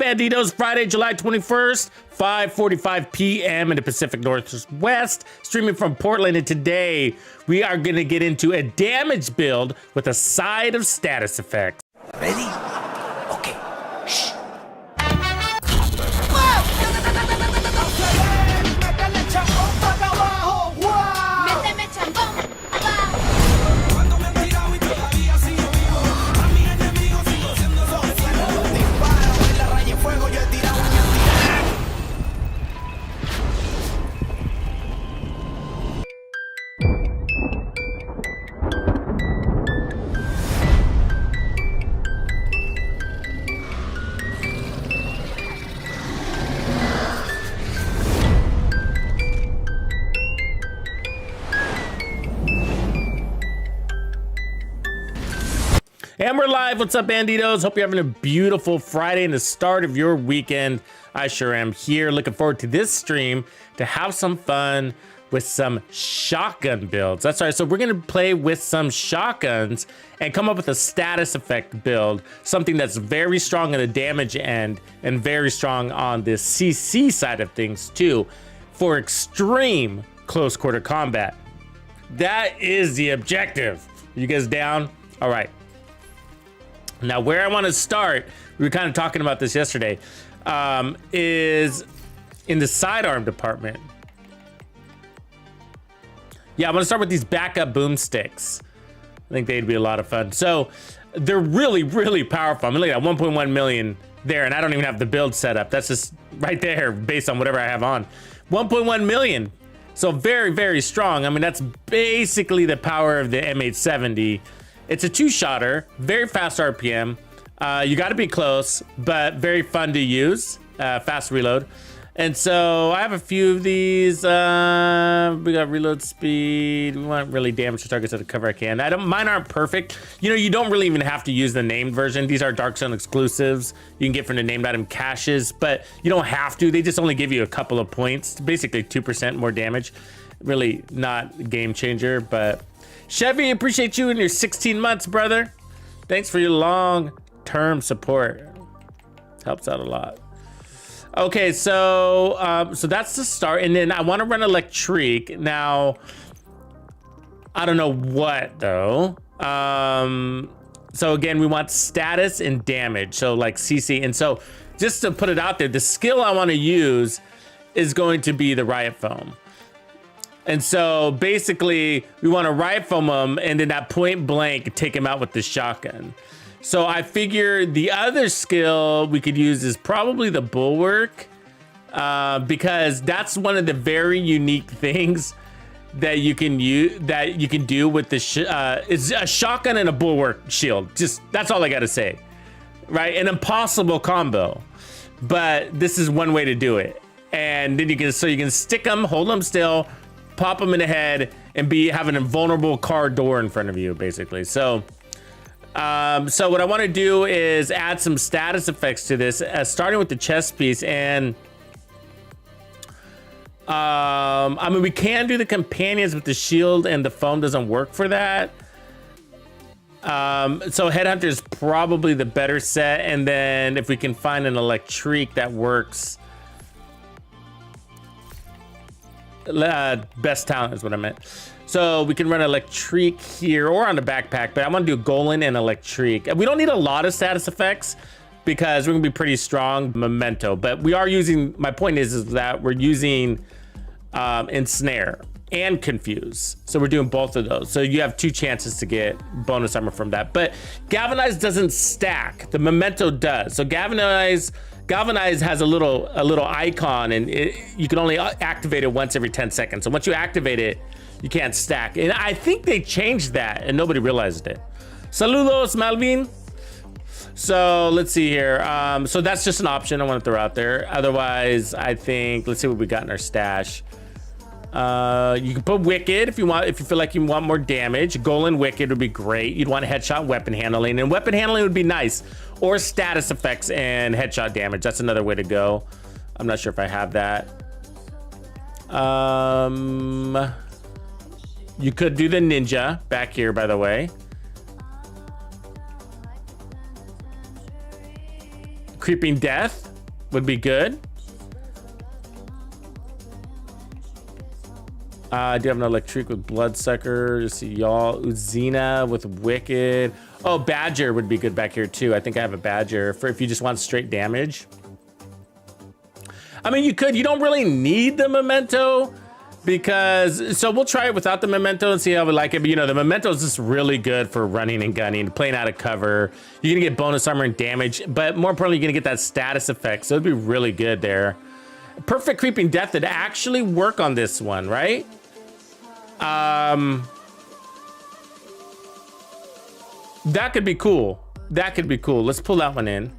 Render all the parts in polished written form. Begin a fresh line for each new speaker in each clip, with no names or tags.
Bandidos? Friday, July 21st, 5:45 p.m. in the Pacific Northwest, streaming from Portland. And today, we are going to get into a damage build with a side of status effects.
Ready? Okay. Shh.
And we're live. What's up, Bandidos? Hope you're having a beautiful Friday and the start of your weekend. I sure am here. Looking forward to this stream to have some fun with some shotgun builds. That's right. So we're going to play with some shotguns and come up with a status effect build, something that's very strong on the damage end and very strong on the CC side of things too, for extreme close quarter combat. That is the objective. You guys down? All right. Now, where I want to start, we were kind of talking about this yesterday, is in the sidearm department. Yeah, I'm going to start with these backup boomsticks. I think they'd be a lot of fun. So they're really, really powerful. I mean, look at that, 1.1 million there, and I don't even have the build set up. That's just right there based on whatever I have on. 1.1 million. So very, very strong. I mean, that's basically the power of the M870. It's a two-shotter, very fast RPM. You got to be close, but very fun to use. Fast reload. And so I have a few of these. We got reload speed. We want really damage to targets at the cover I can. Mine aren't perfect. You know, you don't really even have to use the named version. These are Dark Zone exclusives you can get from the named item caches, but you don't have to. They just only give you a couple of points, basically 2% more damage. Really not a game changer, but Chevy, appreciate you and your 16 months, brother. Thanks for your long-term support. Helps out a lot. Okay, so so that's the start, and then I want to run Electrique. Now, I don't know what though. So again, we want status and damage, so like CC. And so just to put it out there, the skill I want to use is going to be the Riot Foam. And so basically we want to Riot Foam them and then at point blank take him out with the shotgun. So I figure the other skill we could use is probably the Bulwark, because that's one of the very unique things that you can use, that you can do with the it's a shotgun and a Bulwark shield. Just that's all I got to say, right? An impossible combo, but this is one way to do it. And then you can stick them, hold them still, pop them in the head, and have an invulnerable car door in front of you, basically. So so what I want to do is add some status effects to this, starting with the chest piece. And I mean, we can do the companions, but the shield and the foam doesn't work for that. So Headhunter is probably the better set. And then if we can find an Electrique that works, best talent is what I meant. So we can run Electrique here or on the backpack, but I want to do Golan and Electrique. We don't need a lot of status effects because we're gonna be pretty strong. Momento, but we are using, my point is that we're using Ensnare and Confuse. So we're doing both of those. So you have 2 chances to get bonus armor from that. But Galvanize doesn't stack. The Momento does. So Galvanize has a little icon, and you can only activate it once every 10 seconds. So once you activate it, you can't stack. And I think they changed that and nobody realized it. Saludos, Malvin. So let's see here. So that's just an option I want to throw out there. Otherwise, I think, let's see what we got in our stash. You can put Wicked if you want, if you feel like you want more damage. Golan Wicked would be great. You'd want headshot weapon handling, and weapon handling would be nice. Or status effects and headshot damage. That's another way to go. I'm not sure if I have that. You could do the Ninja back here, by the way. Creeping Death would be good. I do have an Electrique with Bloodsucker. Just see y'all. Uzina with Wicked. Oh, Badger would be good back here too. I think I have a Badger for if you just want straight damage. I mean, you could. You don't really need the Memento because... So we'll try it without the Memento and see how we like it. But, you know, the Memento is just really good for running and gunning, playing out of cover. You're going to get bonus armor and damage. But more importantly, you're going to get that status effect. So it'd be really good there. Perfect Creeping Death would actually work on this one, right? That could be cool. That could be cool. Let's pull that one in.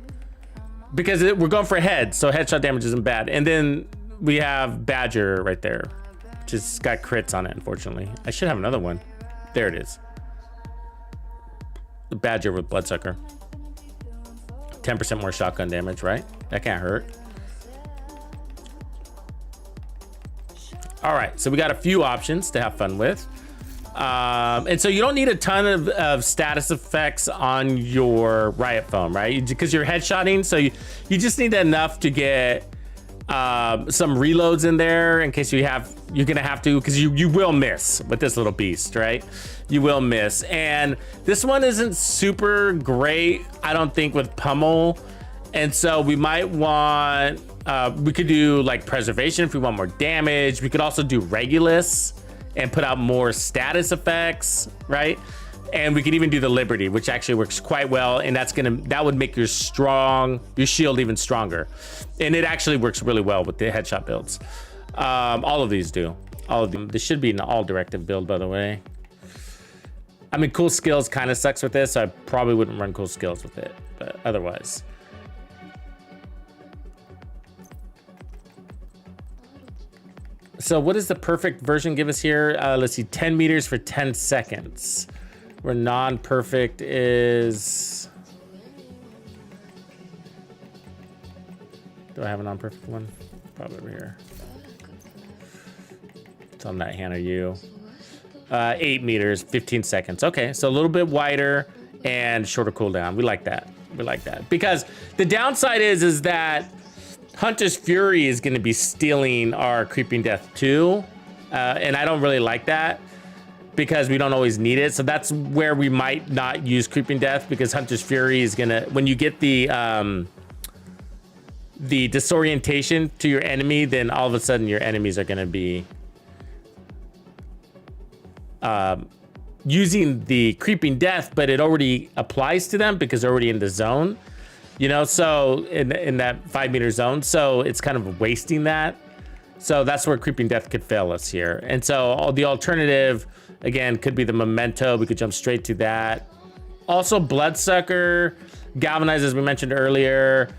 Because we're going for head, so headshot damage isn't bad. And then we have Badger right there. Just got crits on it, unfortunately. I should have another one. There it is. The Badger with Bloodsucker. 10% more shotgun damage, right? That can't hurt. All right, so we got a few options to have fun with. And so you don't need a ton of status effects on your Riot foam, right? Because you're headshotting, so you just need enough to get some reloads in there in case you're gonna have to, because you will miss with this little beast, right? You will miss. And this one isn't super great, I don't think, with pummel. And so we might want, we could do like preservation if we want more damage. We could also do Regulus and put out more status effects, right? And we could even do the Liberty, which actually works quite well. And that would make your shield even stronger. And it actually works really well with the headshot builds. All of these do. All of them. This should be an all directive build, by the way. I mean, cool skills kind of sucks with this. So I probably wouldn't run cool skills with it, but otherwise. So what does the perfect version give us here? Let's see, 10 meters for 10 seconds. Where non-perfect is... Do I have a non-perfect one? Probably over here. It's on that hand or you. 8 meters, 15 seconds. Okay, so a little bit wider and shorter cooldown. We like that. We like that. Because the downside is that Hunter's Fury is going to be stealing our Creeping Death too. And I don't really like that because we don't always need it. So that's where we might not use Creeping Death, because Hunter's Fury is going to, when you get the disorientation to your enemy, then all of a sudden your enemies are going to be using the Creeping Death, but it already applies to them because they're already in the zone. You know, so in that 5 meter zone, so it's kind of wasting that. So that's where Creeping Death could fail us here. And so the alternative, again, could be the Memento. We could jump straight to that. Also, Bloodsucker, Galvanize, as we mentioned earlier.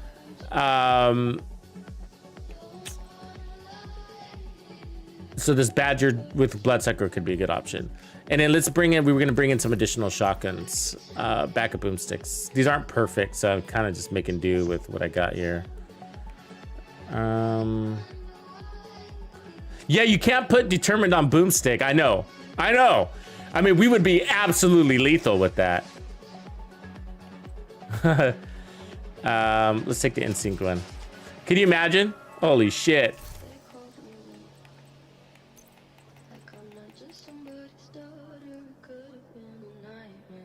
So this Badger with Bloodsucker could be a good option. And then let's bring in, we were going to bring in some additional shotguns, backup boomsticks. These aren't perfect, so I'm kind of just making do with what I got here. Yeah, you can't put Determined on boomstick. I know. I mean, we would be absolutely lethal with that. Let's take the Instinct one. Can you imagine? Holy shit.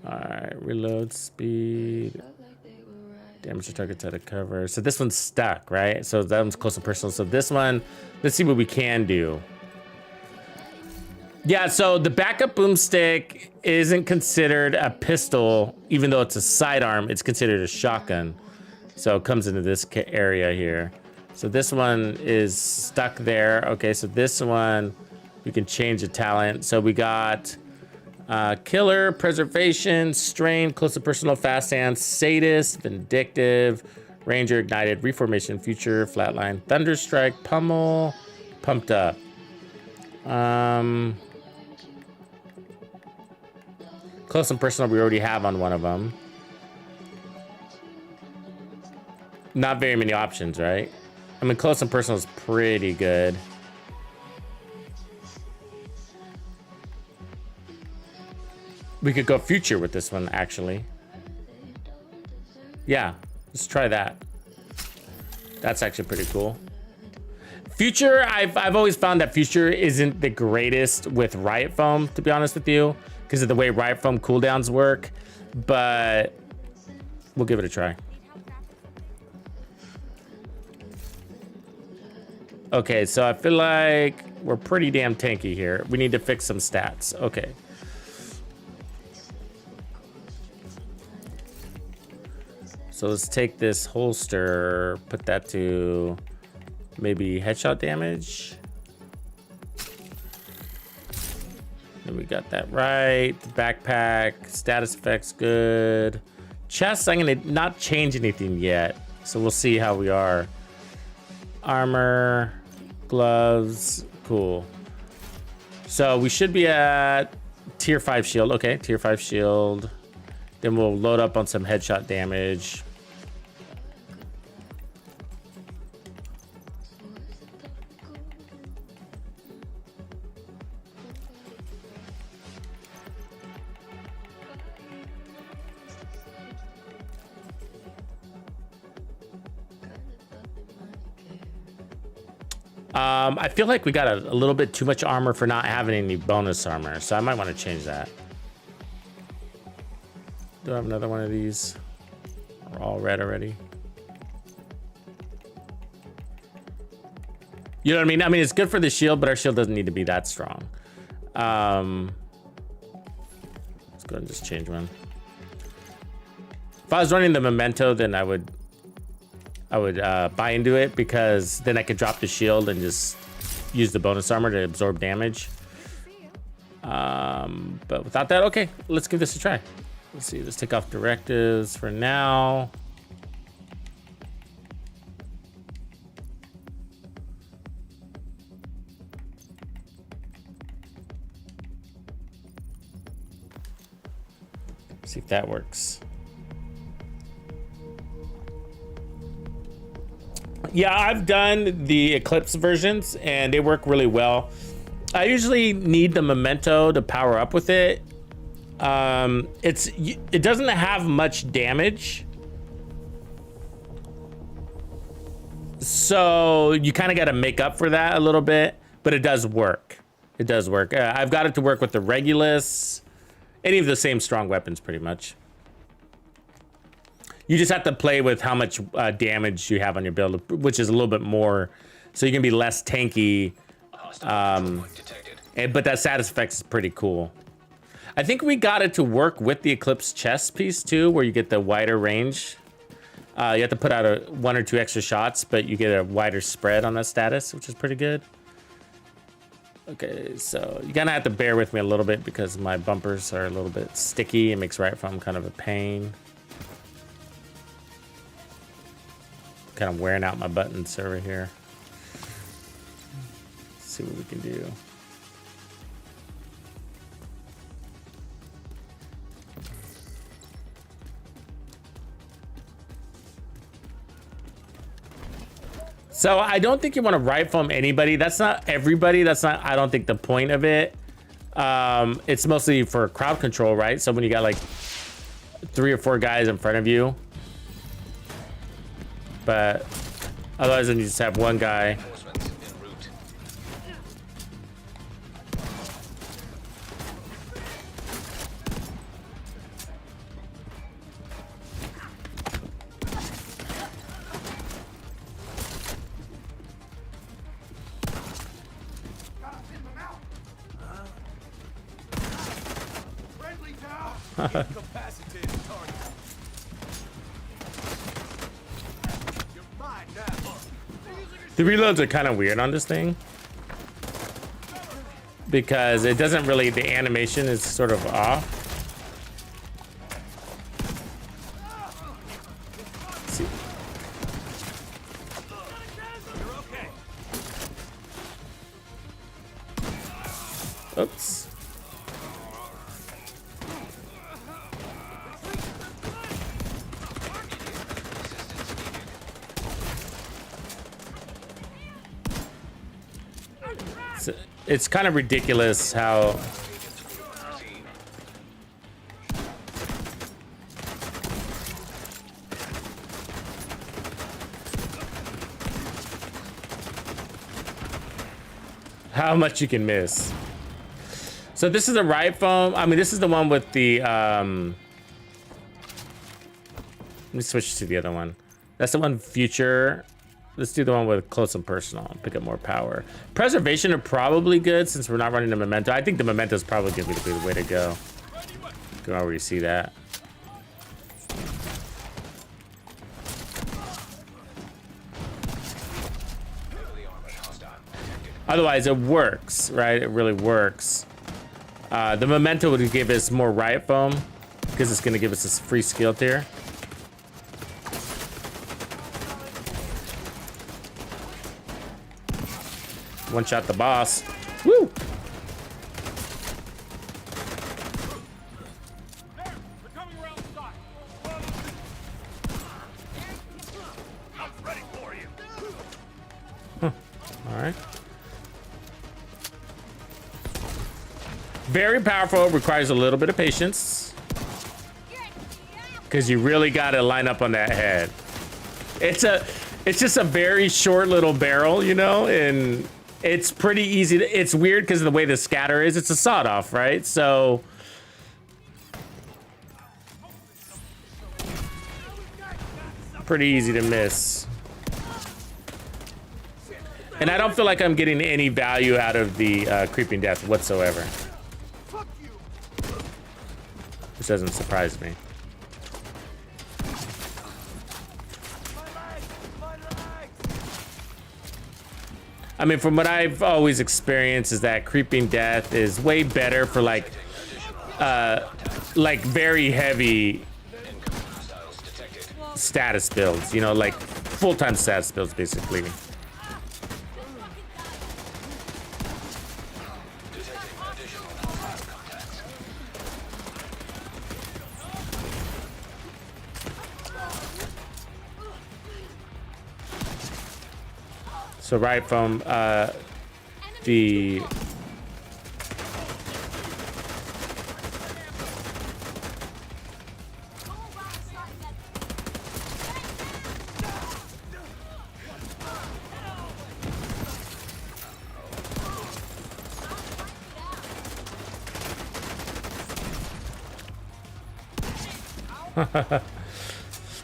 All right, reload speed. Damage to targets out of cover. So this one's stuck, right? So that one's close and personal. So this one, let's see what we can do. Yeah, so the backup boomstick isn't considered a pistol, even though it's a sidearm. It's considered a shotgun. So it comes into this area here. So this one is stuck there. Okay, so this one, we can change the talent. So we got Killer, Preservation, Strain, Close to Personal, Fast Hands, Sadist, Vindictive, Ranger, Ignited, Reformation, Future, Flatline, Thunderstrike, Pummel, Pumped Up. Close and Personal we already have on one of them. Not very many options, right? I mean, Close and Personal is pretty good. We could go Future with this one, actually. Yeah, let's try that. That's actually pretty cool. Future, I've always found that Future isn't the greatest with Riot Foam, to be honest with you, because of the way Riot Foam cooldowns work, but we'll give it a try. Okay, so I feel like we're pretty damn tanky here. We need to fix some stats. Okay. So let's take this holster, put that to maybe headshot damage. Then we got that right. Backpack, status effects, good. Chest, I'm gonna not change anything yet. So we'll see how we are. Armor, gloves, cool. So we should be at tier 5 shield. Okay, tier 5 shield. Then we'll load up on some headshot damage. I feel like we got a little bit too much armor for not having any bonus armor, so I might want to change that. Do I have another one of these? We're all red already. You know what I mean? I mean, it's good for the shield, but our shield doesn't need to be that strong. Let's go ahead and just change one. If I was running the Momento, then I would buy into it, because then I could drop the shield and just use the bonus armor to absorb damage. But without that, okay, let's give this a try. Let's see, let's take off directives for now. See if that works. Yeah, I've done the Eclipse versions and they work really well. I usually need the Momento to power up with it. It doesn't have much damage, so you kind of got to make up for that a little bit, but it does work. It does work. I've got it to work with the Regulus, any of the same strong weapons pretty much. You just have to play with how much damage you have on your build, which is a little bit more, so you can be less tanky. But that status effect is pretty cool. I think we got it to work with the Eclipse chest piece too, where you get the wider range. You have to put out 1 or 2 extra shots, but you get a wider spread on that status, which is pretty good. Okay, so you're gonna have to bear with me a little bit because my bumpers are a little bit sticky. It makes Riot Foam kind of a pain. Kind of wearing out my buttons over here. Let's see what we can do. So I don't think you want to Riot Foam anybody. That's not everybody. That's not, I don't think, the point of it. It's mostly for crowd control, right? So when you got like 3 or 4 guys in front of you. But otherwise, then you just have one guy. The reloads are kind of weird on this thing because it doesn't really, the animation is sort of off. Let's see. Oops. It's kind of ridiculous how how much you can miss. So this is the Riot foam. I mean, this is the one with the, let me switch to the other one. That's the one future. Let's do the one with close and personal. Pick up more power. Preservation are probably good since we're not running the Momento. I think the Momento is probably going to be the way to go. You can already see that. Otherwise, it works, right? It really works. The Momento would give us more Riot foam because it's going to give us this free skill tier. One shot the boss. Woo! Huh. All right. Very powerful, requires a little bit of patience. Because you really gotta line up on that head. It's just a very short little barrel, you know, and it's pretty easy to, it's weird because of the way the scatter is. It's a sawed off, right? So pretty easy to miss. And I don't feel like I'm getting any value out of the creeping death whatsoever. Which doesn't surprise me. I mean, from what I've always experienced is that creeping death is way better for like very heavy status builds, you know, like full-time status builds basically. So right from the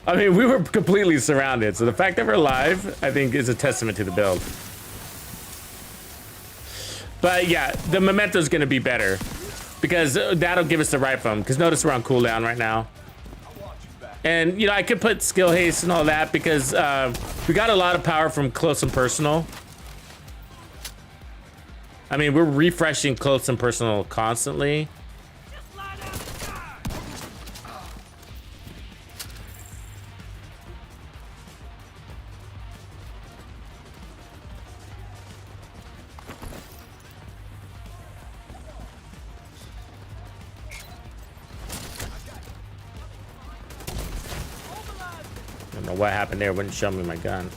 I mean, we were completely surrounded, so the fact that we're alive, I think, is a testament to the build. But yeah, the Momento is going to be better because that'll give us the right foam. Because notice we're on cooldown right now. And, you know, I could put skill haste and all that because we got a lot of power from close and personal. I mean, we're refreshing close and personal constantly. I don't know what happened there. Wouldn't show me my gun.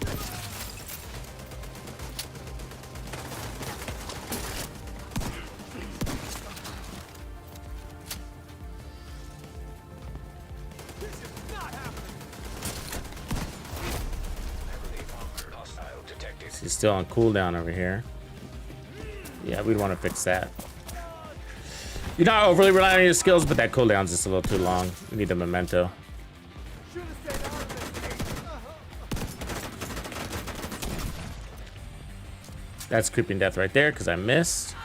He's still on cooldown over here. Yeah, we'd want to fix that. You're not overly relying on your skills, but that cooldown's just a little too long. You need a Momento. That's creeping death right there because I missed.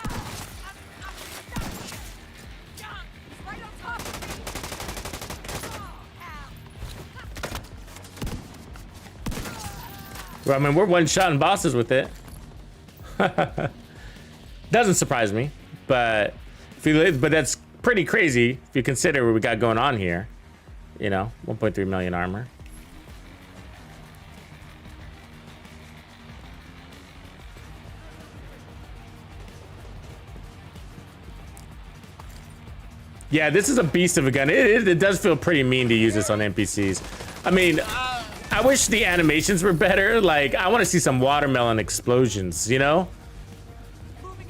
Well, I mean, we're one-shotting bosses with it. Doesn't surprise me, but that's pretty crazy if you consider what we got going on here. You know, 1.3 million armor. Yeah, this is a beast of a gun. It does feel pretty mean to use this on NPCs. I mean, I wish the animations were better. Like, I want to see some watermelon explosions, you know?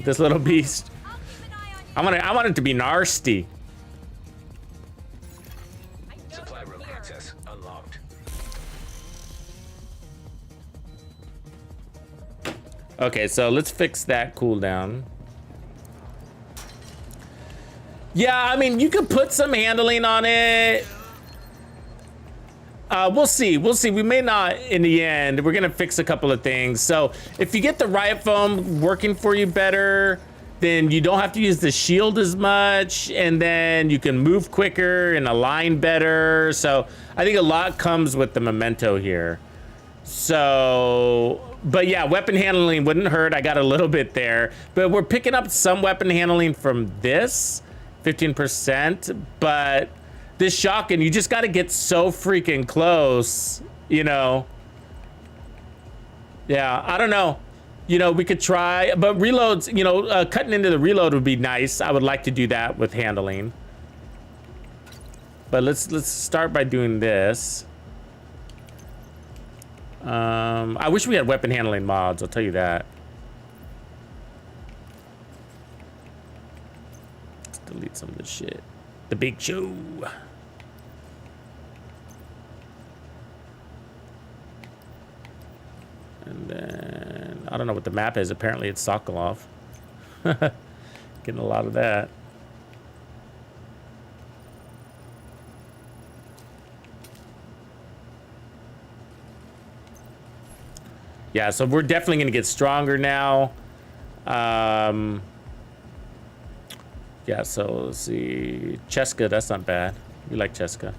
This little beast. I want it to be nasty.
Supply room access unlocked.
Okay, so let's fix that cooldown. Yeah, I mean, you could put some handling on it. We'll see. We'll see. We may not in the end. We're gonna fix a couple of things. So if you get the Riot foam working for you better, then you don't have to use the shield as much, and then you can move quicker and align better. So I think a lot comes with the Momento here. So, but yeah, weapon handling wouldn't hurt. I got a little bit there, but we're picking up some weapon handling from this, 15%, but this shotgun, you just got to get so freaking close, you know? Yeah, I don't know. You know, we could try, but reloads, you know, cutting into the reload would be nice. I would like to do that with handling. But let's start by doing this. I wish we had weapon handling mods, I'll tell you that. Let's delete some of this shit. The big show. And then, I don't know what the map is. Apparently it's Sokolov. Getting a lot of that. Yeah, so we're definitely going to get stronger now. Yeah, so let's see. Cheska, that's not bad. We like Cheska.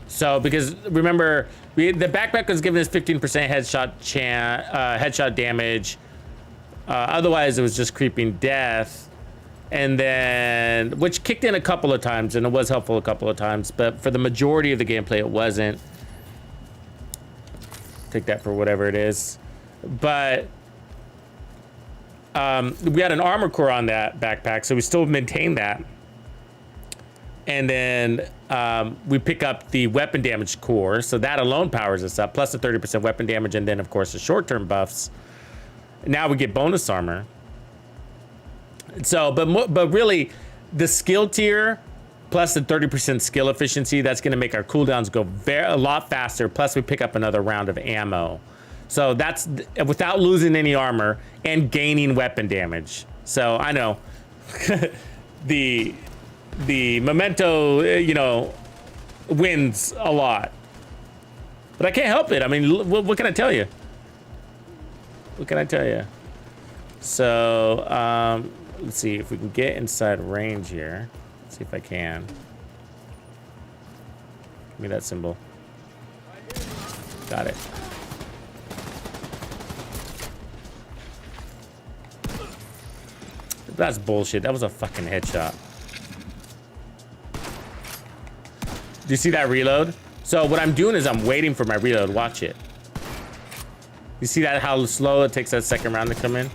So, because remember, the backpack was giving us 15% headshot damage. Otherwise, it was just creeping death. And then, which kicked in a couple of times, and it was helpful a couple of times, but for the majority of the gameplay, it wasn't. Take that for whatever it is. But we had an armor core on that backpack, so we still maintain that. And then we pick up the weapon damage core, so that alone powers us up, plus the 30% weapon damage, and then, of course, the short-term buffs. Now we get bonus armor. So, but really, the skill tier plus the 30% skill efficiency, that's going to make our cooldowns go a lot faster. Plus, we pick up another round of ammo. So that's without losing any armor and gaining weapon damage. So I know the Momento, you know, wins a lot, but I can't help it. I mean, what can I tell you? What can I tell you? So let's see if we can get inside range here. Let's see if I can. Give me that symbol. Got it. That's bullshit. That was a fucking headshot. Do you see that reload? So what I'm doing is I'm waiting for my reload. Watch it. You see that, how slow it takes that second round to come in?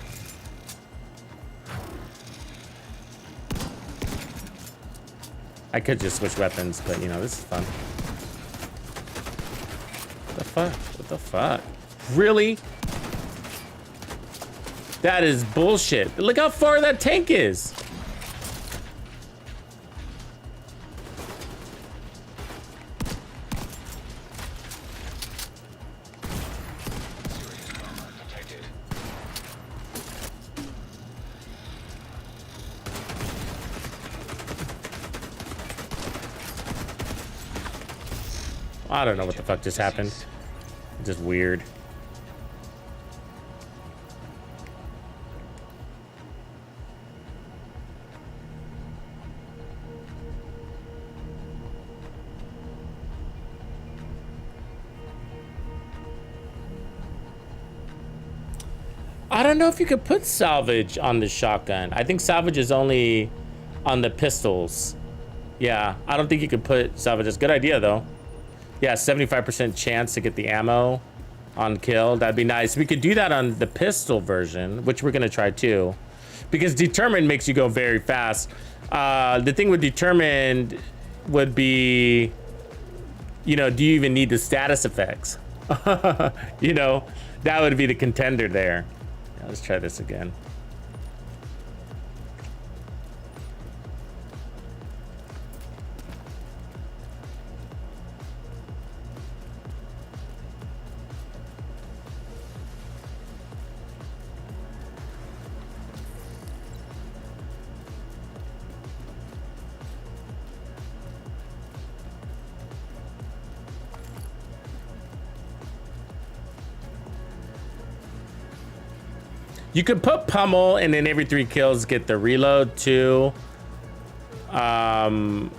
I could just switch weapons, but you know, this is fun. What the fuck? What the fuck? Really? That is bullshit. Look how far that tank is. I don't know what the fuck just happened. Just weird. I don't know if you could put salvage on the shotgun. I think salvage is only on the pistols. Yeah, I don't think you could put salvage. It's a good idea though. Yeah, 75% chance to get the ammo on kill. That'd be nice. We could do that on the pistol version, which we're gonna try too, because determined makes you go very fast. The thing with determined would be, you know, do you even need the status effects? You know, that would be the contender there. Yeah, let's try this again. You could put pummel and then every 3 kills get the reload too. I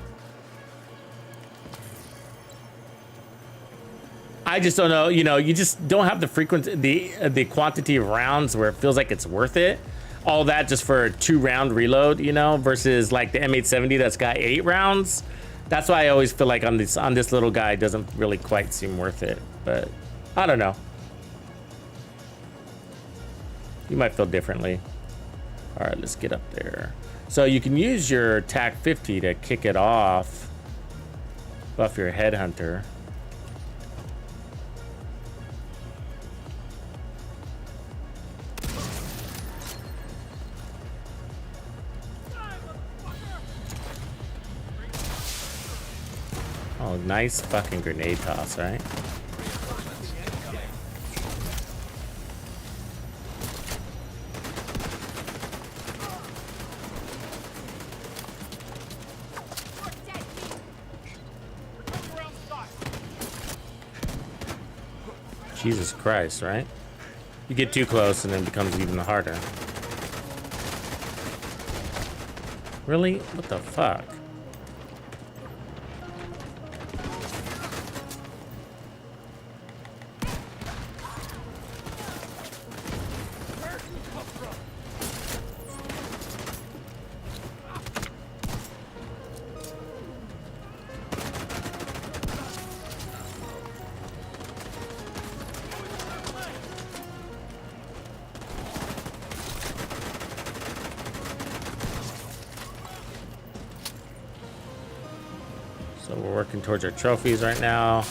just don't know, you know, you just don't have the frequency, the quantity of rounds where it feels like it's worth it. All that just for a 2-round reload, you know, versus like the M870 that's got 8 rounds. That's why I always feel like on this little guy it doesn't really quite seem worth it, but I don't know. You might feel differently. All right, let's get up there. So you can use your TAC 50 to kick it off. Buff your headhunter. Oh, nice fucking grenade toss, right? Jesus Christ, right? You get too close and then it becomes even harder. Really? What the fuck? So we're working towards our trophies right now.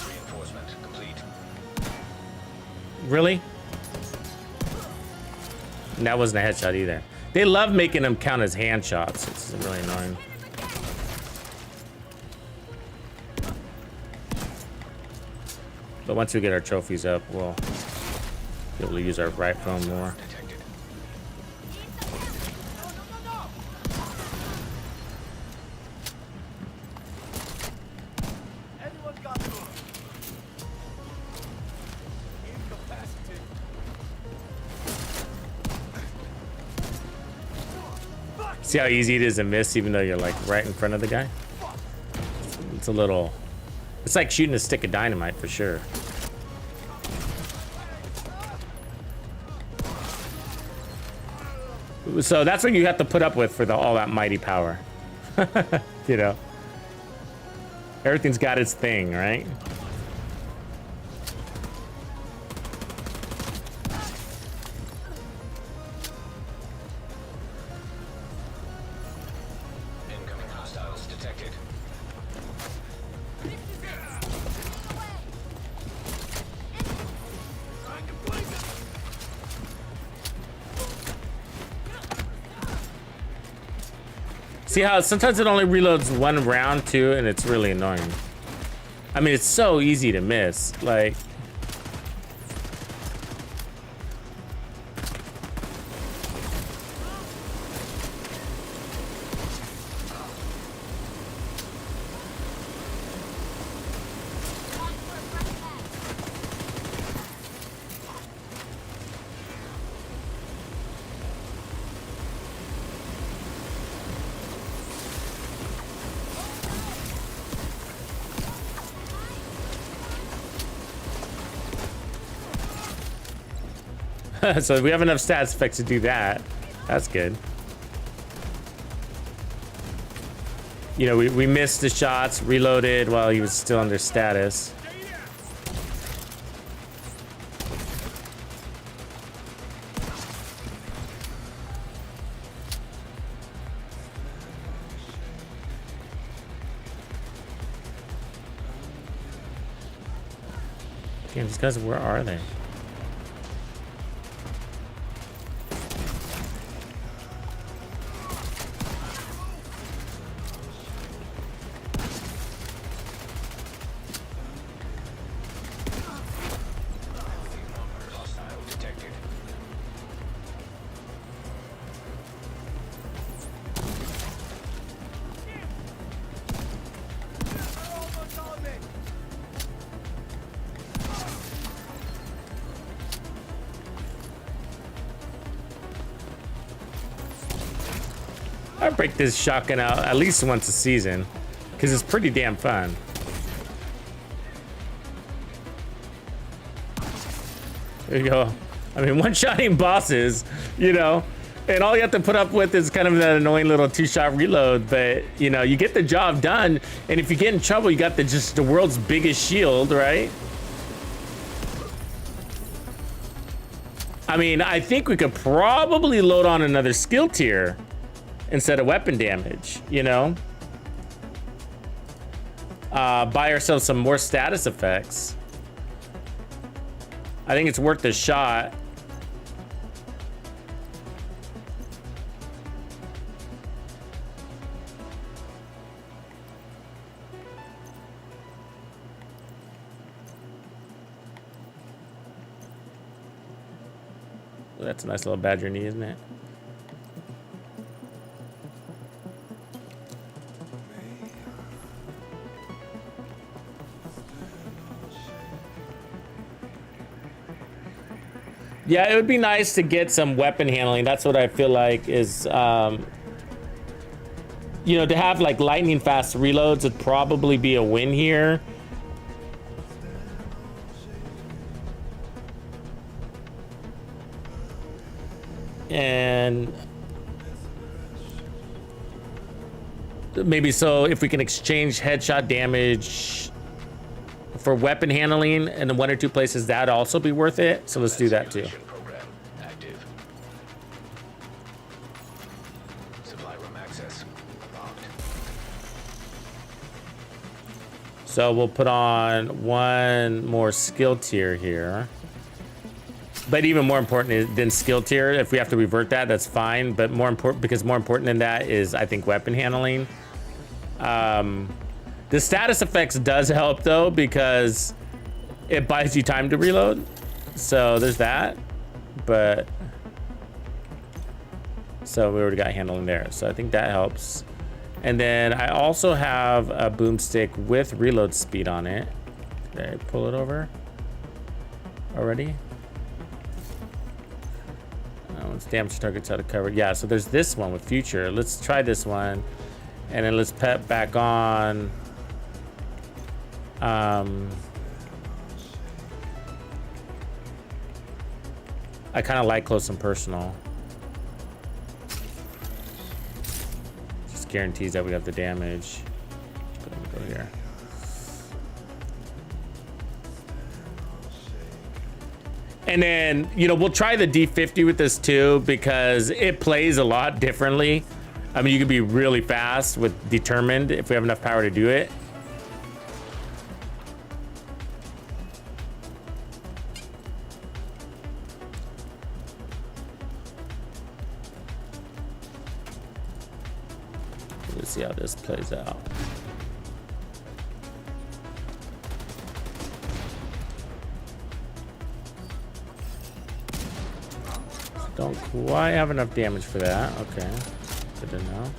Reinforcement complete.
Really? And that wasn't a headshot either. They love making them count as hand shots. It's really annoying. But once we get our trophies up, we'll be able to use our right phone more.
Detected.
See how easy it is to miss even though you're like right in front of the guy? It's a little... It's like shooting a stick of dynamite for sure. So that's what you have to put up with for all that mighty power. You know? Everything's got its thing, right?
Incoming hostiles detected.
See how sometimes it only reloads 1 round too, and it's really annoying. I mean, it's so easy to miss. Like, so we have enough stat specs to do that. That's good. You know, we missed the shots, reloaded while he was still under status. Damn, these guys, where are they? might break this shotgun out at least once a season because it's pretty damn fun. There you go. I mean, one-shotting bosses, you know, and all you have to put up with is kind of that annoying little two-shot reload, but you know, you get the job done, and if you get in trouble, you got just the world's biggest shield, right? I mean, I think we could probably load on another skill tier instead of weapon damage, you know? Buy ourselves some more status effects. I think it's worth the shot. Well, that's a nice little badger knee, isn't it? Yeah, it would be nice to get some weapon handling. That's what I feel like is, you know, to have like lightning fast reloads would probably be a win here. And maybe so if we can exchange headshot damage for weapon handling in the 1 or 2 places, that'd also be worth it. So let's do that too.
Program active. Supply room access locked.
So we'll put on one more skill tier here. But even more important than skill tier, if we have to revert that, that's fine. But more important, because more important than that is, I think, weapon handling. The status effects does help though, because it buys you time to reload. So there's that. But so we already got handling there. So I think that helps. And then I also have a boomstick with reload speed on it. Did I pull it over already? Once damage targets out of cover. Yeah, so there's this one with future. Let's try this one. And then let's pet back on. I kind of like close and personal. Just guarantees that we have the damage. Go here. And then, you know, we'll try the D50 with this too, because it plays a lot differently. I mean, you can be really fast with determined if we have enough power to do it. Let's see how this plays out. Don't quite have enough damage for that. Okay, good to know.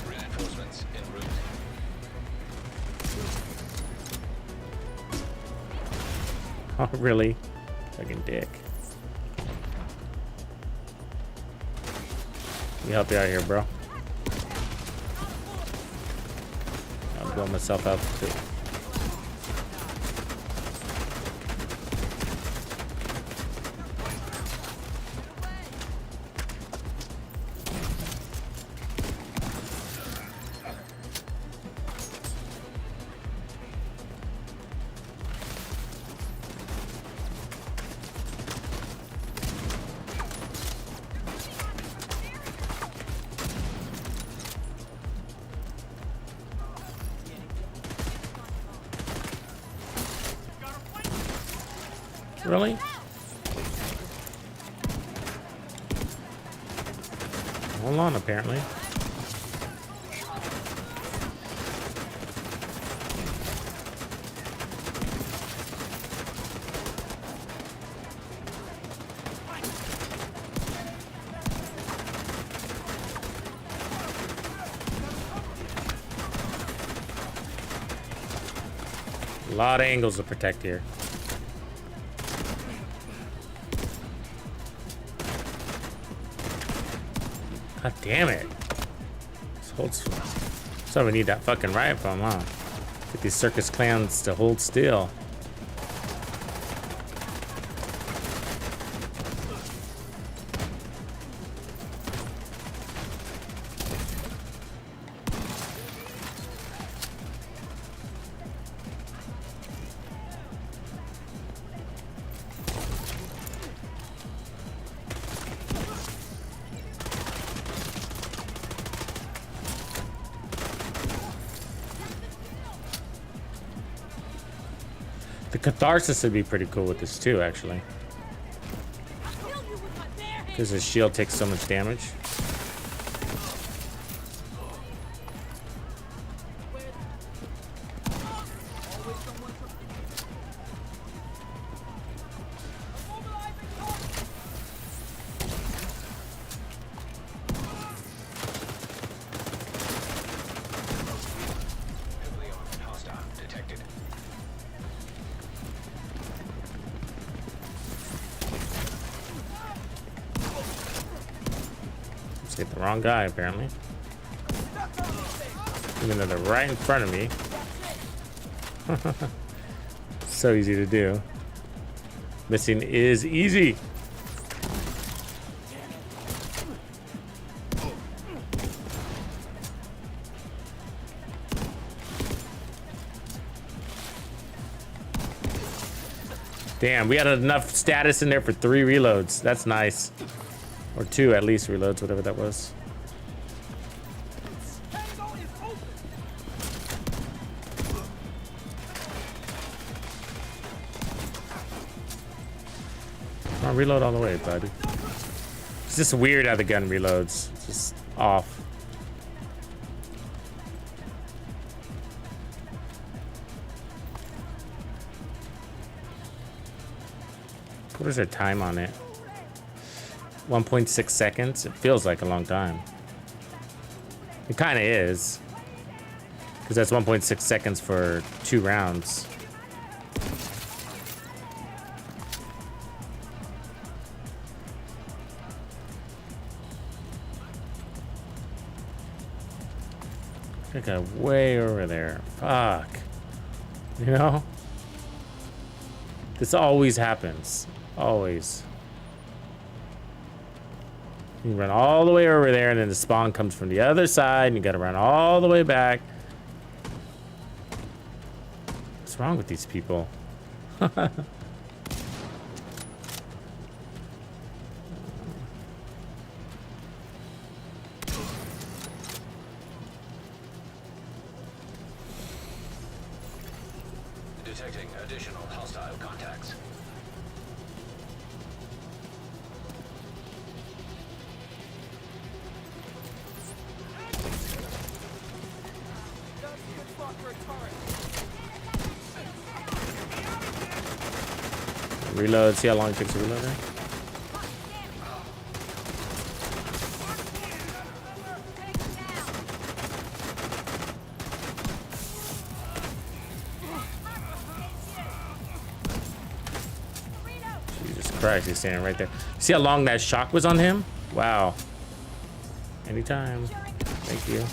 Reinforcements en route.
Oh, really? Fucking dick. Let me help you out here, bro. I'll blow myself out too. Really? Hold on, apparently. A lot of angles to protect here. God damn it. So we need that fucking riot foam, huh? Get these circus clowns to hold still. The catharsis would be pretty cool with this too, actually. Because his shield takes so much damage.
Hostile detected.
Just hit the wrong guy, apparently. Even though they're right in front of me. So easy to do. Missing is easy. Damn, we had enough status in there for 3 reloads. That's nice. Or 2 at least reloads, whatever that was. Come on, reload all the way, buddy. It's just weird how the gun reloads. It's just off. What is their time on it? 1.6 seconds? It feels like a long time. It kind of is. Because that's 1.6 seconds for 2 rounds. I got way over there. Fuck. You know? This always happens. Always. You run all the way over there, and then the spawn comes from the other side, and you gotta run all the way back. What's wrong with these people?
Detecting additional hostile contacts.
Reload, see how long it takes to reload there? Jesus Christ, he's standing right there. See how long that shock was on him? Wow. Anytime. Thank you.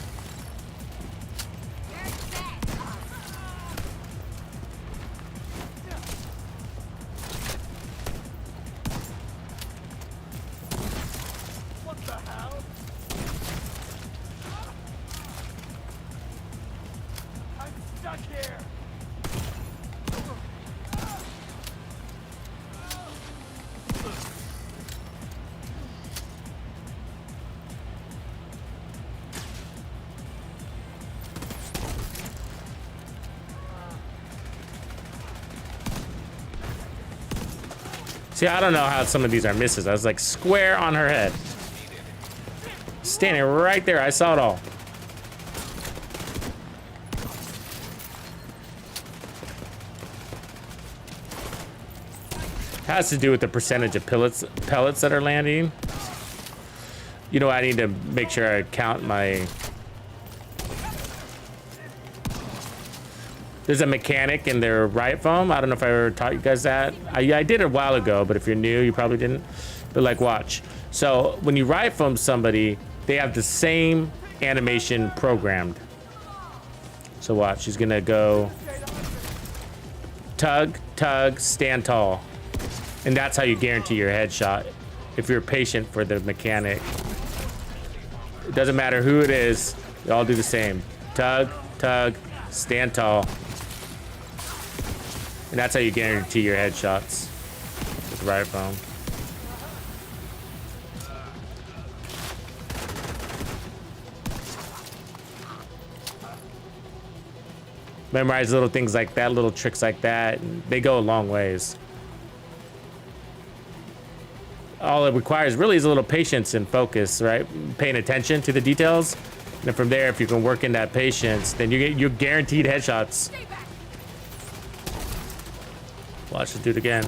See, I don't know how some of these are misses. I was like square on her head. Standing right there. I saw it all. Has to do with the percentage of pellets that are landing. You know, I need to make sure I count my... There's a mechanic in their riot foam. I don't know if I ever taught you guys that. I did it a while ago, but if you're new, you probably didn't. But like, watch. So when you riot foam somebody, they have the same animation programmed. So watch, she's gonna go tug, tug, stand tall. And that's how you guarantee your headshot if you're patient for the mechanic. It doesn't matter who it is, they all do the same. Tug, tug, stand tall. And that's how you guarantee your headshots with Riot Foam. Memorize little things like that, little tricks like that, and they go a long ways. All it requires really is a little patience and focus, right? Paying attention to the details. And then from there, if you can work in that patience, then you're guaranteed headshots. Watch us do it again.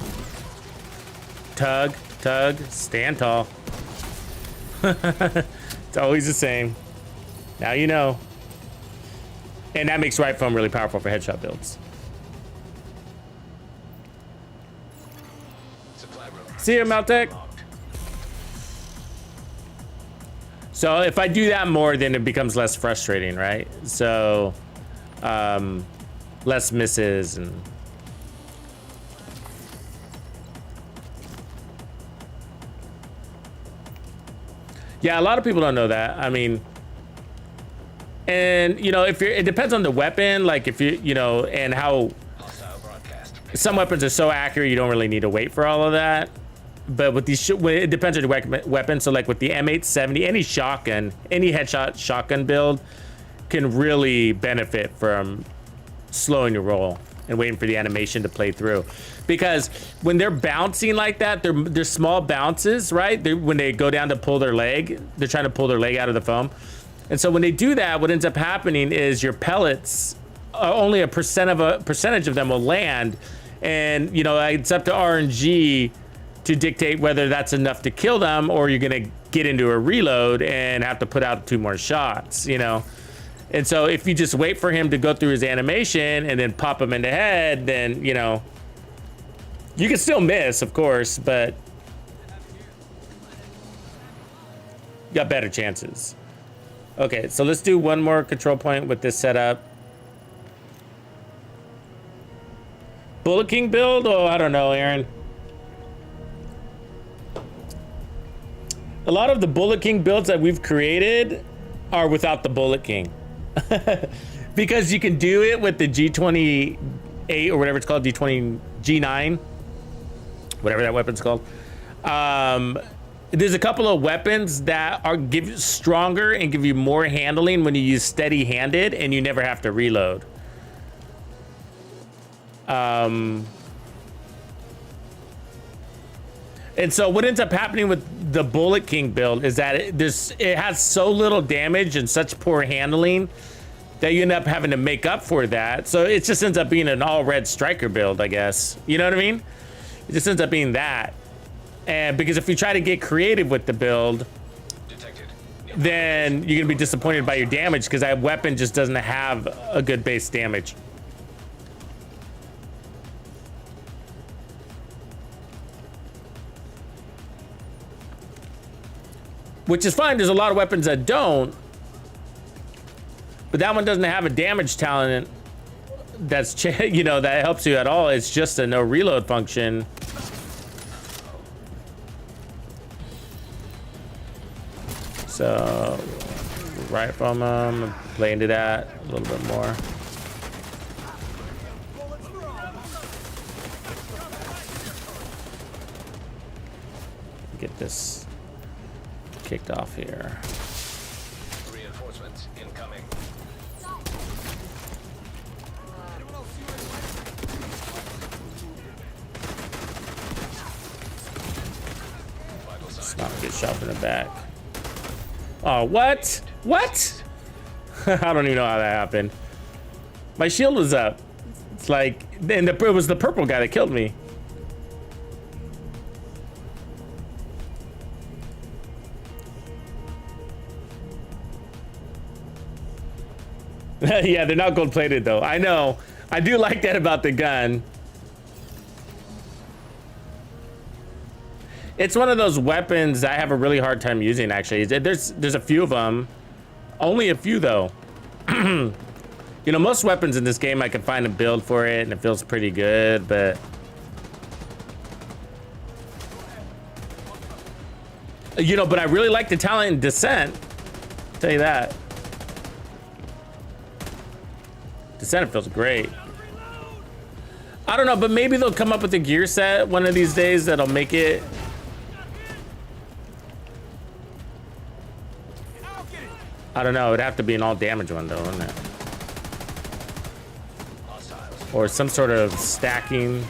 Tug, tug, stand tall. It's always the same. Now you know. And that makes Riot Foam really powerful for headshot builds. See you, Meltec. So if I do that more, then it becomes less frustrating, right? So less misses and yeah, a lot of people don't know that. I mean, and you know, if you're, it depends on the weapon, like if you know, and how some weapons are so accurate, you don't really need to wait for all of that. But with these, it depends on the weapon. So like with the M870, any shotgun, any headshot shotgun build can really benefit from slowing your roll and waiting for the animation to play through. Because when they're bouncing like that, they're small bounces, right? When they go down to pull their leg, they're trying to pull their leg out of the foam. And so when they do that, what ends up happening is your pellets, only a percentage of them will land. And, you know, it's up to RNG to dictate whether that's enough to kill them or you're going to get into a reload and have to put out 2 more shots, you know? And so if you just wait for him to go through his animation and then pop him in the head, then, you know, you can still miss, of course, but you got better chances. Okay, so let's do one more control point with this setup. Bullet King build? Oh, I don't know, Aaron. A lot of the Bullet King builds that we've created are without the Bullet King. Because you can do it with the G28 or whatever it's called, G9, whatever that weapon's called. There's a couple of weapons that give you stronger and give you more handling when you use steady-handed, and you never have to reload. And so what ends up happening with the Bullet King build is that it has so little damage and such poor handling that you end up having to make up for that. So it just ends up being an all-red striker build, I guess. You know what I mean? It just ends up being that. And because if you try to get creative with the build, then you're gonna be disappointed by your damage because that weapon just doesn't have a good base damage. Which is fine, there's a lot of weapons that don't, but that one doesn't have a damage talent that's, you know, that helps you at all. It's just a no reload function. So, right from them, play into that a little bit more. Get this kicked off here.
Reinforcements incoming.
Let's not get shot in the back. Oh, what? What? I don't even know how that happened. My shield was up. It's like, and it was the purple guy that killed me. Yeah, they're not gold plated though. I know. I do like that about the gun. It's one of those weapons I have a really hard time using, actually. There's a few of them. Only a few, though. You know, most weapons in this game, I can find a build for it, and it feels pretty good, but... You know, but I really like the talent in Descent. I'll tell you that. Descent feels great. I don't know, but maybe they'll come up with a gear set one of these days that'll make it... I don't know, it'd have to be an all damage one though, wouldn't it? Or some sort of stacking.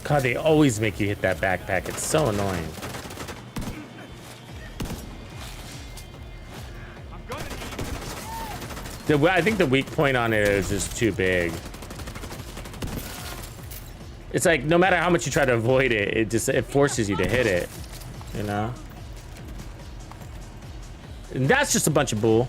God, they always make you hit that backpack. It's so annoying. I think the weak point on it is just too big. It's like no matter how much you try to avoid it, it forces you to hit it, you know? And that's just a bunch of bull.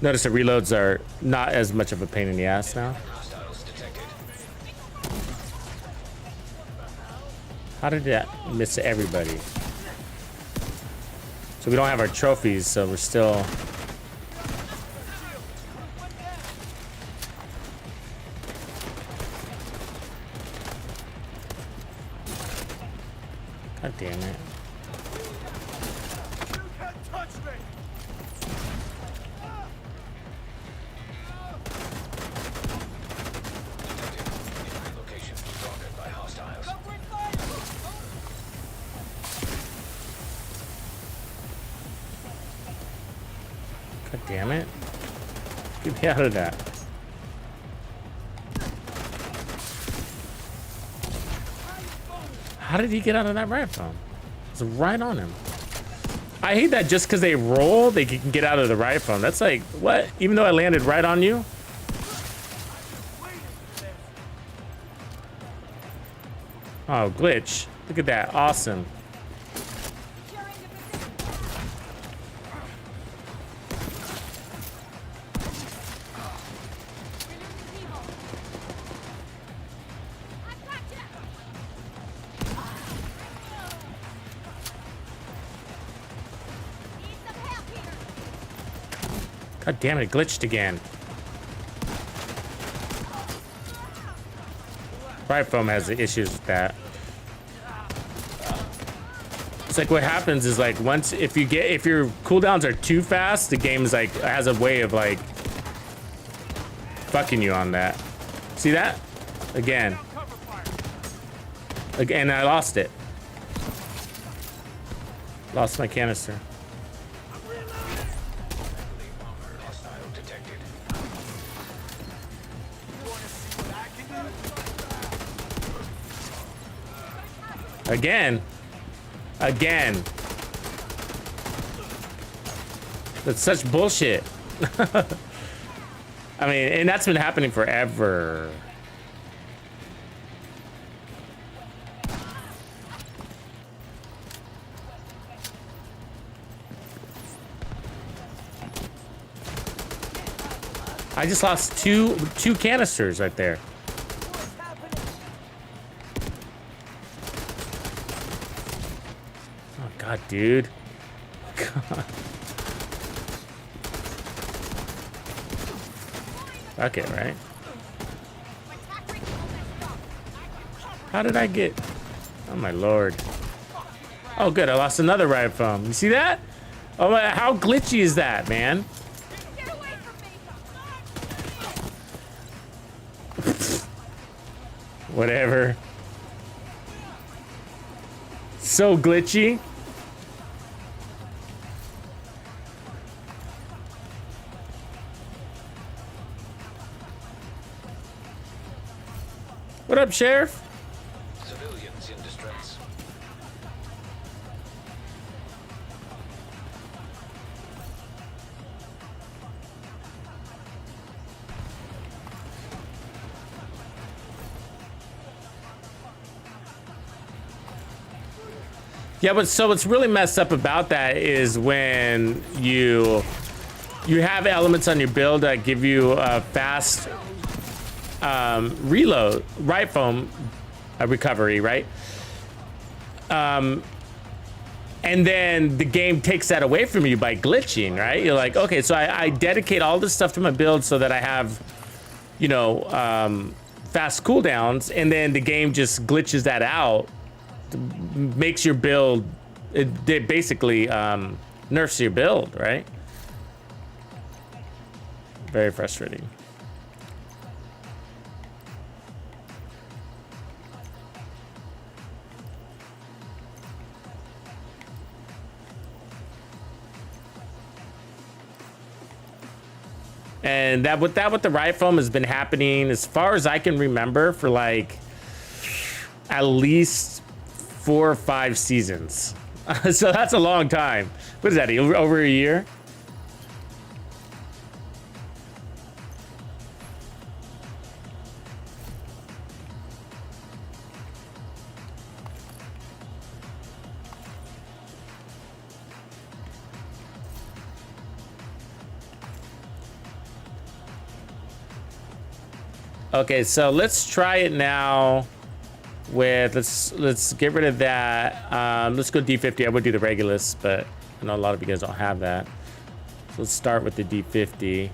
Notice the reloads are not as much of a pain in the ass now. How did that miss everybody? So we don't have our trophies, so we're still... God damn it. Damn it. Get me out of that. How did he get out of that riot foam? It's right on him. I hate that just because they roll, they can get out of the riot foam. That's like, what? Even though I landed right on you? Oh, glitch. Look at that. Awesome. God damn it, it glitched again. Riot foam has issues with that. It's like what happens is like once if your cooldowns are too fast, the game is like has a way of like fucking you on that. See that? Again. Again, I lost it. Lost my canister. Again. Again. That's such bullshit. I mean, and that's been happening forever. I just lost two canisters right there. God, dude. God. Fuck it, right? How did I get... Oh, my lord. Oh, good. I lost another Riot foam. You see that? Oh, how glitchy is that, man?
Get away from me!
Whatever. So glitchy. What up, Sheriff?
Civilians in distress.
Yeah, but so what's really messed up about that is when you have elements on your build that give you a fast reload, right foam recovery, right? And then the game takes that away from you by glitching, right? You're like, okay, so I dedicate all this stuff to my build so that I have, you know, fast cooldowns, and then the game just glitches that out, makes your build, it basically nerfs your build, right? Very frustrating. And that with the Riot foam has been happening, as far as I can remember, for like at least 4 or 5 seasons. So that's a long time. What is that, over a year? Okay, so let's try it now with, let's get rid of that. Let's go D50. I would do the Regulus, but I know a lot of you guys don't have that. So let's start with the D50.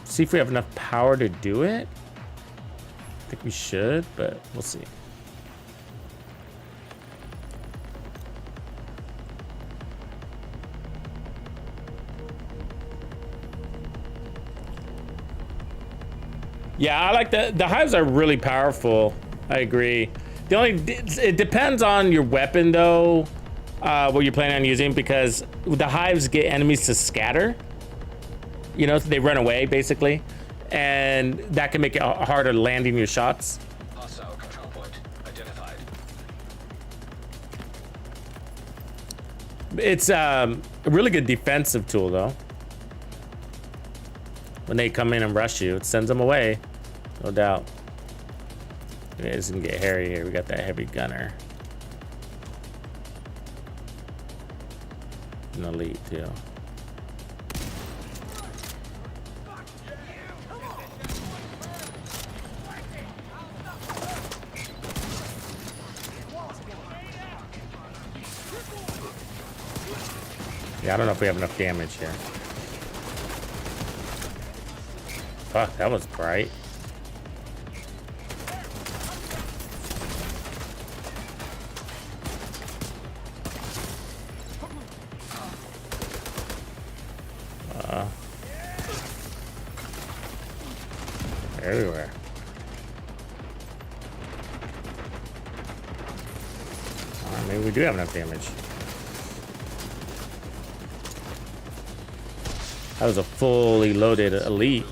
See if we have enough power to do it. I think we should, but we'll see. Yeah, I like the hives are really powerful. I agree. It depends on your weapon though, what you're planning on using, because the hives get enemies to scatter. You know, so they run away basically, and that can make it harder landing your shots.
Hostile control point identified.
It's a really good defensive tool though. When they come in and rush you, it sends them away. No doubt. It is gonna get hairy here. We got that heavy gunner. An elite too. Yeah, I don't know if we have enough damage here. Fuck, that was bright. Everywhere. Maybe we do have enough damage. That was a fully loaded elite.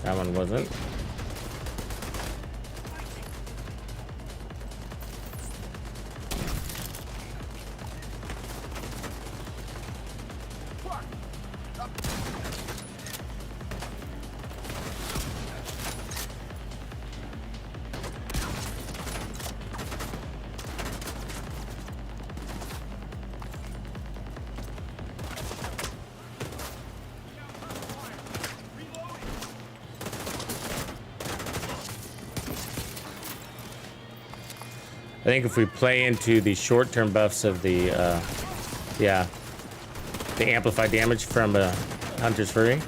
That one wasn't. I think if we play into the short-term buffs of the, yeah, the amplified damage from Hunter's Fury.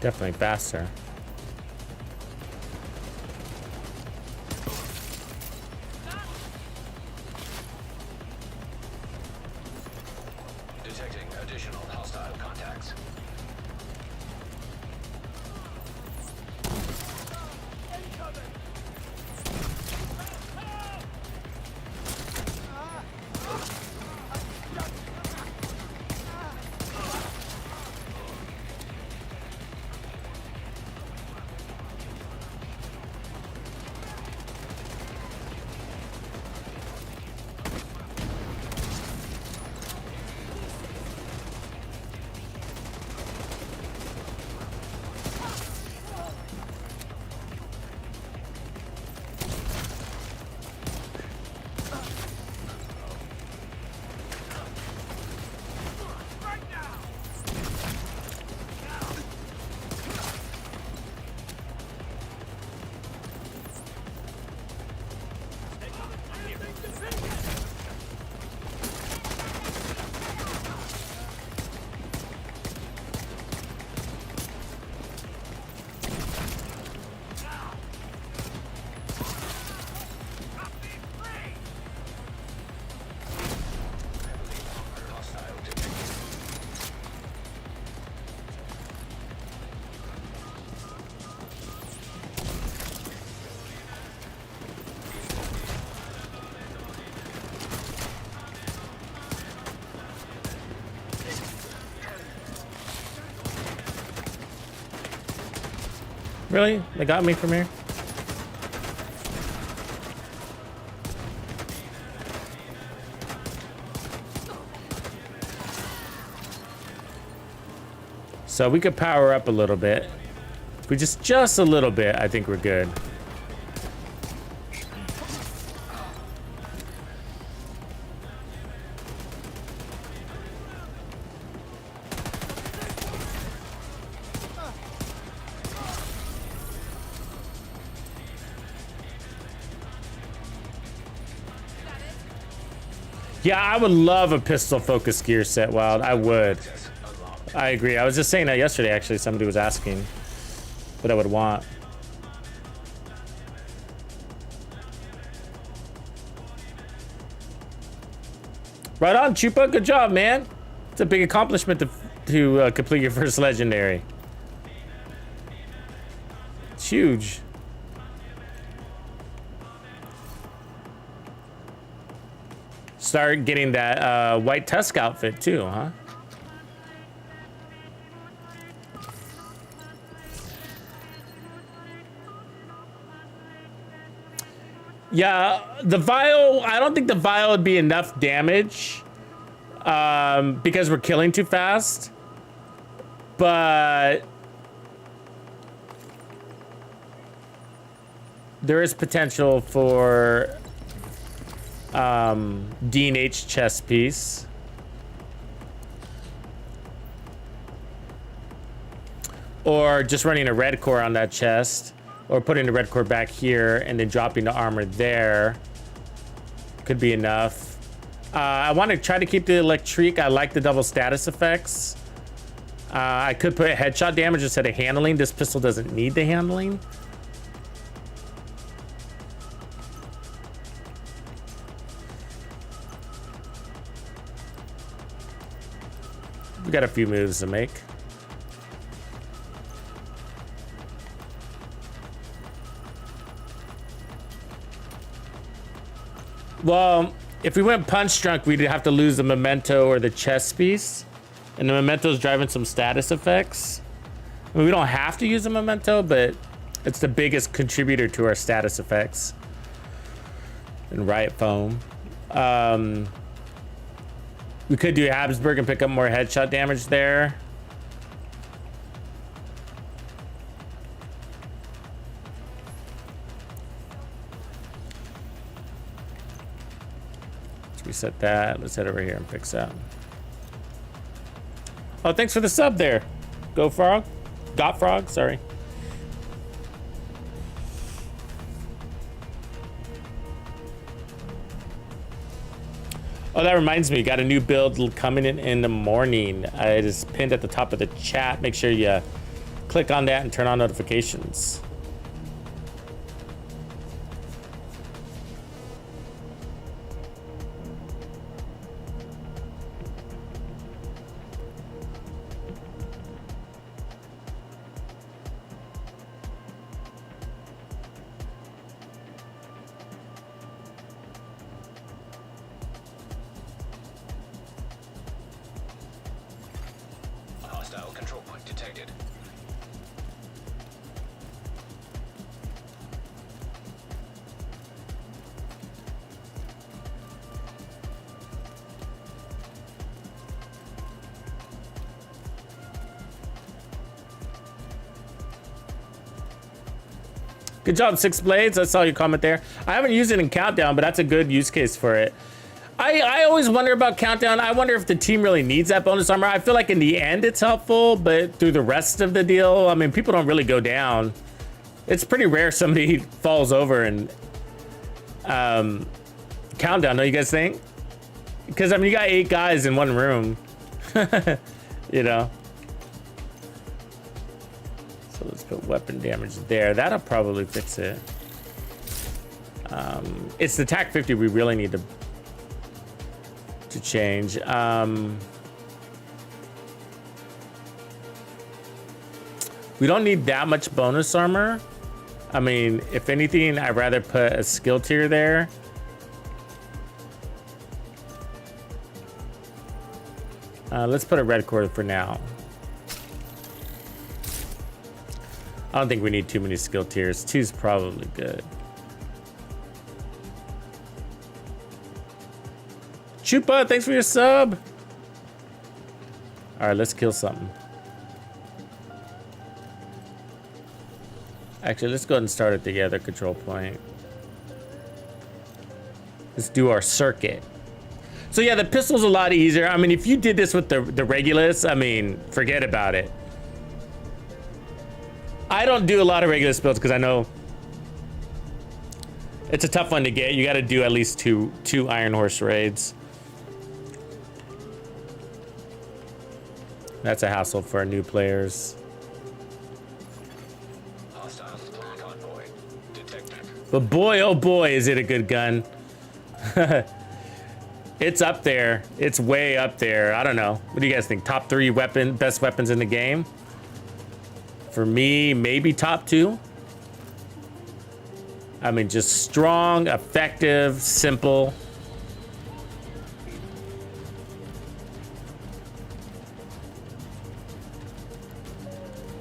Definitely faster.
Detecting additional hostile contacts.
Really? They got me from here? So we could power up a little bit. If we just a little bit, I think we're good. Yeah, I would love a pistol focus gear set, Wild. I would. I agree. I was just saying that yesterday, actually. Somebody was asking what I would want. Right on, Chupa. Good job, man. It's a big accomplishment to complete your first legendary. It's huge. Start getting that white tusk outfit too, huh? Yeah, the vial, I don't think the vial would be enough damage because we're killing too fast. But there is potential for D&H chest piece. Or just running a red core on that chest. Or putting the red core back here and then dropping the armor there. Could be enough. I want to try to keep the Electrique. I like the double status effects. I could put headshot damage instead of handling. This pistol doesn't need the handling. We got a few moves to make. Well, if we went punch drunk, we'd have to lose the Momento or the chest piece. And the Memento's driving some status effects. I mean, we don't have to use the Momento, but it's the biggest contributor to our status effects. And Riot Foam. We could do Habsburg and pick up more headshot damage there. Let's reset that. Let's head over here and fix that. Oh, thanks for the sub there. Go Frog. Got Frog, sorry. Oh, that reminds me, got a new build coming in the morning. It is pinned at the top of the chat. Make sure you click on that and turn on notifications.
Hostile control point detected.
Good job, Six Blades. I saw your comment there. I haven't used it in Countdown, but that's a good use case for it. I always wonder about Countdown. I wonder if the team really needs that bonus armor. I feel like in the end it's helpful, but through the rest of the deal, I mean, people don't really go down. It's pretty rare somebody falls over in Countdown, don't you guys think? Because, I mean, you got 8 guys in one room, you know? So let's put weapon damage there. That'll probably fix it. It's the TAC 50 we really need to change. We don't need that much bonus armor. I mean, if anything, I'd rather put a skill tier there. Let's put a red cord for now. I don't think we need too many skill tiers. 2's probably good. Chupa, thanks for your sub. All right, let's kill something. Actually, let's go ahead and start at the other control point. Let's do our circuit. So yeah, the pistol's a lot easier. I mean, if you did this with the Regulus, I mean, forget about it. I don't do a lot of Regulus builds because I know it's a tough one to get. You got to do at least two Iron Horse raids. That's a hassle for new players.
Hostile convoy detected.
But boy, oh boy, is it a good gun. It's up there. It's way up there. I don't know. What do you guys think? Top 3 best weapons in the game? For me, maybe top 2. I mean, just strong, effective, simple.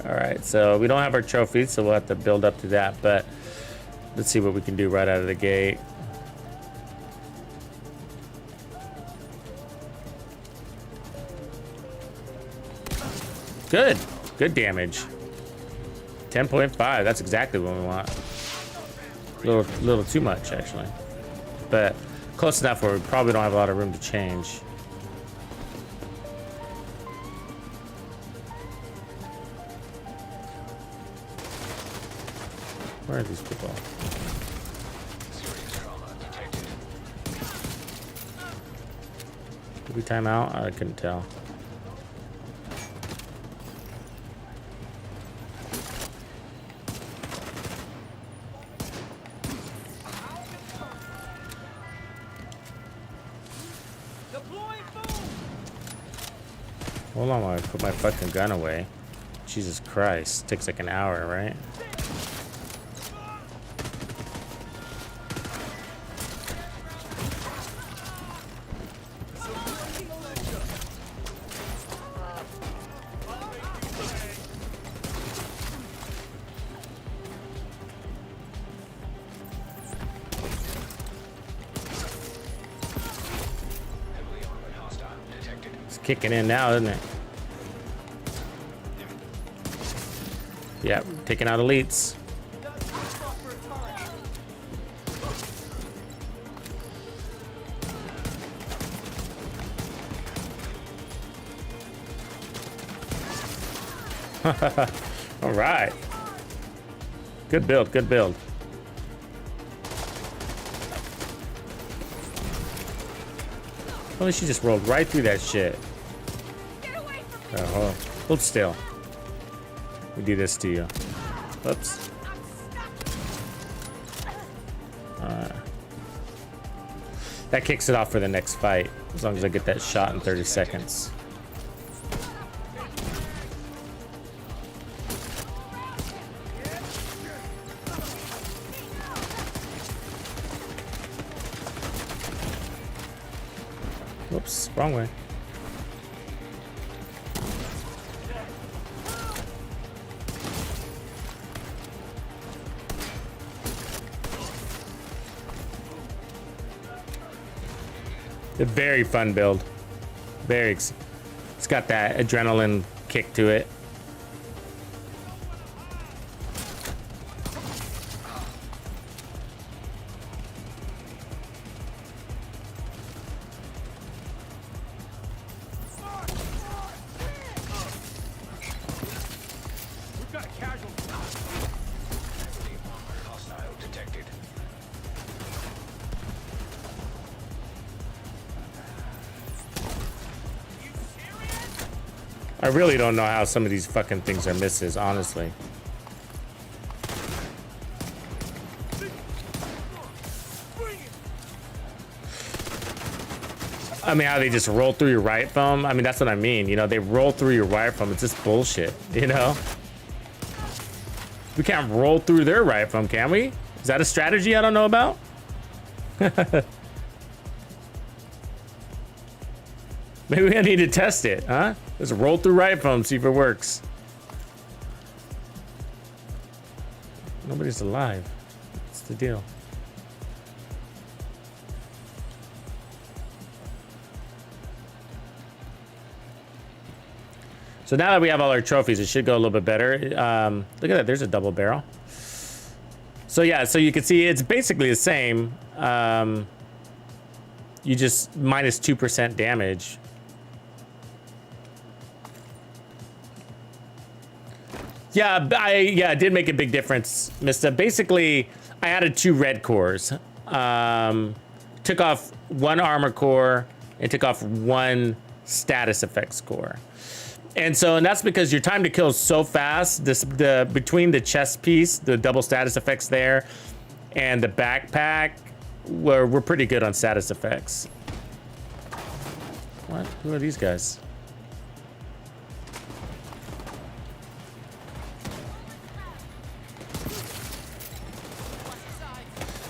All right, so we don't have our trophies, so we'll have to build up to that, but let's see what we can do right out of the gate. Good, good damage. 10.5, that's exactly what we want. A little too much, actually. But close enough where we probably don't have a lot of room to change. Where are these people?
Serious trauma detected.
Did we time out? I couldn't tell. Hold on while I put my fucking gun away. Jesus Christ. Takes like an hour, right?
Heavily armored hostile detected.
It's kicking in now, isn't it? Yeah, taking out elites. All right. Good build, good build. Holy, she just rolled right through that shit.
Get away from me!
Oh, hold still. We do this to you. Whoops. That kicks it off for the next fight, as long as I get that shot in 30 seconds. Whoops, wrong way. A very fun build. It's got that adrenaline kick to it.
We've got a casualty. Hostile detected.
I really don't know how some of these fucking things are misses, honestly. I mean, how they just roll through your riot foam. I mean, that's what I mean. You know, they roll through your riot foam. It's just bullshit, you know? We can't roll through their riot foam, can we? Is that a strategy I don't know about? Maybe I need to test it, huh? Let's roll through riot foam, see if it works. Nobody's alive. What's the deal? So now that we have all our trophies, it should go a little bit better. Look at that, there's a double barrel. So yeah, so you can see it's basically the same. You just minus 2% damage. Yeah, it did make a big difference, Mista. Basically, I added 2 red cores. Took off 1 armor core and took off 1 status effects core. And that's because your time to kill is so fast. Between the chest piece, the double status effects there, and the backpack, we're pretty good on status effects. What? Who are these guys?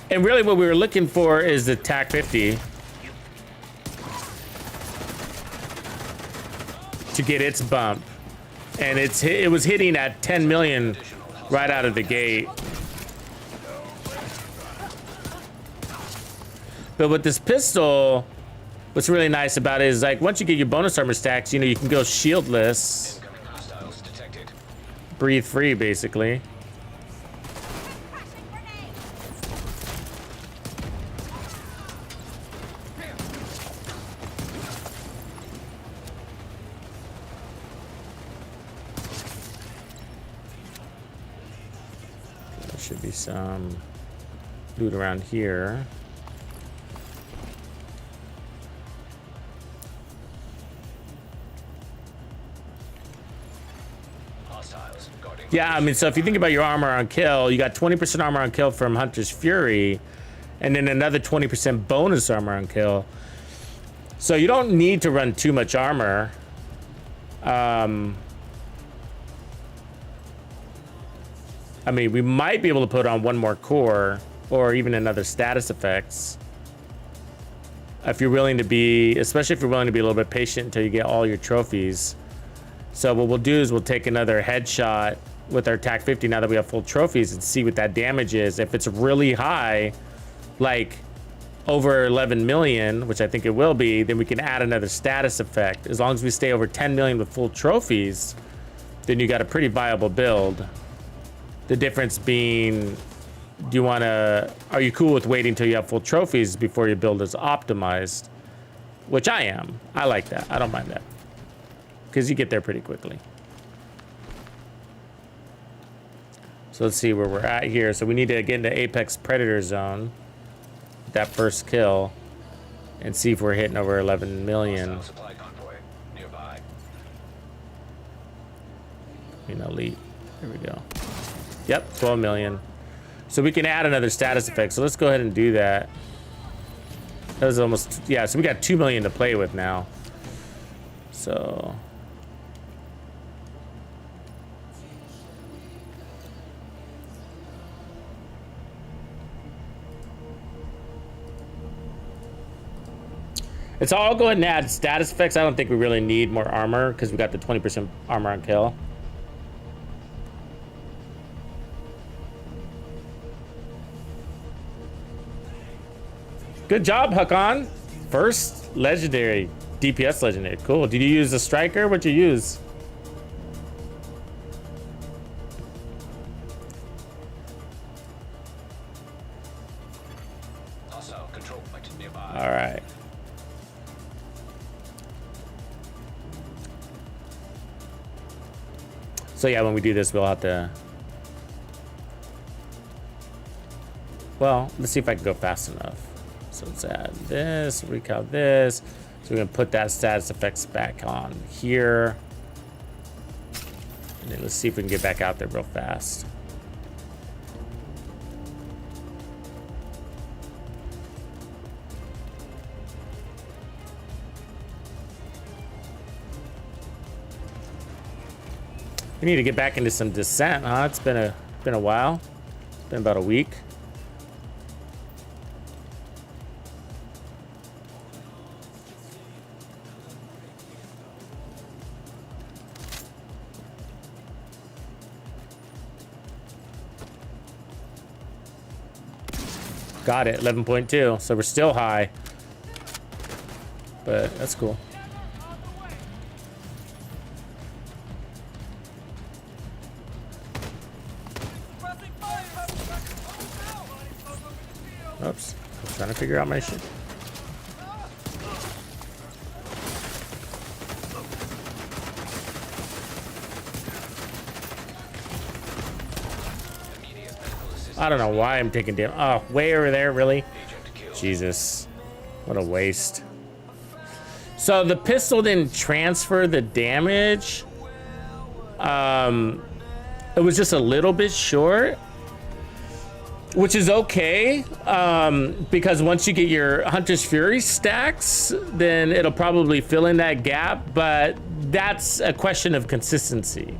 And really what we were looking for is the TAC 50 to get its bump. And it was hitting at 10 million right out of the gate. But with this pistol, what's really nice about it is like once you get your bonus armor stacks, you know, you can go shieldless.
Incoming hostiles detected.
Breathe free, basically. There should be some loot around here.
Hostiles guarding.
Yeah, I mean, so if you think about your armor on kill, you got 20% armor on kill from Hunter's Fury, and then another 20% bonus armor on kill. So you don't need to run too much armor. I mean, we might be able to put on 1 more core or even another status effects. If you're willing to be, especially if you're willing to be a little bit patient until you get all your trophies. So what we'll do is we'll take another headshot with our TAC 50 now that we have full trophies and see what that damage is. If it's really high, like over 11 million, which I think it will be, then we can add another status effect. As long as we stay over 10 million with full trophies, then you got a pretty viable build. The difference being, are you cool with waiting till you have full trophies before your build is optimized? Which I am. I like that. I don't mind that. Because you get there pretty quickly. So let's see where we're at here. So we need to get into Apex Predator Zone. That first kill. And see if we're hitting over 11 million.
Hostile supply convoy nearby.
You know, elite. There we go. Yep, 12 million. So we can add another status effect. So let's go ahead and do that. That was almost, yeah, so we got 2 million to play with now. So. It's all go ahead and add status effects. I don't think we really need more armor because we got the 20% armor on kill. Good job, Hakan. First legendary, DPS legendary. Cool. Did you use a striker? What'd you use?
Hostile control point nearby.
All right. So yeah, when we do this, we'll have to. Well, let's see if I can go fast enough. So let's add this, recount this. So we're gonna put that status effects back on here. And then let's see if we can get back out there real fast. We need to get back into some descent, huh? It's been a while. It's been about a week. Got it, 11.2. So we're still high, but that's cool. Oops, I'm trying to figure out my shit. I don't know why I'm taking damage. Oh, way over there, really? Jesus, what a waste. So the pistol didn't transfer the damage. It was just a little bit short, which is okay, because once you get your Hunter's Fury stacks, then it'll probably fill in that gap, but that's a question of consistency.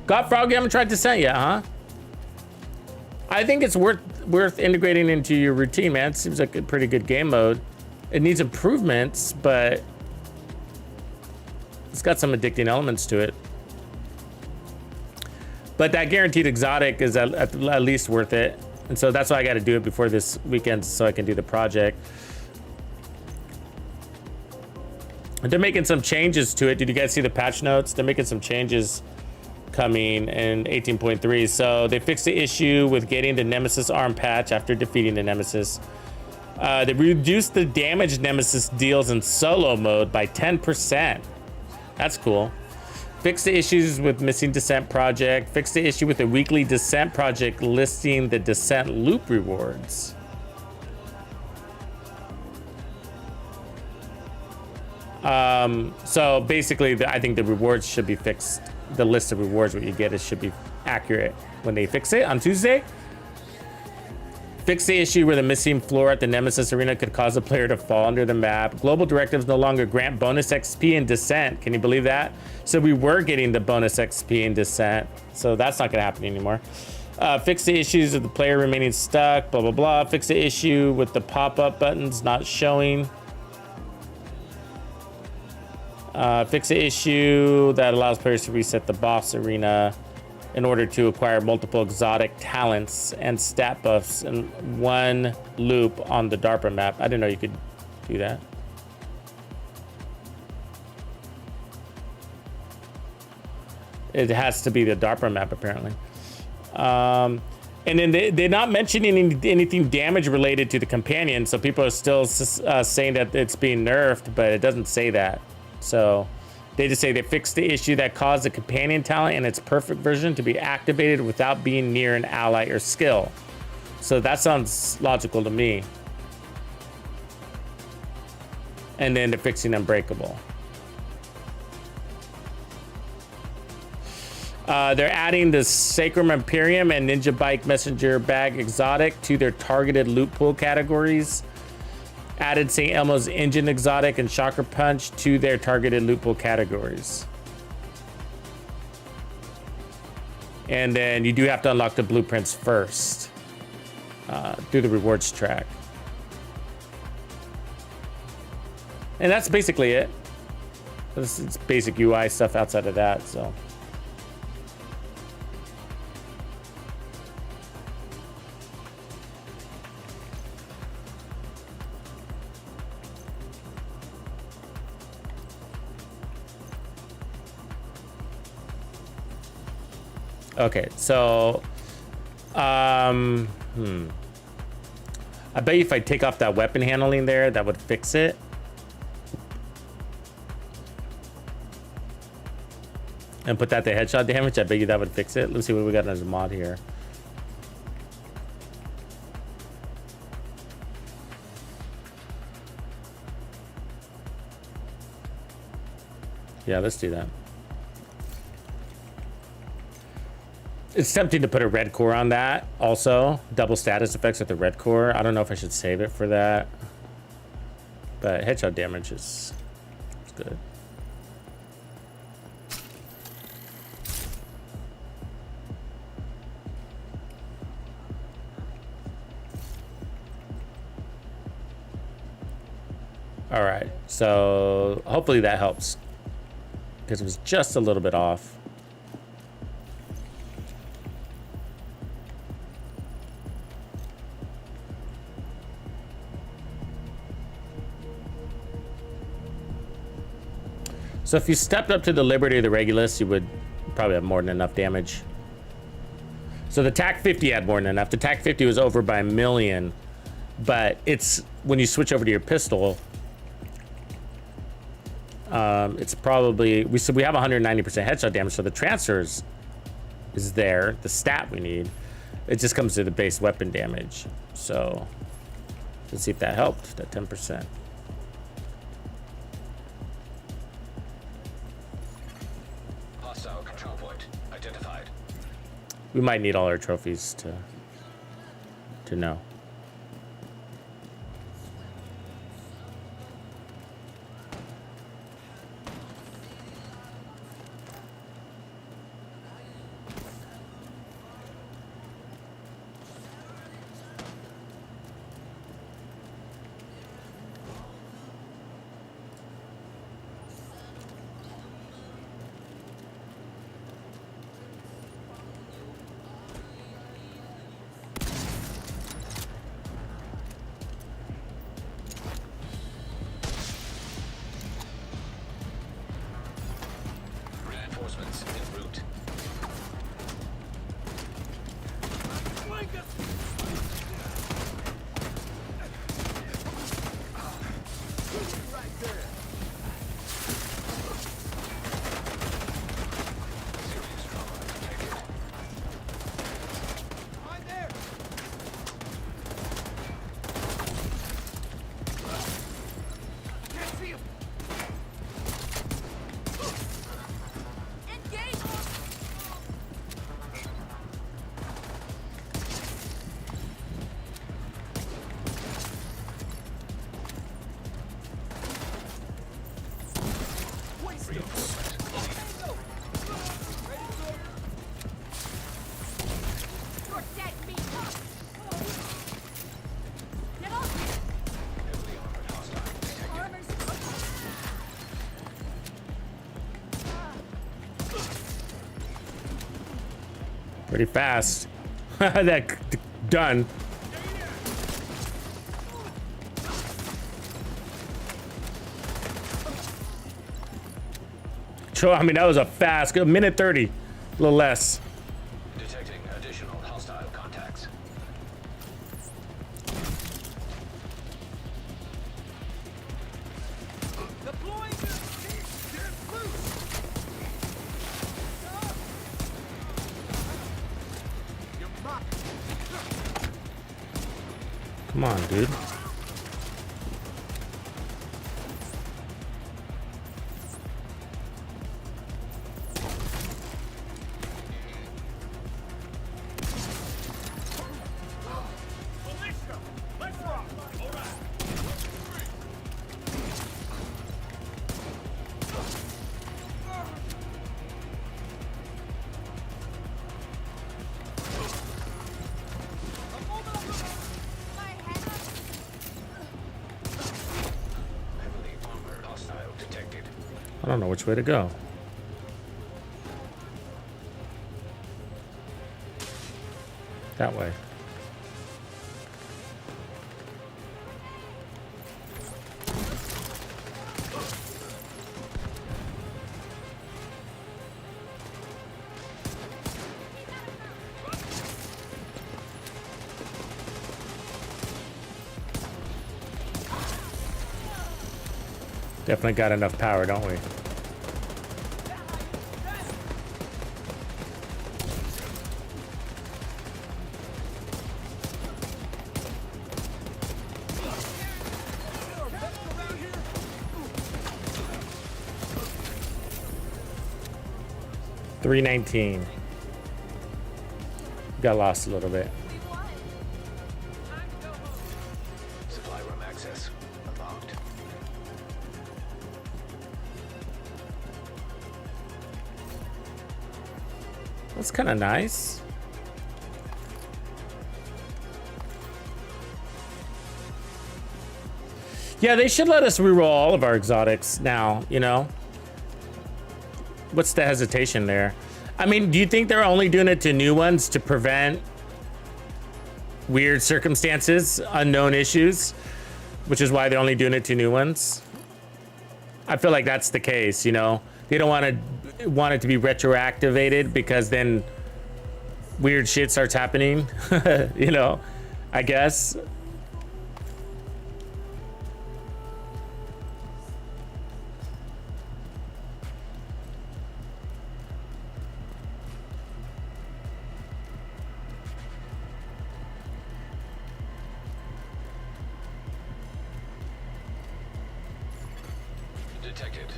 Got Frog, you haven't tried Descent yet, huh? I think it's worth integrating into your routine, man. It seems like a pretty good game mode. It needs improvements, but it's got some addicting elements to it. But that guaranteed exotic is at least worth it. And so that's why I got to do it before this weekend so I can do the project. And they're making some changes to it. Did you guys see the patch notes? They're making some changes coming in 18.3. So they fixed the issue with getting the Nemesis arm patch after defeating the Nemesis. They reduced the damage Nemesis deals in solo mode by 10%. That's cool. Fix the issues with missing Descent project. Fix the issue with the weekly Descent project listing the Descent loop rewards. So basically, I think the rewards should be fixed. The list of rewards, what you get, should be accurate when they fix it on Tuesday. Fix the issue where the missing floor at the Nemesis Arena could cause a player to fall under the map. Global directives no longer grant bonus XP in Descent. Can you believe that? So we were getting the bonus XP in Descent. So that's not gonna happen anymore. Fix the issues of the player remaining stuck, blah, blah, blah. Fix the issue with the pop-up buttons not showing. Fix the issue that allows players to reset the boss arena in order to acquire multiple exotic talents and stat buffs in one loop on the DARPA map. I didn't know you could do that. It has to be the DARPA map, apparently. And then they're not mentioning anything damage related to the companion, so people are still saying that it's being nerfed, but it doesn't say that. So they just say they fixed the issue that caused the companion talent in its perfect version to be activated without being near an ally or skill. So that sounds logical to me. And then they're fixing Unbreakable. They're adding the Sacrum Imperium and NinjaBike Messenger Bag Exotic to their targeted loot pool categories. Added St. Elmo's Engine Exotic and Shocker Punch to their targeted loot pool categories. And then you do have to unlock the blueprints first through the rewards track. And that's basically it. It's basic UI stuff outside of that, so. Okay, so, I bet you if I take off that weapon handling there, that would fix it. And put that to headshot damage, I bet you that would fix it. Let's see what we got as a mod here. Yeah, let's do that. It's tempting to put a red core on that also. Double status effects with the red core. I don't know if I should save it for that. But headshot damage is good. All right, so hopefully that helps because it was just a little bit off. So if you stepped up to the Liberty or the Regulus, you would probably have more than enough damage. So the TAC 50 had more than enough. The TAC 50 was over by 1 million, but it's when you switch over to your pistol, it's probably, we have 190% headshot damage, so the transfers is there, the stat we need. It just comes to the base weapon damage. So let's see if that helped, that 10%.
Hostile control point identified.
We might need all our trophies to know.
Reinforcements en route. Serious trauma detected.
Right there. Can't see him. Engage. Protect me. Get off me.
Heavily armored hostile detected.
Armor's
Pretty fast. That done. So, I mean, that was a fast, a minute 30, a little less.
Detecting additional hostile contacts.
deploying. Get loose. You're mine.
Come on, dude. I don't know which way to go. That way. Definitely got enough power, don't we? $319. Got lost a little bit.
Supply room access unlocked.
That's kind of nice. Yeah, they should let us reroll all of our exotics now, you know? What's the hesitation there? I mean, do you think they're only doing it to new ones to prevent weird circumstances, unknown issues, which is why they're only doing it to new ones? I feel like that's the case, you know? They don't want it to be retroactivated because then weird shit starts happening, you know, I guess.
Detected.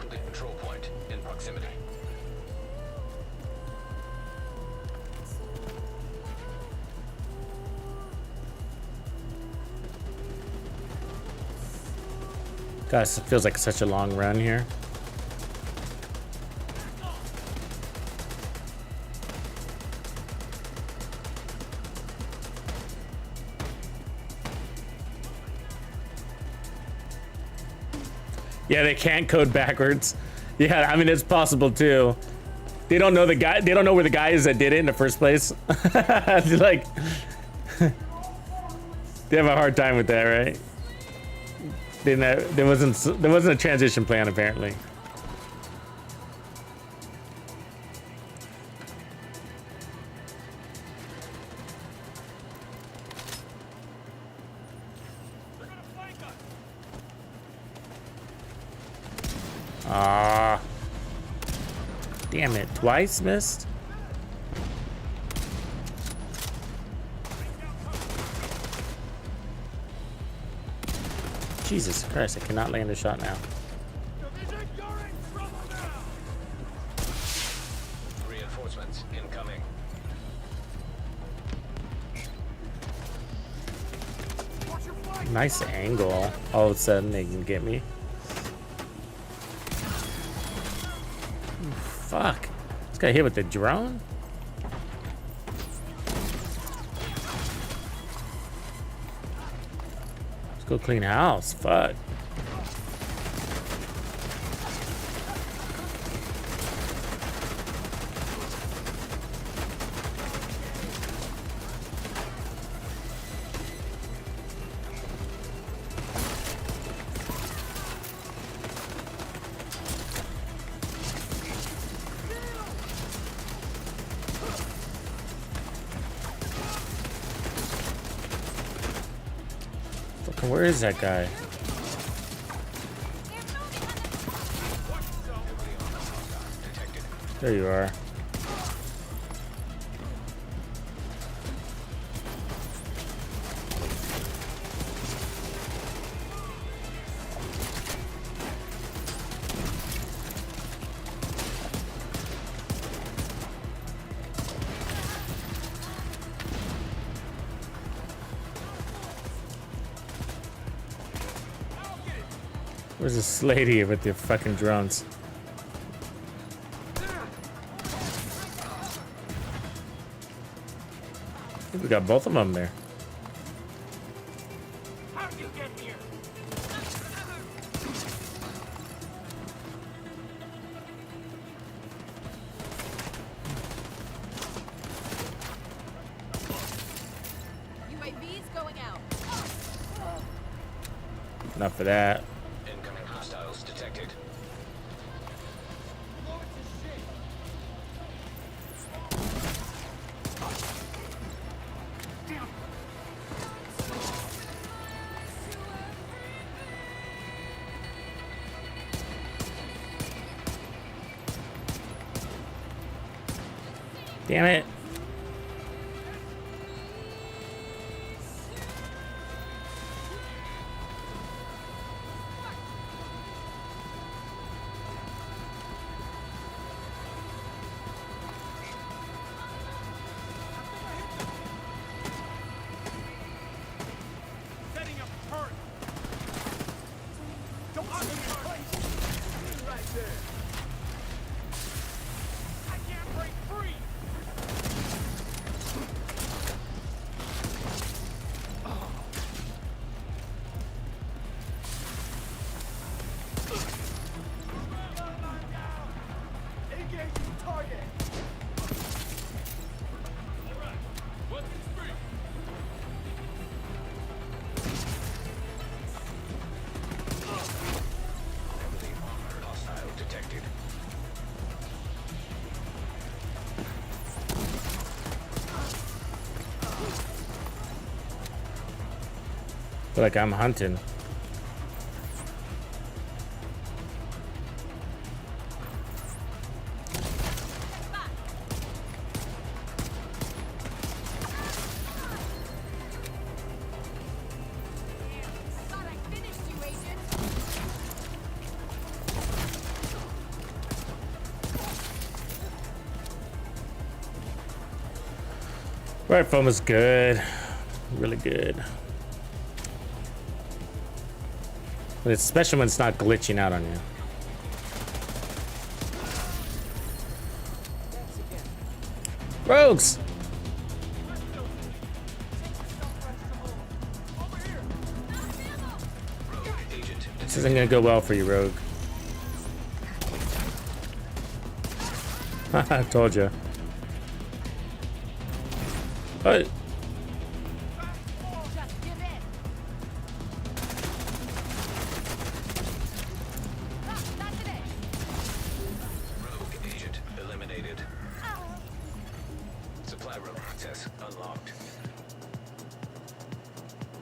The control point in proximity.
Gosh, it feels like such a long run here. Yeah, they can't code backwards. Yeah, I mean, it's possible too. They don't know the guy. They don't know where the guy is that did it in the first place. Like, they have a hard time with that, right? There wasn't a transition plan apparently. Ah, damn it! Twice missed. Jesus Christ! I cannot land a shot now.
Reinforcements incoming.
Nice angle. All of a sudden they can get me. Fuck. This guy hit with the drone? Let's go clean house. Fuck. Where is that guy? There you are. Where's this lady with the fucking drones? I think we got both of them there.
How'd you get here? going out.
Enough of that.
Incoming hostiles detected.
Damn it.
Setting up a turret. Don't lock me in place. Right there. I can't break free. Engaging target. All right. Weapons free.
Heavily armored hostile detected.
Feel like I'm hunting.
Thought I finished you, Agent.
Right, foam is good. Really good. But it's especially when it's not glitching out on you. Rogues!
Agent
This isn't gonna go well for you, Rogue. I told you. Oh,
Just give in. That's it.
rogue agent eliminated. Supply room access unlocked.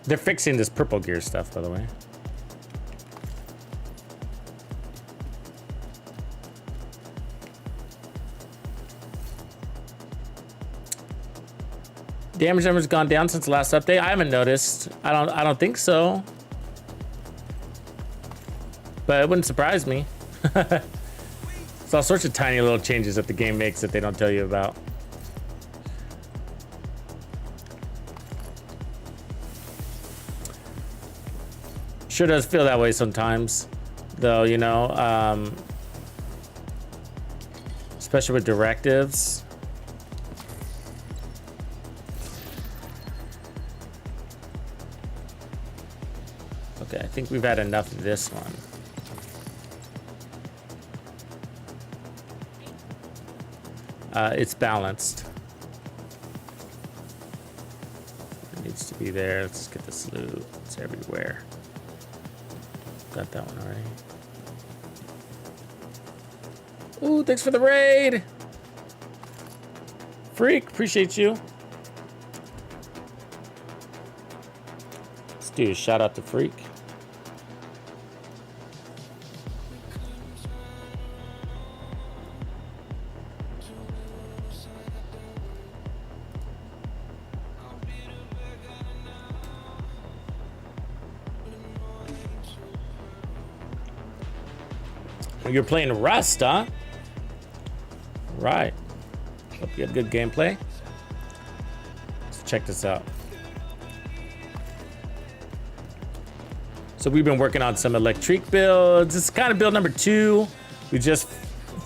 they're fixing this purple gear stuff, by the way. Damage number's gone down since the last update. I haven't noticed. I don't think so. But it wouldn't surprise me. It's all sorts of tiny little changes that the game makes that they don't tell you about. Sure does feel that way sometimes, though, you know, especially with directives. Okay, I think we've had enough of this one. It's balanced. It needs to be there. Let's get this loot. It's everywhere. Got that one already. Ooh, thanks for the raid. Freak, appreciate you. Let's do a shout out to Freak. You're playing Rust, huh? Right. Hope you had good gameplay. Let's check this out. So we've been working on some Electrique builds. This is kind of build number 2. We just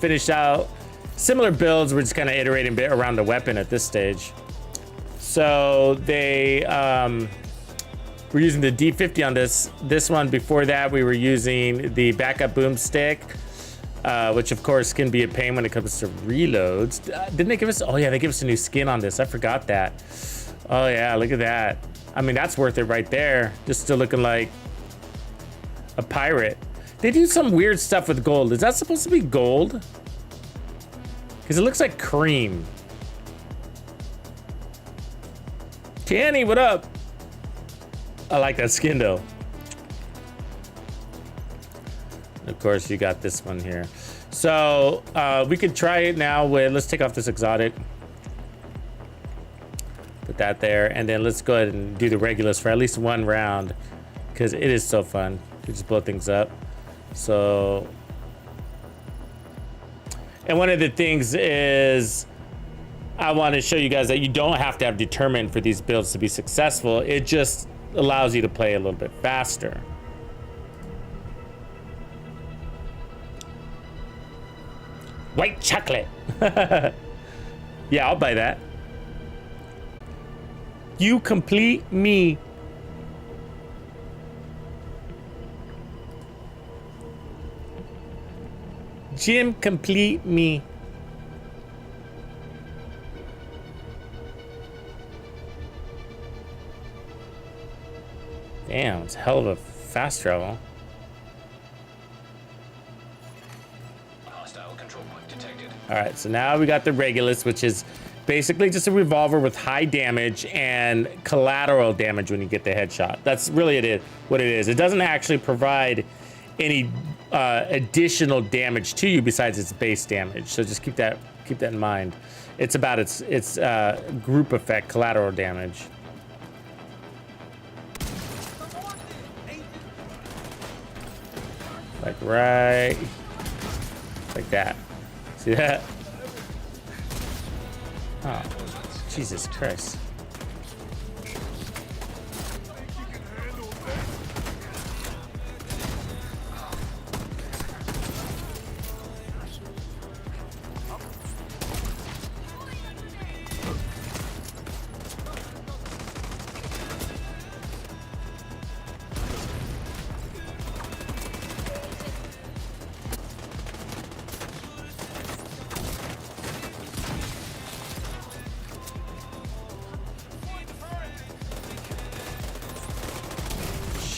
finished out similar builds. We're just kind of iterating a bit around the weapon at this stage. So they we're using the D50 on this one. Before that, we were using the backup boomstick, which of course can be a pain when it comes to reloads. Didn't they give us? Oh yeah, they gave us a new skin on this. I forgot that. Oh yeah, look at that. I mean, that's worth it right there. Just still looking like a pirate. They do some weird stuff with gold. Is that supposed to be gold? Because it looks like cream. Tanny, what up? I like that skin though. Of course, you got this one here. So we could try it now with, let's take off this exotic. Put that there, and then let's go ahead and do the Regulus for at least one round, because it is so fun. You just blow things up. So, and one of the things is, I want to show you guys that you don't have to have determined for these builds to be successful. It just allows you to play a little bit faster. White chocolate. Yeah, I'll buy that. You complete me. Jim, complete me. Damn, it's a hell of a fast travel.
Hostile control point detected.
All right, so now we got the Regulus, which is basically just a revolver with high damage and collateral damage when you get the headshot. That's really what it is. It doesn't actually provide any additional damage to you besides its base damage. So just keep that in mind. It's about its group effect, collateral damage. Like right, like that. See that? Oh, Jesus Christ.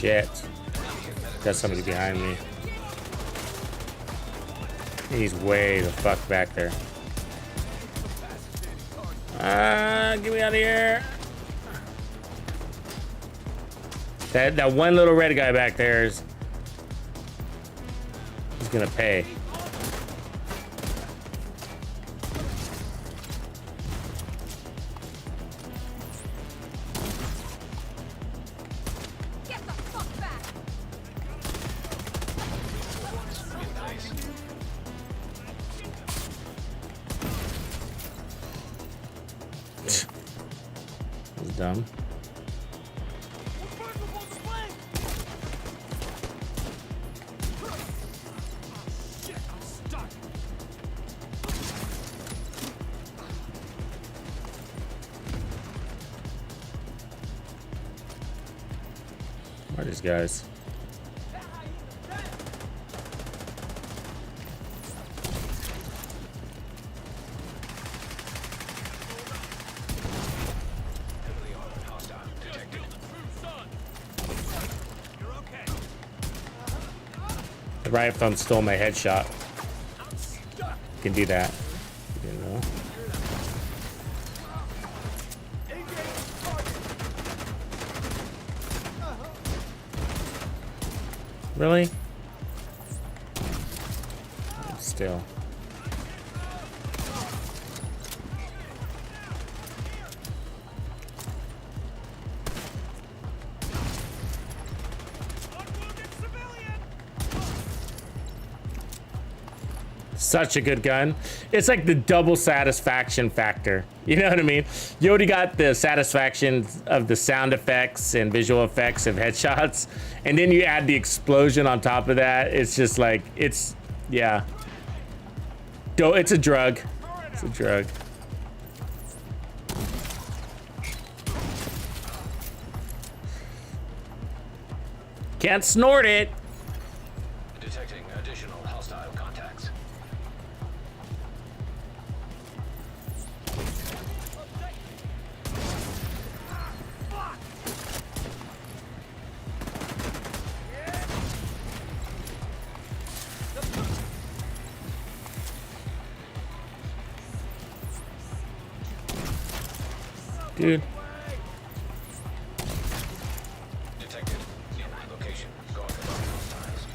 Shit. Got somebody behind me. He's way the fuck back there. Get me out of here. That one little red guy back there is... he's gonna pay. Dumb. Where are these guys? The Riot phone stole my headshot. Can do that. You know. Really? Still. Such a good gun. It's like the double satisfaction factor. You know what I mean? You already got the satisfaction of the sound effects and visual effects of headshots, and then you add the explosion on top of that. It's just like, it's, yeah. It's a drug. It's a drug. Can't snort it.
Detecting additional hostile contacts.
dude.
Detected. In location. Going above hostiles.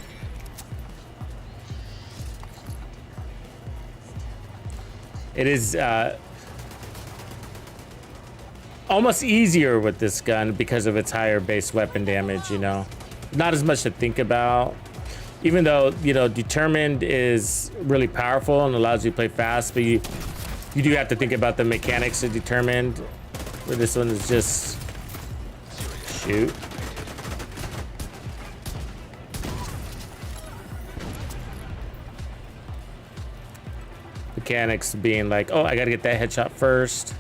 It is almost easier with this gun because of its higher base weapon damage, you know. Not as much to think about. Even though, you know, Determined is really powerful and allows you to play fast, but you do have to think about the mechanics of Determined, where this one is just shoot. Mechanics being like, oh, I gotta get that headshot first.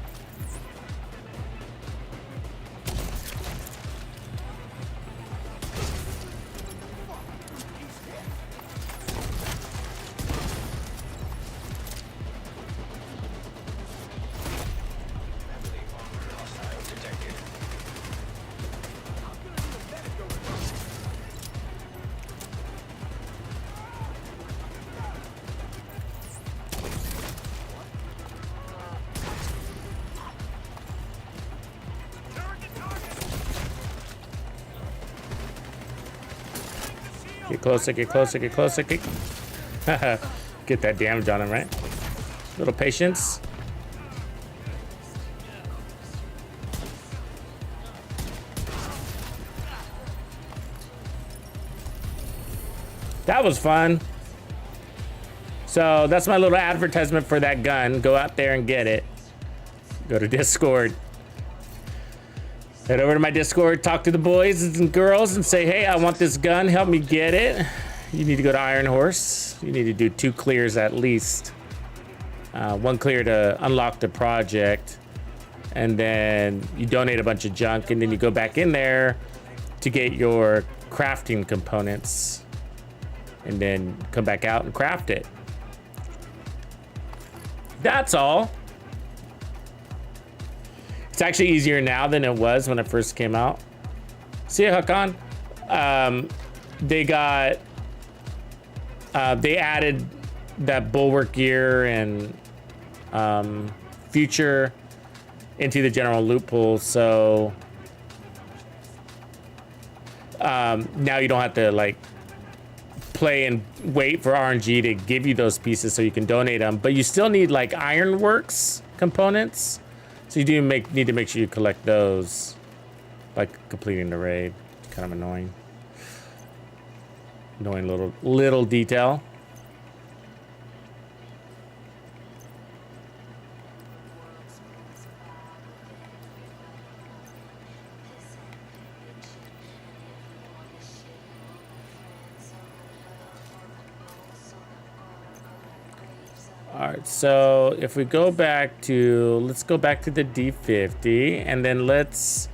Get closer, get closer, get closer, get... Get that damage on him, right? Little patience. That was fun. So that's my little advertisement for that gun. Go out there and get it. Go to Discord. Head over to my Discord, talk to the boys and girls and say, hey, I want this gun, help me get it. You need to go to Iron Horse. You need to do 2 clears at least. 1 clear to unlock the project. And then you donate a bunch of junk and then you go back in there to get your crafting components. And then come back out and craft it. That's all. It's actually easier now than it was when it first came out. See ya, Hakan. They added that bulwark gear and future into the general loot pool, so now you don't have to like play and wait for RNG to give you those pieces so you can donate them, but you still need like ironworks components. So you do need to make sure you collect those by completing the raid. It's kind of annoying. Annoying little detail. All right, so if we go back to, let's go back to the D50 and then let's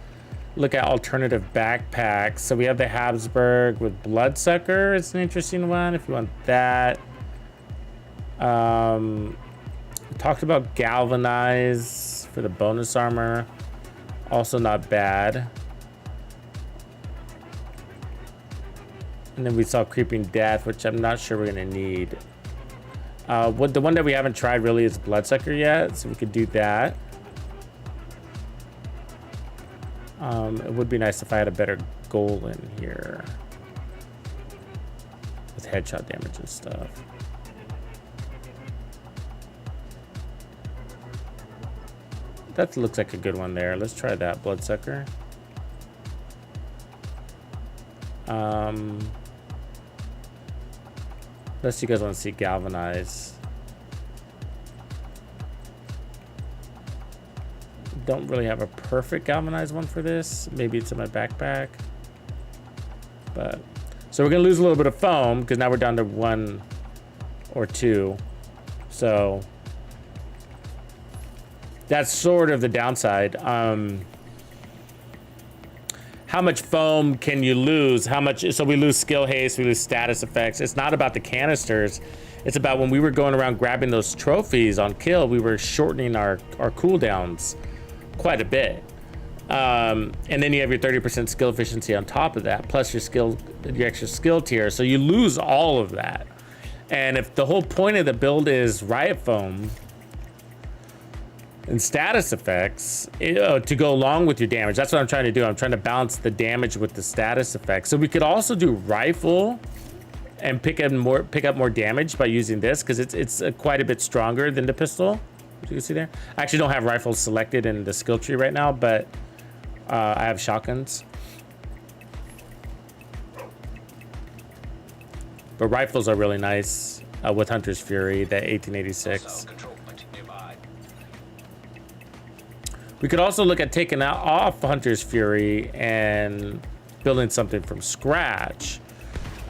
look at alternative backpacks. So we have the Habsburg with Bloodsucker. It's an interesting one if you want that. We talked about Galvanize for the bonus armor. Also not bad. And then we saw Creeping Death, which I'm not sure we're gonna need. The one that we haven't tried really is Bloodsucker yet, so we could do that. It would be nice if I had a better goal in here with headshot damage and stuff. That looks like a good one there. Let's try that, Bloodsucker. Unless you guys want to see Galvanize. Don't really have a perfect Galvanize one for this. Maybe it's in my backpack. But so we're gonna lose a little bit of foam because now we're down to 1 or 2. So that's sort of the downside. How much foam can you lose? How much? So we lose skill haste, we lose status effects. It's not about the canisters. It's about when we were going around grabbing those trophies on kill, we were shortening our cooldowns quite a bit. And then you have your 30% skill efficiency on top of that, plus your extra skill tier. So you lose all of that. And if the whole point of the build is Riot foam, And status effects to go along with your damage. That's what I'm trying to do. I'm trying to balance the damage with the status effects. So we could also do rifle and pick up more damage by using this, because it's quite a bit stronger than the pistol. You can see there. I actually don't have rifles selected in the skill tree right now, but I have shotguns. But rifles are really nice with Hunter's Fury, the 1886. We could also look at taking off Hunter's Fury and building something from scratch.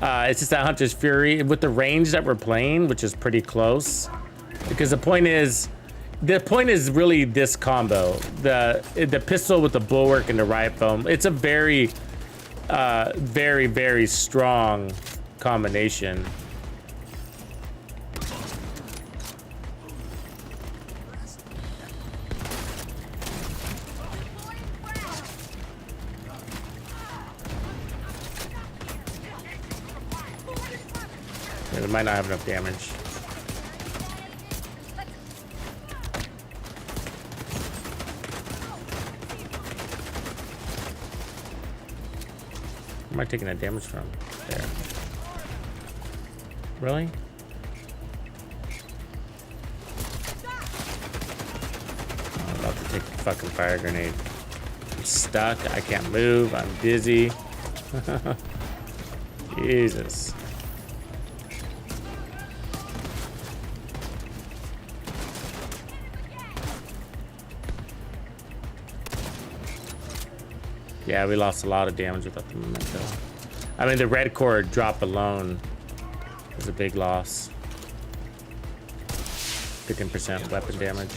It's just that Hunter's Fury, with the range that we're playing, which is pretty close, because the point is really this combo, the pistol with the bulwark and the riot foam. It's a very, very strong combination. Yeah, they might not have enough damage. Where am I taking that damage from? There. Really? I'm about to take the fucking fire grenade. I'm stuck. I can't move. I'm dizzy. Jesus. Yeah, we lost a lot of damage without the Momento. I mean, the red core drop alone is a big loss. 15% weapon damage.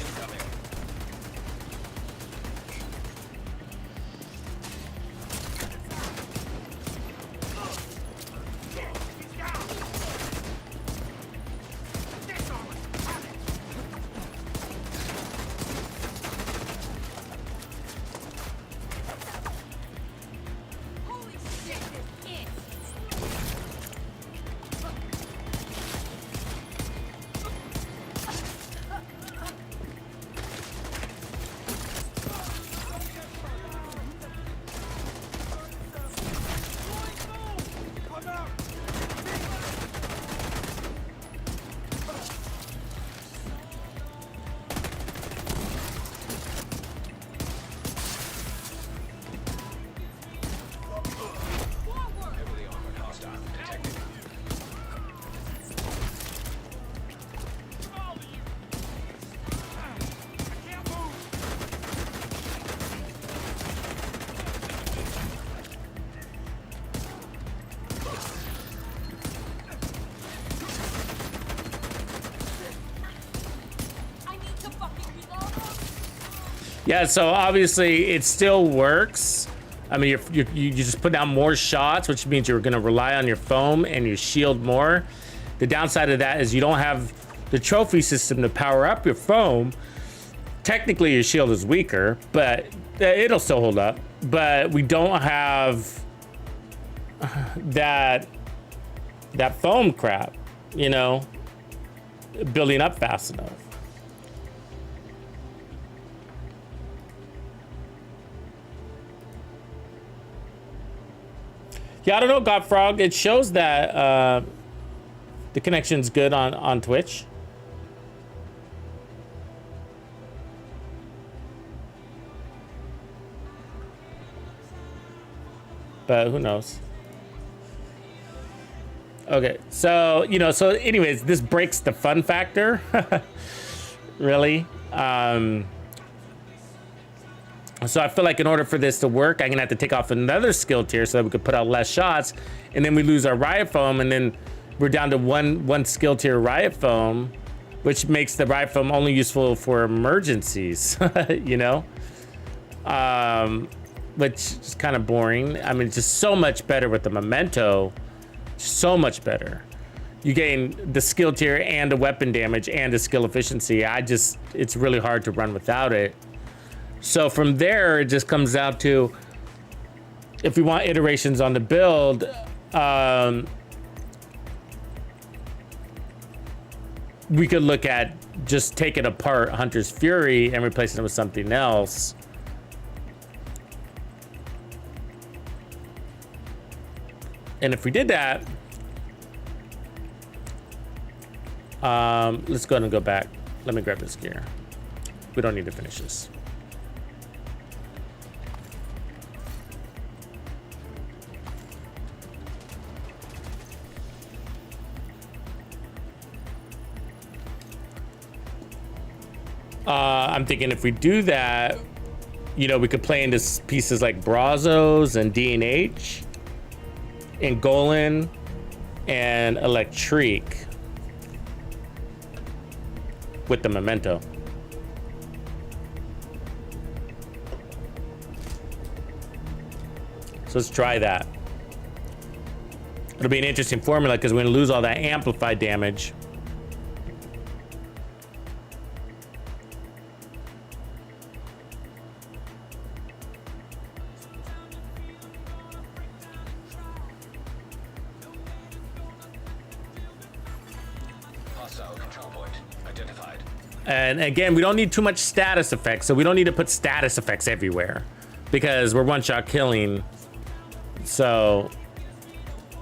Yeah, so obviously it still works. I mean, you just put down more shots, which means you're gonna rely on your foam and your shield more. The downside of that is you don't have the trophy system to power up your foam. Technically your shield is weaker, but it'll still hold up. But we don't have that foam crap, you know, building up fast enough. Yeah, I don't know, Godfrog. It shows that the connection's good on Twitch. But who knows? Okay, so, you know, so anyways, this breaks the fun factor. Really. So I feel like in order for this to work, I'm gonna have to take off another skill tier so that we could put out less shots, and then we lose our riot foam, and then we're down to one skill tier riot foam, which makes the riot foam only useful for emergencies, you know? Which is kind of boring. I mean, it's just so much better with the Momento, so much better. You gain the skill tier and the weapon damage and the skill efficiency. It's really hard to run without it. So from there, it just comes down to, if we want iterations on the build, we could look at just taking apart Hunter's Fury and replacing it with something else. And if we did that, let's go ahead and go back. Let me grab this gear. We don't need to finish this. I'm thinking if we do that, you know, we could play into pieces like Brazos and D&H and Golan and Electrique with the Momento. So let's try that. It'll be an interesting formula because we're going to lose all that amplified damage.
Hostile control point identified.
And again, we don't need too much status effects, so we don't need to put status effects everywhere because we're one-shot killing. So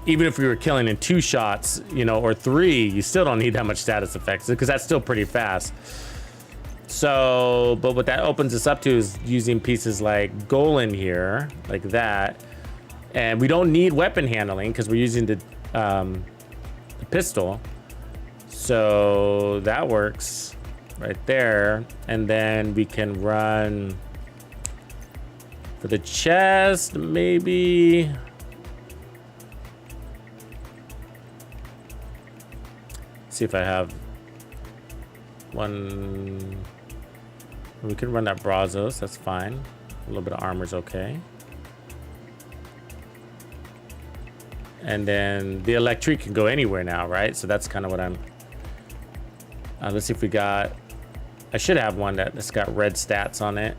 even if we were killing in 2 shots, you know, or 3, you still don't need that much status effects because that's still pretty fast. So, but what that opens us up to is using pieces like Golan here, like that. And we don't need weapon handling because we're using the pistol. So that works right there. And then we can run for the chest, maybe. See if I have one. We can run that Brazos, that's fine. A little bit of armor's okay. And then the Electrique can go anywhere now, right? So that's kind of what I'm... let's see if we got... I should have one that's got red stats on it.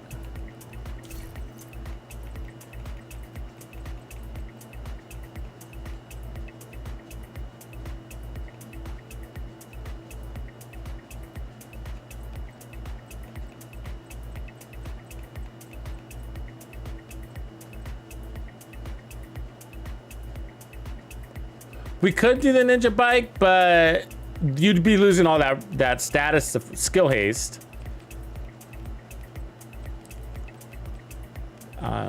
We could do the NinjaBike, but you'd be losing all that status of skill haste.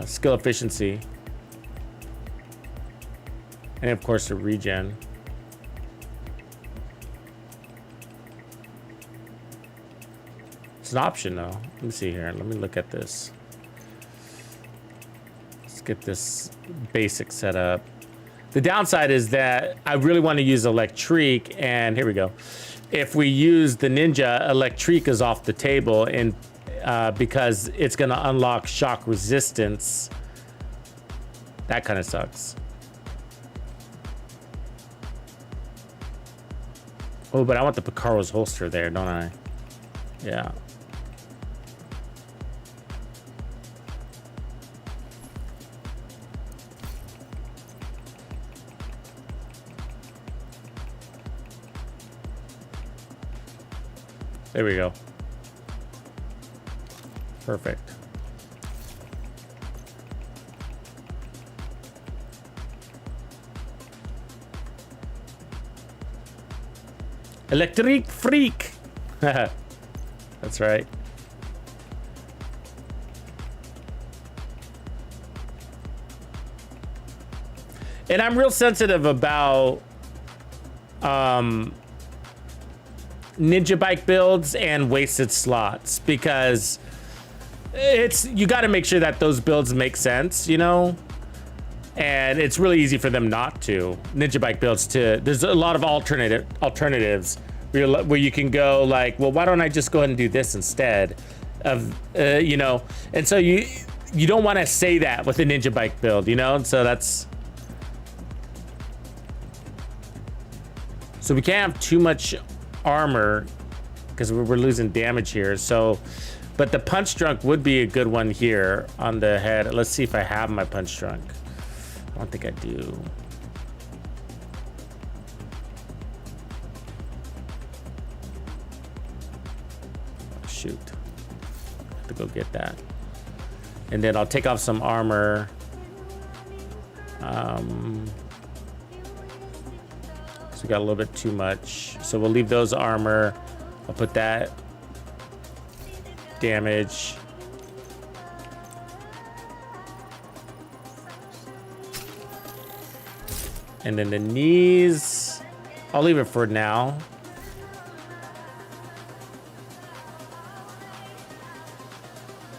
Skill efficiency. And of course the regen. It's an option though. Let me see here. Let me look at this. Let's get this basic set up. The downside is that I really want to use Electrique, and here we go. If we use the Ninja, Electrique is off the table, and because it's going to unlock shock resistance. That kind of sucks. Oh, but I want the Picaro's holster there, don't I? Yeah. There we go. Perfect. Electrique freak. That's right. And I'm real sensitive about NinjaBike builds and wasted slots because you got to make sure that those builds make sense, you know, and it's really easy for them not to. NinjaBike builds there's a lot of alternatives where you can go like, well, why don't I just go ahead and do this instead of you know, and so you don't want to say that with a NinjaBike build, you know, and so we can't have too much armor because we're losing damage here. So, but the punch drunk would be a good one here on the head. Let's see if I have my punch drunk. I don't think I do. shoot. Have to go get that. And then I'll take off some armor. So we got a little bit too much. So we'll leave those armor. I'll put that damage. And then the knees, I'll leave it for now.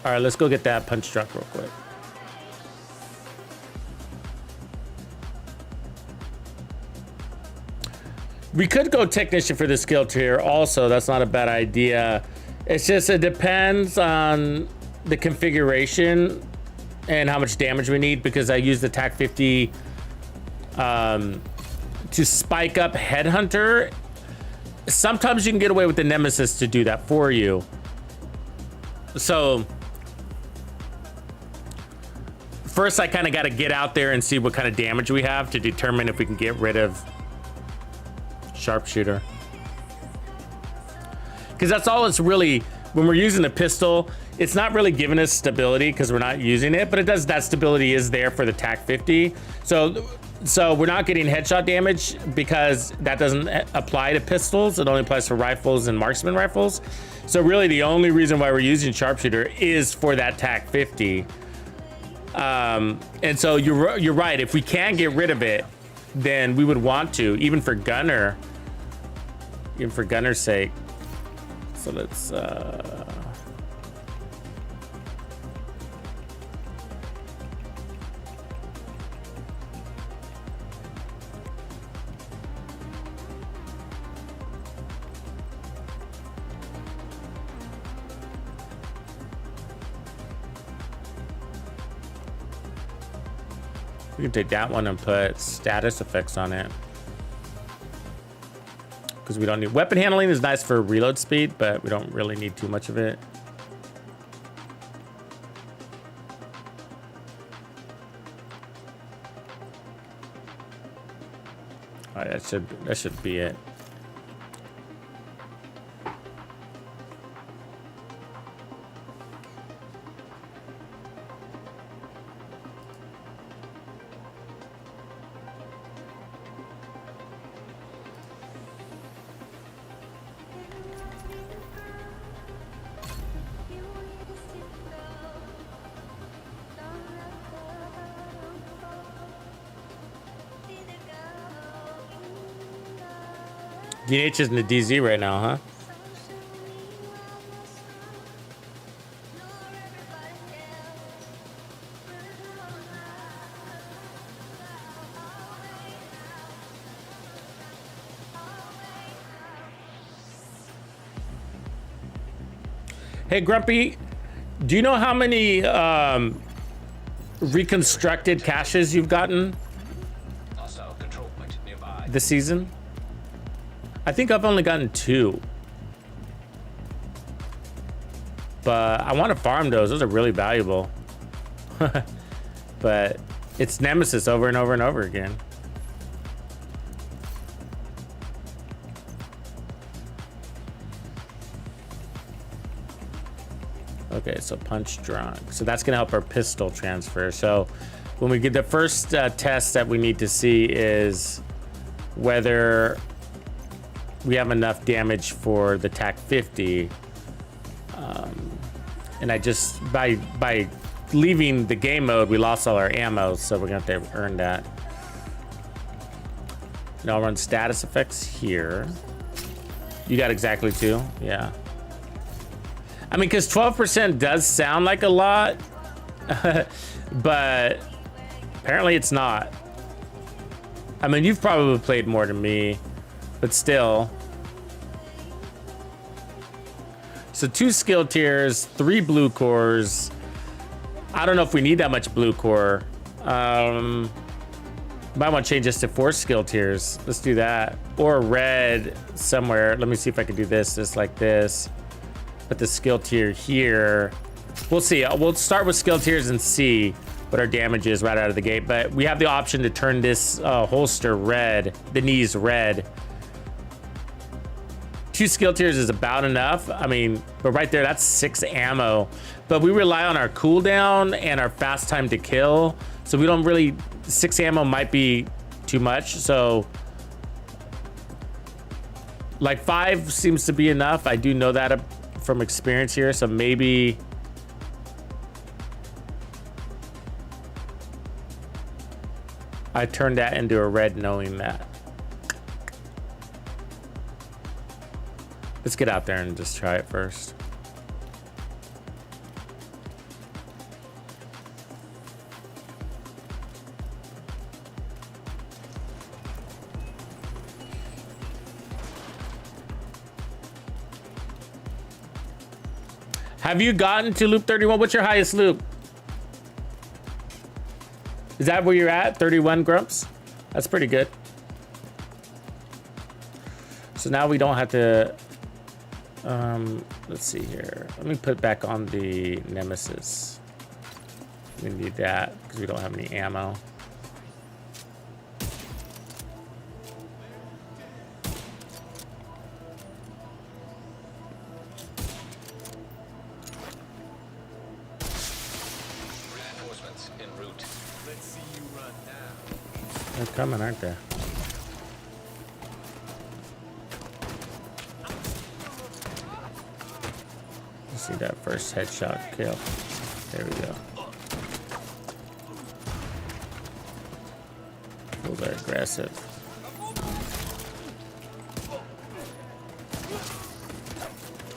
All right, let's go get that punch truck real quick. We could go technician for the skill tier also. That's not a bad idea. It's just, it depends on the configuration and how much damage we need, because I use the TAC 50 to spike up Headhunter. Sometimes you can get away with the Nemesis to do that for you. So first I kind of got to get out there and see what kind of damage we have to determine if we can get rid of Sharpshooter. Because that's all it's really, when we're using the pistol, it's not really giving us stability because we're not using it, but it does, that stability is there for the TAC 50. So we're not getting headshot damage because that doesn't apply to pistols. It only applies for rifles and marksman rifles. So really the only reason why we're using Sharpshooter is for that TAC 50. And so you're right. If we can get rid of it, then we would want to, even for gunner's sake. So let's we can take that one and put status effects on it. Because we don't need, weapon handling is nice for reload speed, but we don't really need too much of it. All right, that should be it. DH is in the DZ right now, huh? Hey, Grumpy, do you know how many reconstructed caches you've gotten
Hostile control point nearby.
this season? I think I've only gotten 2. But I want to farm those. Those are really valuable. But it's Nemesis over and over and over again. Okay, so punch drunk. So that's going to help our pistol transfer. So when we get the first test that we need to see is whether we have enough damage for the TAC 50. And I just, by leaving the game mode, we lost all our ammo, so we're gonna have to earn that. And I'll run status effects here. You got exactly 2, yeah. I mean, because 12% does sound like a lot, but apparently it's not. I mean, you've probably played more than me, but still. So 2 skill tiers, 3 blue cores. I don't know if we need that much blue core. Might want to change this to 4 skill tiers. Let's do that. Or red somewhere. Let me see if I can do this just like this. Put the skill tier here. We'll see. We'll start with skill tiers and see what our damage is right out of the gate. But we have the option to turn this holster red, the knees red, 2 skill tiers is about enough. I mean, but right there, that's 6 ammo. But we rely on our cooldown and our fast time to kill. So we don't really, 6 ammo might be too much. So like 5 seems to be enough. I do know that from experience here. So maybe I turned that into a red knowing that. Let's get out there and just try it first. Have you gotten to loop 31? What's your highest loop? Is that where you're at? 31 grumps? That's pretty good. So now we don't have to, let's see here. Let me put back on the Nemesis. We need that because we don't have any ammo.
Reinforcements en route.
Let's see you run now.
They're coming, aren't they? See that first headshot kill. There we go. Oh, they're aggressive.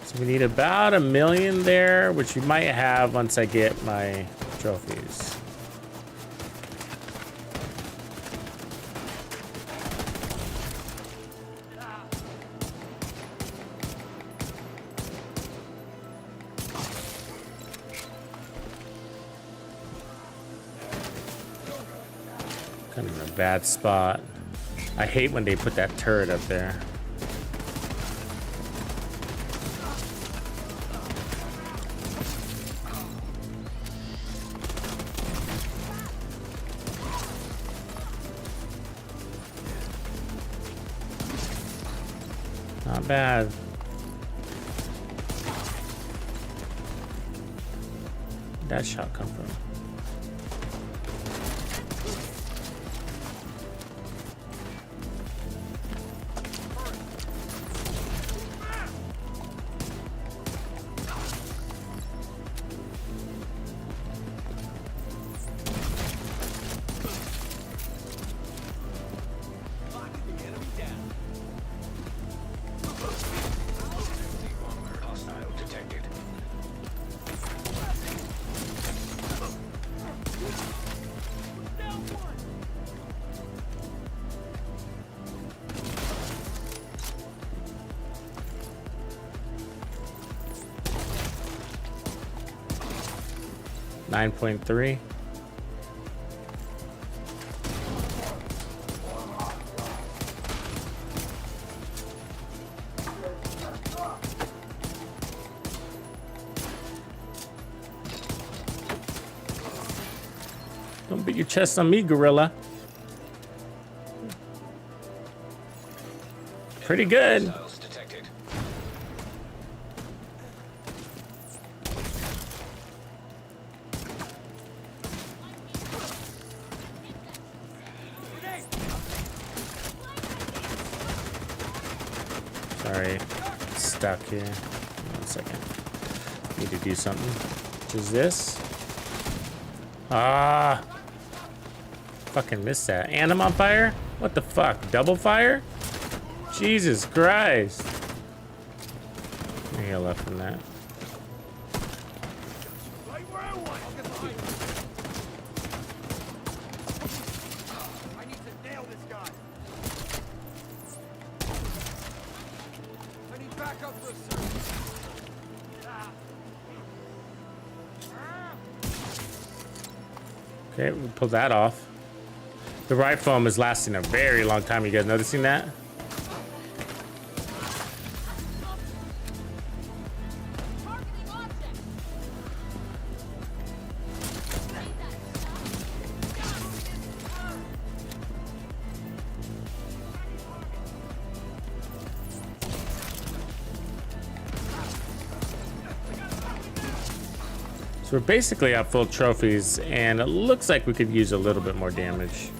So we need about 1 million there, which we might have once I get my trophies. Kind of in a bad spot. I hate when they put that turret up there. Not bad. Where'd that shot come from?
Hostile detected.
Down one.
9.3. Don't beat your chest on me, gorilla. Pretty good.
Hostiles detected.
Sorry, stuck here. 1 second. Need to do something. Which is this? Ah! Fucking missed that. And I'm on fire? What the fuck? Double fire? Jesus Christ. I heal up from that.
Right where I want. I'll get behind you. I need to nail this guy. I need backup for a search.
Okay, we pulled that off. The right foam is lasting a very long time. You guys noticing that?
Targeting object.
So we're basically at full trophies, and it looks like we could use a little bit more damage.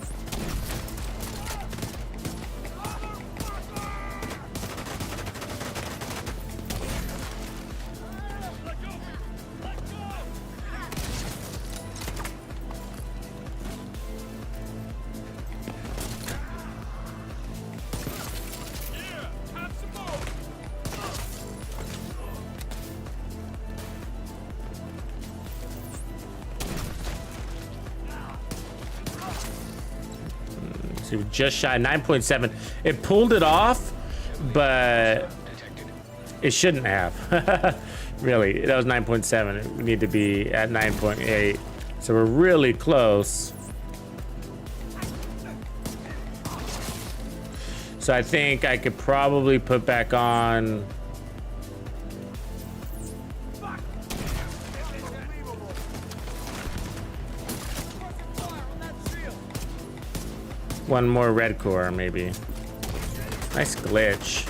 So just shy 9.7. It pulled it off, but it shouldn't have. Really, that was 9.7. We need to be at 9.8. So we're really close. So I think I could probably put back on. One more red core, maybe. Nice glitch.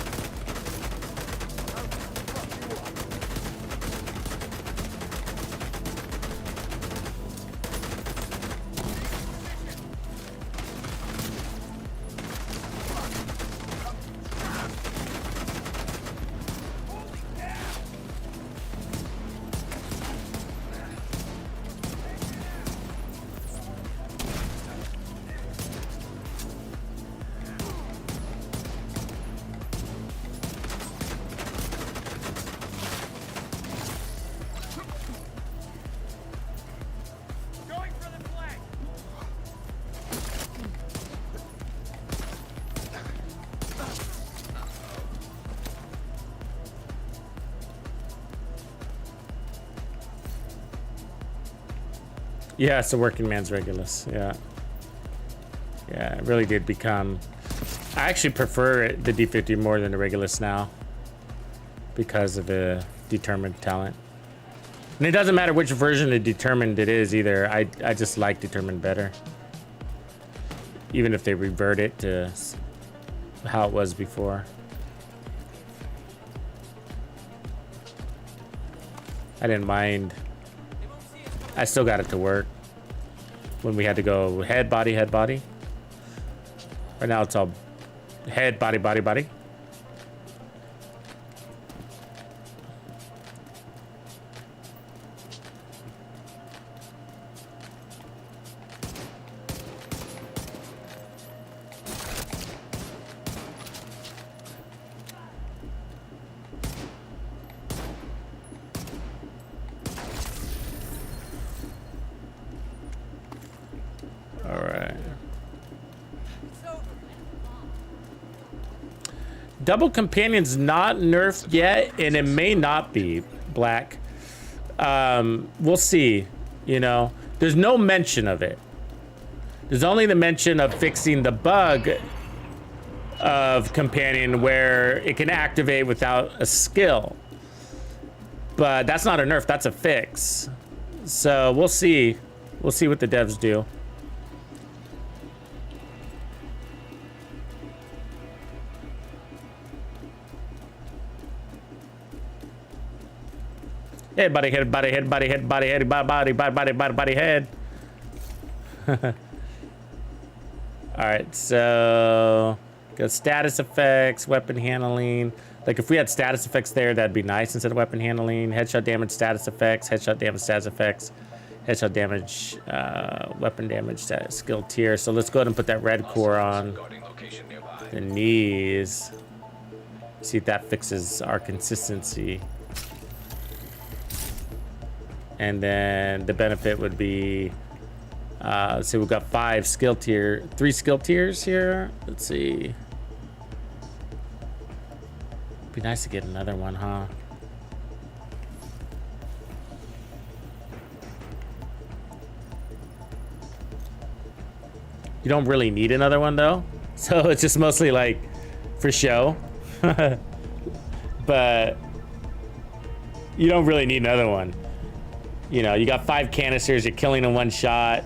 Yeah, it's a working man's Regulus. Yeah. Yeah, it really did become... I actually prefer the D50 more than the Regulus now because of the determined talent. And it doesn't matter which version of determined it is either. I just like determined better. Even if they revert it to how it was before. I didn't mind. I still got it to work when we had to go head, body, head, body. Right now it's all head, body, body, body. Double companion's not nerfed yet, and it may not be, Black. We'll see, you know. There's no mention of it. There's only the mention of fixing the bug of companion where it can activate without a skill. But that's not a nerf, that's a fix. So we'll see. We'll see what the devs do. Head, body, head, body, head, body, head, body, head, body, head. All right, so go status effects, weapon handling. Like if we had status effects there, that'd be nice instead of weapon handling. Headshot damage, status effects, headshot damage, status effects, headshot damage, weapon damage, status, skill tier. So let's go ahead and put that red core on the knees. See if that fixes our consistency. And then the benefit would be, let's see, we've got 3 skill tiers here. Let's see. Be nice to get another one, huh? You don't really need another one though. So it's just mostly like for show. But you don't really need another one. You know, you got 5 canisters, you're killing in one shot.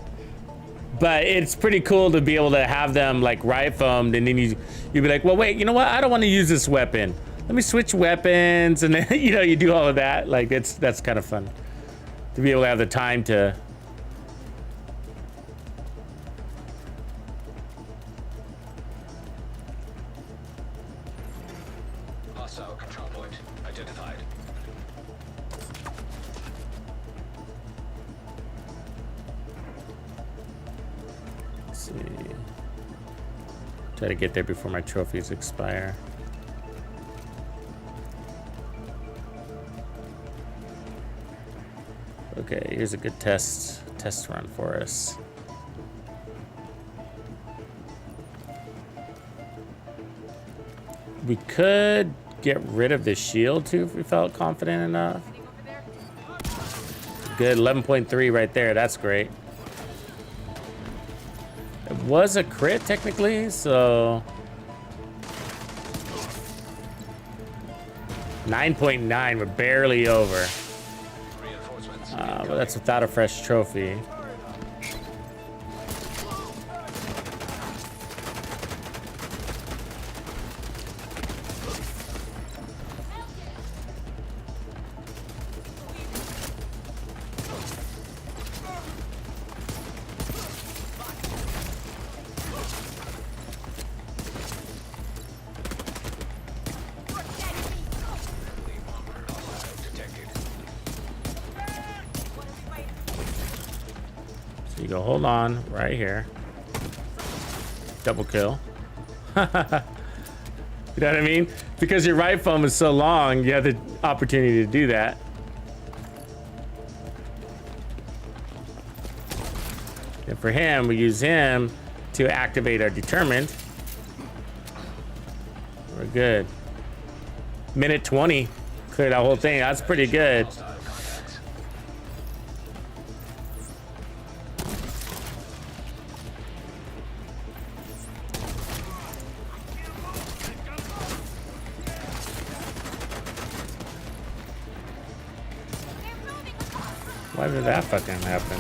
But it's pretty cool to be able to have them like riot foamed, and then you'd be like, well, wait, you know what? I don't want to use this weapon. Let me switch weapons, and then you know, you do all of that. Like that's kind of fun. to be able to have the time to.
Hostile control point identified.
Let's see. Try to get there before my trophies expire. Okay, here's a good test run for us. We could get rid of the shield too if we felt confident enough. Good, 11.3 right there. That's great. It was a crit technically, so 9.9. We're barely over.
Reinforcements.
But that's without a fresh trophy. So you go, hold on, right here. Double kill. You know what I mean? Because your right foam is so long, you have the opportunity to do that. And for him, we use him to activate our determined. We're good. Minute 20. Cleared that whole thing. That's pretty good.
Hostile contacts.
Why did that fucking happen?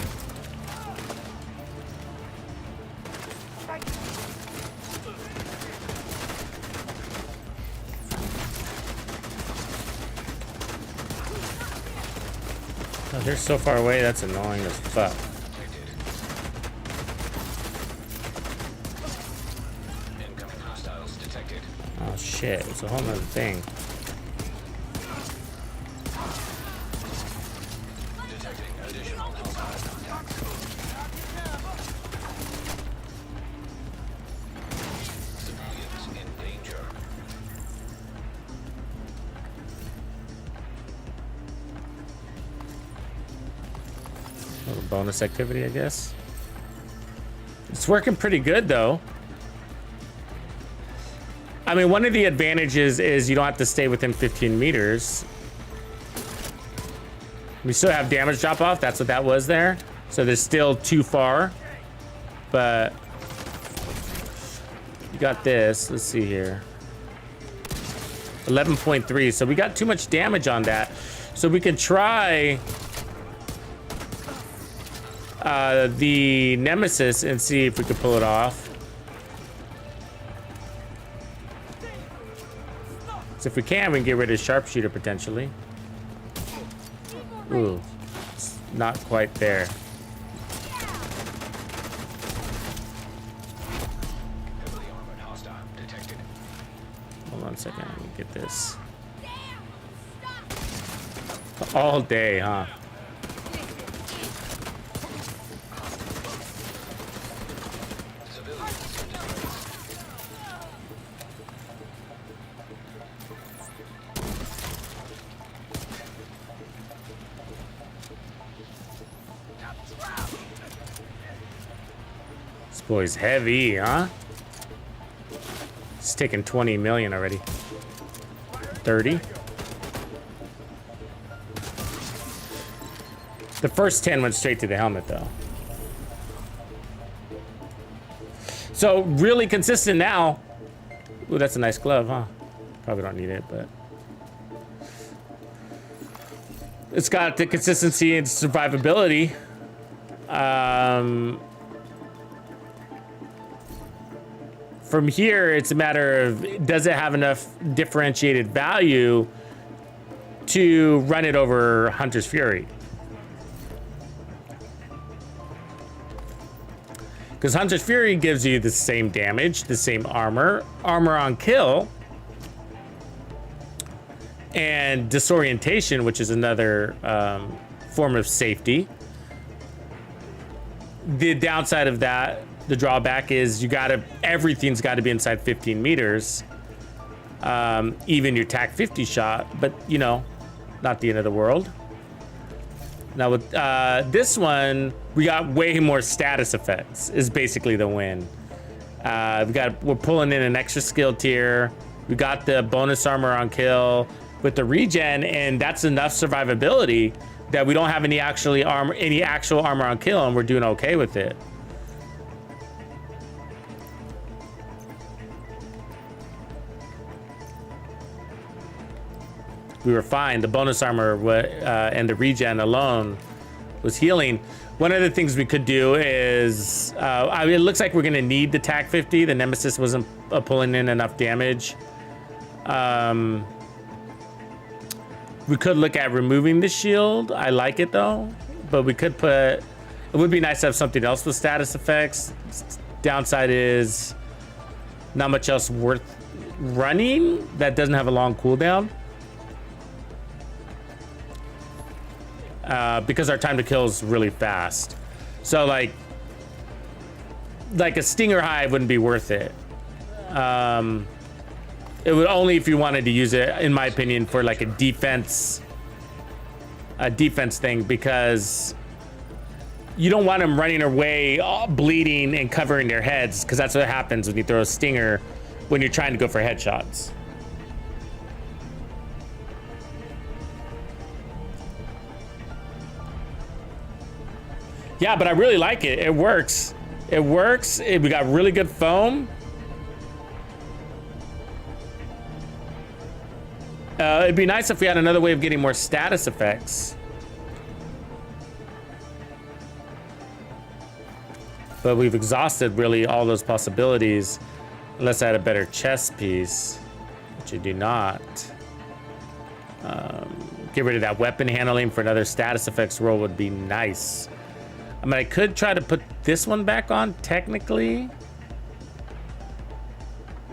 Oh, they're so far away, that's annoying as fuck.
Incoming hostiles detected.
Oh shit, it's a whole nother thing.
Detecting additional hostile contacts. Civilians in danger.
A little bonus activity, I guess. It's working pretty good though. I mean, one of the advantages is you don't have to stay within 15 meters. We still have damage drop off. That's what that was there. So there's still too far, but you got this. Let's see here. 11.3. So we got too much damage on that. So we can try the Nemesis and see if we could pull it off. So if we can get rid of Sharpshooter potentially. Ooh, it's not quite there.
Heavily armored hostile detected.
Hold on a second, let me get this. All day, huh?
Civilians in distress.
This boy's heavy, huh? It's taking 20 million already. 30. The first 10 went straight to the helmet though. So really consistent now. Ooh, that's a nice glove, huh? Probably don't need it, but it's got the consistency and survivability. From here, it's a matter of, does it have enough differentiated value to run it over Hunter's Fury? Because Hunter's Fury gives you the same damage, the same armor on kill, and disorientation, which is another form of safety. The downside of that, the drawback is everything's got to be inside 15 meters, even your TAC 50 shot, but you know, not the end of the world. Now with this one, we got way more status effects is basically the win. We're pulling in an extra skill tier. We got the bonus armor on kill with the regen, and that's enough survivability that we don't have any actual armor on kill, and we're doing okay with it. We were fine. The bonus armor and the regen alone was healing. One of the things we could do is, it looks like we're gonna need the TAC 50. The Nemesis wasn't pulling in enough damage. We could look at removing the shield. I like it though, but we could it would be nice to have something else with status effects. Downside is not much else worth running that doesn't have a long cooldown. Because our time to kill is really fast. So like a Stinger Hive wouldn't be worth it. It would only if you wanted to use it, in my opinion, for like a defense thing, because you don't want them running away, bleeding and covering their heads, because that's what happens when you throw a stinger when you're trying to go for headshots. Yeah, but I really like it. It works. It works. We got really good foam. It'd be nice if we had another way of getting more status effects. But we've exhausted really all those possibilities, unless I had a better chest piece, which I do not. Get rid of that weapon handling for another status effects roll would be nice. I mean, I could try to put this one back on, technically.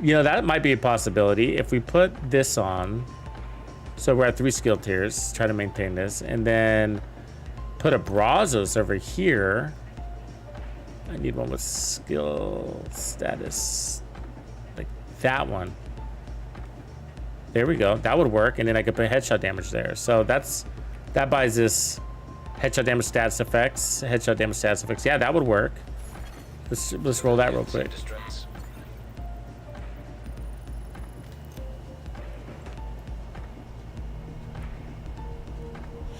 You know, that might be a possibility. If we put this on, so we're at 3 skill tiers, try to maintain this, and then put a Brazos over here. I need one with skill status, like that one. There we go, that would work, and then I could put headshot damage there. So that buys this headshot damage status effects, Yeah, that would work. Let's roll that real quick.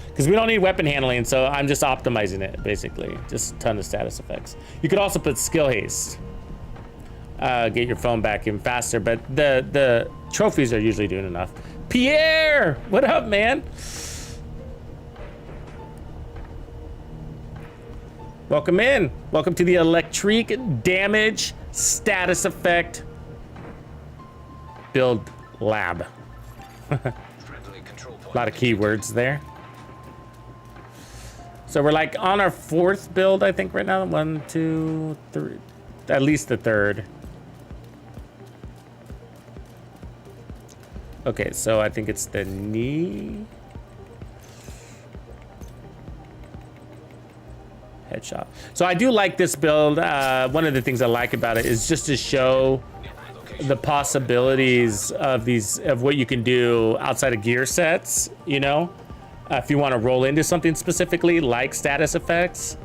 Because we don't need weapon handling, so I'm just optimizing it, basically. Just a ton of status effects. You could also put skill haste. Get your phone back in faster, but the trophies are usually doing enough. Pierre! What up, man? Welcome in. Welcome to the Electrique damage status effect build lab. A lot of keywords there. So we're like on our 4th build, I think, right now. 1, 2, 3, at least the 3rd. Okay, so I think it's the knee. Headshot. So I do like this build. One of the things I like about it is just to show the possibilities of what you can do outside of gear sets, you know? If you want to roll into something specifically, like status effects.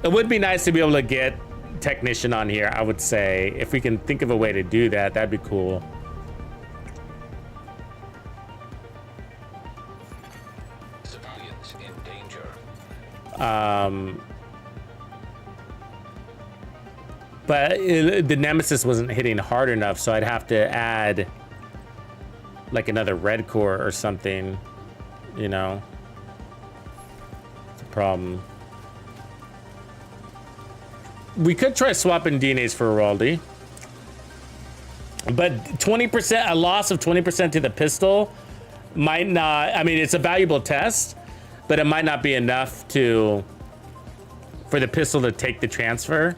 It would be nice to be able to get technician on here, I would say. If we can think of a way to do that, that'd be cool.
Civilians in danger.
But the Nemesis wasn't hitting hard enough, so I'd have to add like another red core or something, you know. It's a problem. We could try swapping DNAs for Raldi. But 20%, a loss of 20% to the pistol might not, I mean, it's a valuable test, but it might not be enough for the pistol to take the transfer,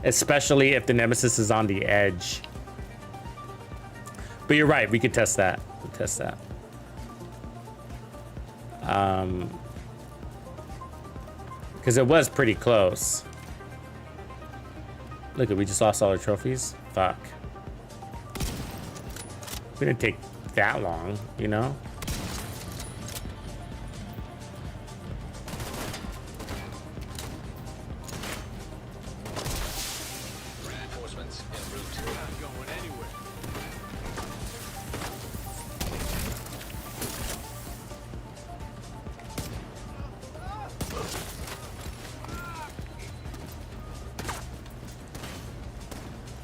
especially if the Nemesis is on the edge. But you're right, we could test that. We'll test that. Because it was pretty close. Look, we just lost all our trophies. Fuck. It didn't take that long, you know?
Reinforcements en route.
Not going anywhere.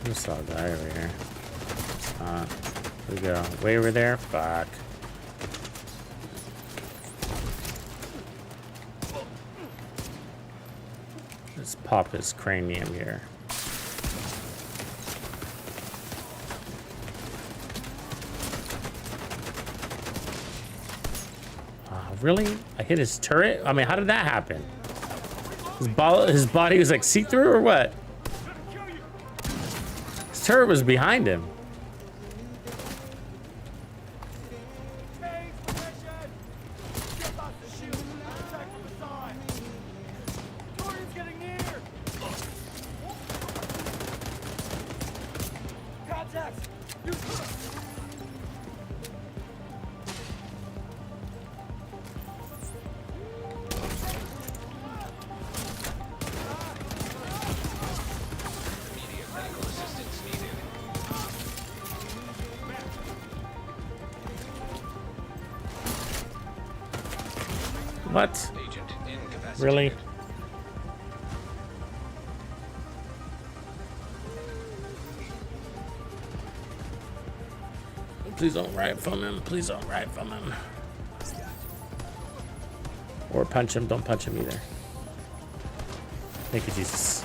I saw a guy over here. Here we go. Way over there. Fuck. Let's pop his cranium here. Really? I hit his turret? I mean, how did that happen? His body was like see-through or what? His turret was behind him.
Immediate medical assistance needed.
What?
Agent incapacitated.
Really? Please don't ride from him. Please don't ride from him. Or punch him. Don't punch him either. Thank you, Jesus.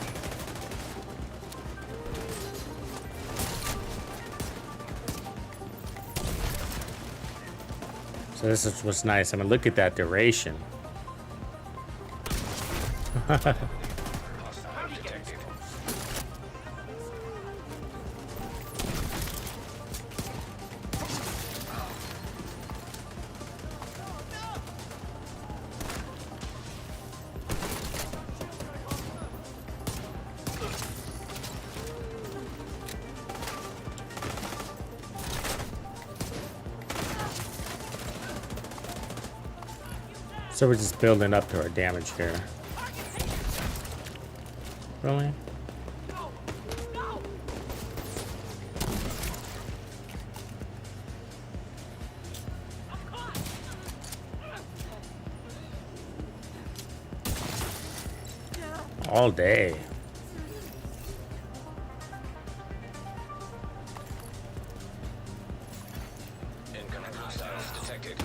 So this is what's nice. I mean, look at that duration.
Hostile detected.
So we're just building up to our damage here. Really? All day.
Incoming hostiles detected.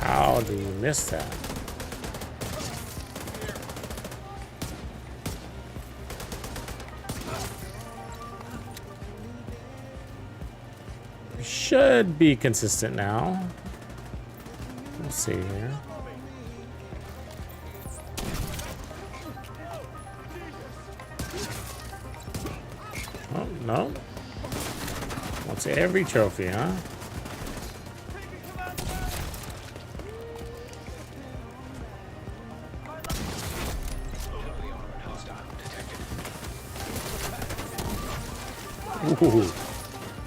How do you miss that? We should be consistent now. We'll see here. Oh, no. Wants every trophy, huh?
Heavily armored hostile detected.
Ooh,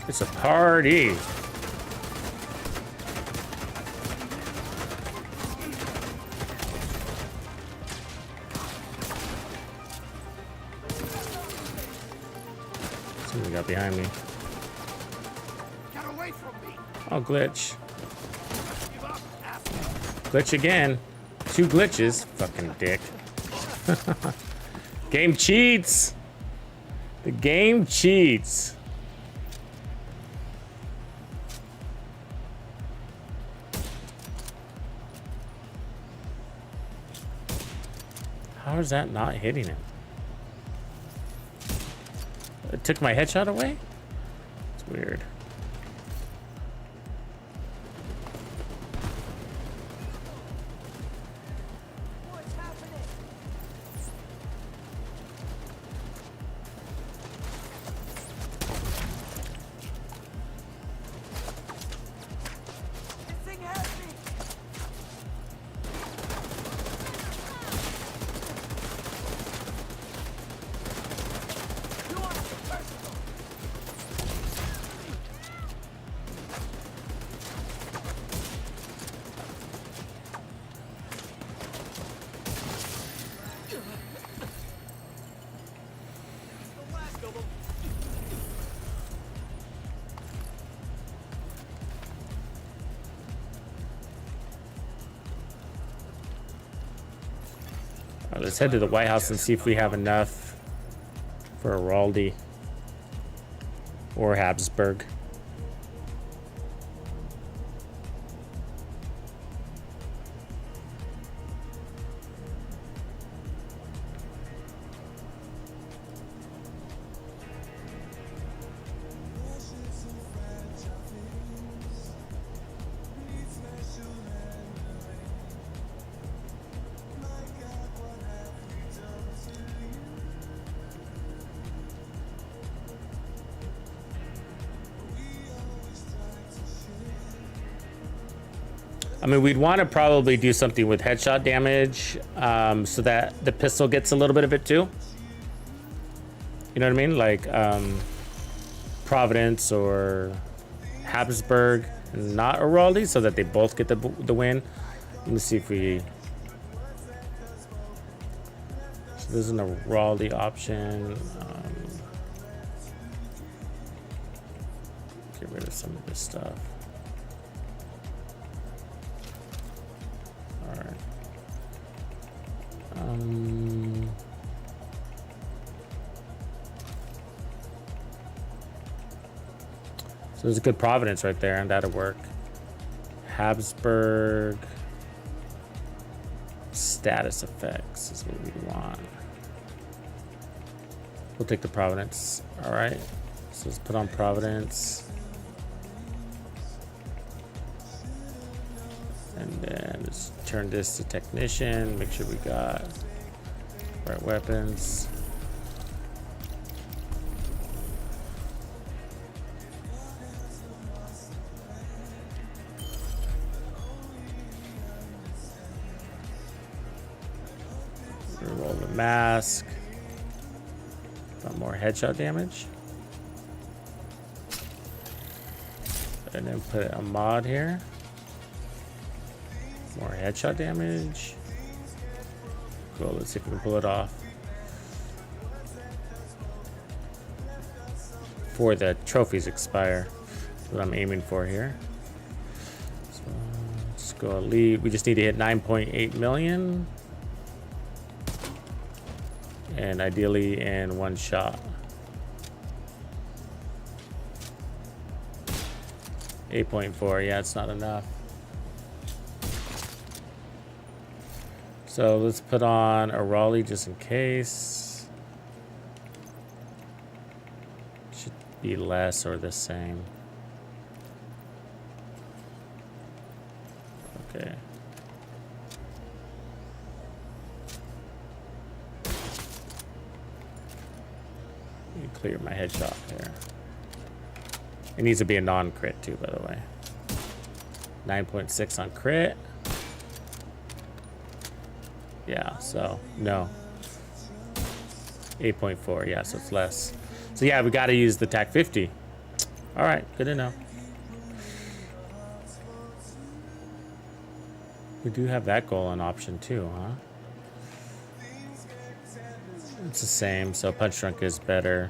it's a party. See what we got behind me.
Get away from me!
Oh, glitch.
Give up, asshole!
Glitch again. 2 glitches. Fucking dick. Game cheats. The game cheats. How is that not hitting him? It took my headshot away? It's weird.
What's happening? This thing has me! You want to get personal? The last of them.
All right, let's head to the White House and see if we have enough for a Raldi or Habsburg. I mean, we'd want to probably do something with headshot damage so that the pistol gets a little bit of it too. You know what I mean? Like Providence or Habsburg, not Araldi, so that they both get the win. Let me see if we... So there's an Araldi option. Get rid of some of this stuff. Alright. So there's a good Providence right there, and that'll work. Habsburg. Status effects is what we want. We'll take the Providence. Alright. So let's put on Providence. And then let's turn this to Technician. Make sure we got right weapons. Roll the mask. Got more headshot damage. And then put a mod here. More headshot damage. Cool, let's see if we can pull it off. Before the trophies expire. That's what I'm aiming for here. So let's go elite. We just need to hit 9.8 million. And ideally in one shot. 8.4, yeah, it's not enough. So let's put on a Raleigh just in case. Should be less or the same. Okay. Let me clear my headshot here. It needs to be a non-crit too, by the way. 9.6 on crit. Yeah, so no. 8.4, yeah, so it's less. So So yeah, we got to use the TAC 50. All right, good to know. We do have that goal on option too, huh? It's the same, so punch drunk is better.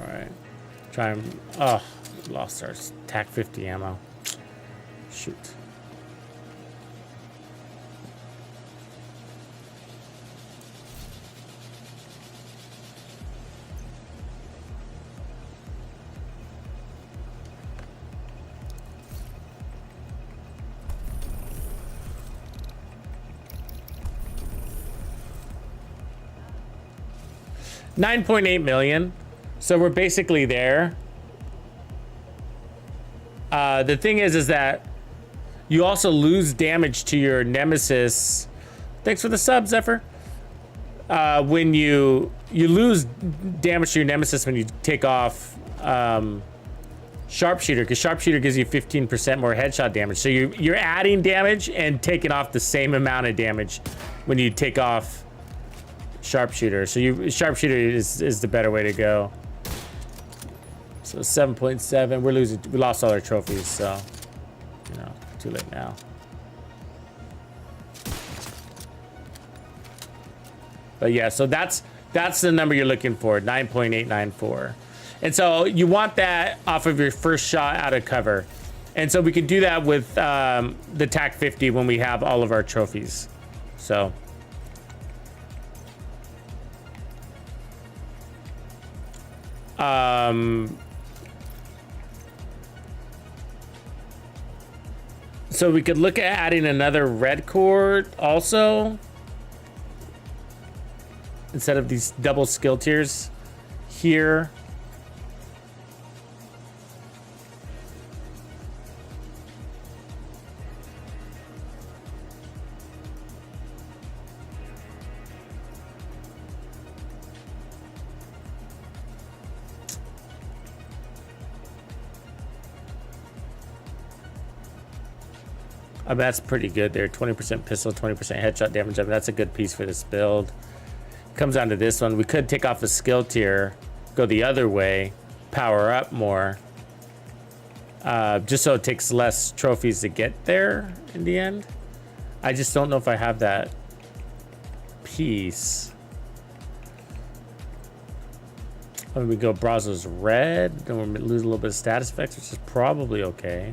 All right, try and lost our TAC 50 ammo. Shoot. $9.8 million. So we're basically there. The thing is that you also lose damage to your nemesis. Thanks for the sub, Zephyr. When you lose damage to your nemesis when you take off sharpshooter, because sharpshooter gives you 15% more headshot damage. So you're adding damage and taking off the same amount of damage when you take off sharpshooter. So sharpshooter is the better way to go. So 7.7. We lost all our trophies, so you know, too late now. But yeah, so that's the number you're looking for, 9.894. And so you want that off of your first shot out of cover. And so we can do that with the TAC 50 when we have all of our trophies. So so we could look at adding another red cord also, instead of these double skill tiers here. That's pretty good there. 20% pistol, 20% headshot damage. I mean, that's a good piece for this build. Comes down to this one. We could take off a skill tier, go the other way, power up more, just so it takes less trophies to get there in the end. I just don't know if I have that piece. When we go Brazos red, then we'll lose a little bit of status effects, which is probably okay.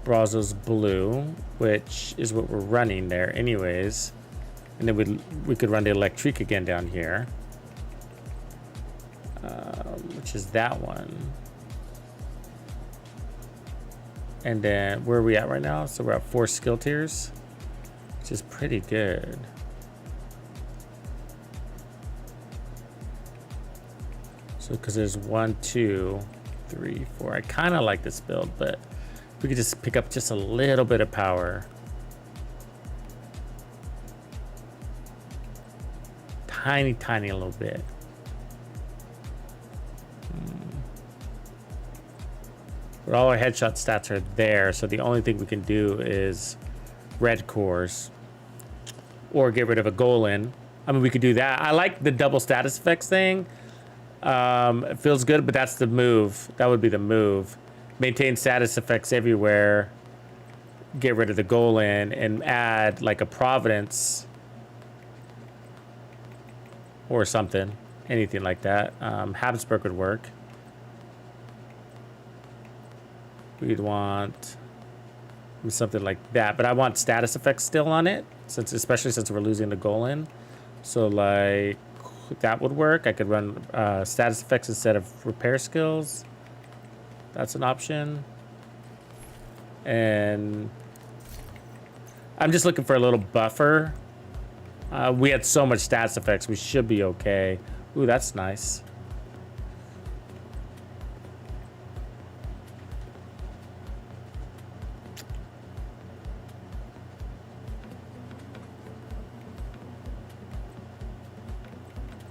Brazos blue, which is what we're running there anyways. And then we could run the Electrique again down here, which is that one. And then where are we at right now? So we're at 4 skill tiers, which is pretty good. So because there's 1, 2, 3, 4. I kind of like this build, but we could just pick up just a little bit of power. Tiny little bit. But all our headshot stats are there, so the only thing we can do is red cores or get rid of a Golem. I mean, we could do that. I like the double status effects thing. It feels good, but that's the move. That would be the move. Maintain status effects everywhere. Get rid of the Golem and add like a Providence or something. Anything like that. Habsburg would work. We'd want something like that, but I want status effects still on it, especially since we're losing the Golem. So like that would work. I could run status effects instead of repair skills. That's an option. And I'm just looking for a little buffer. We had so much stats effects, we should be okay. Ooh, that's nice.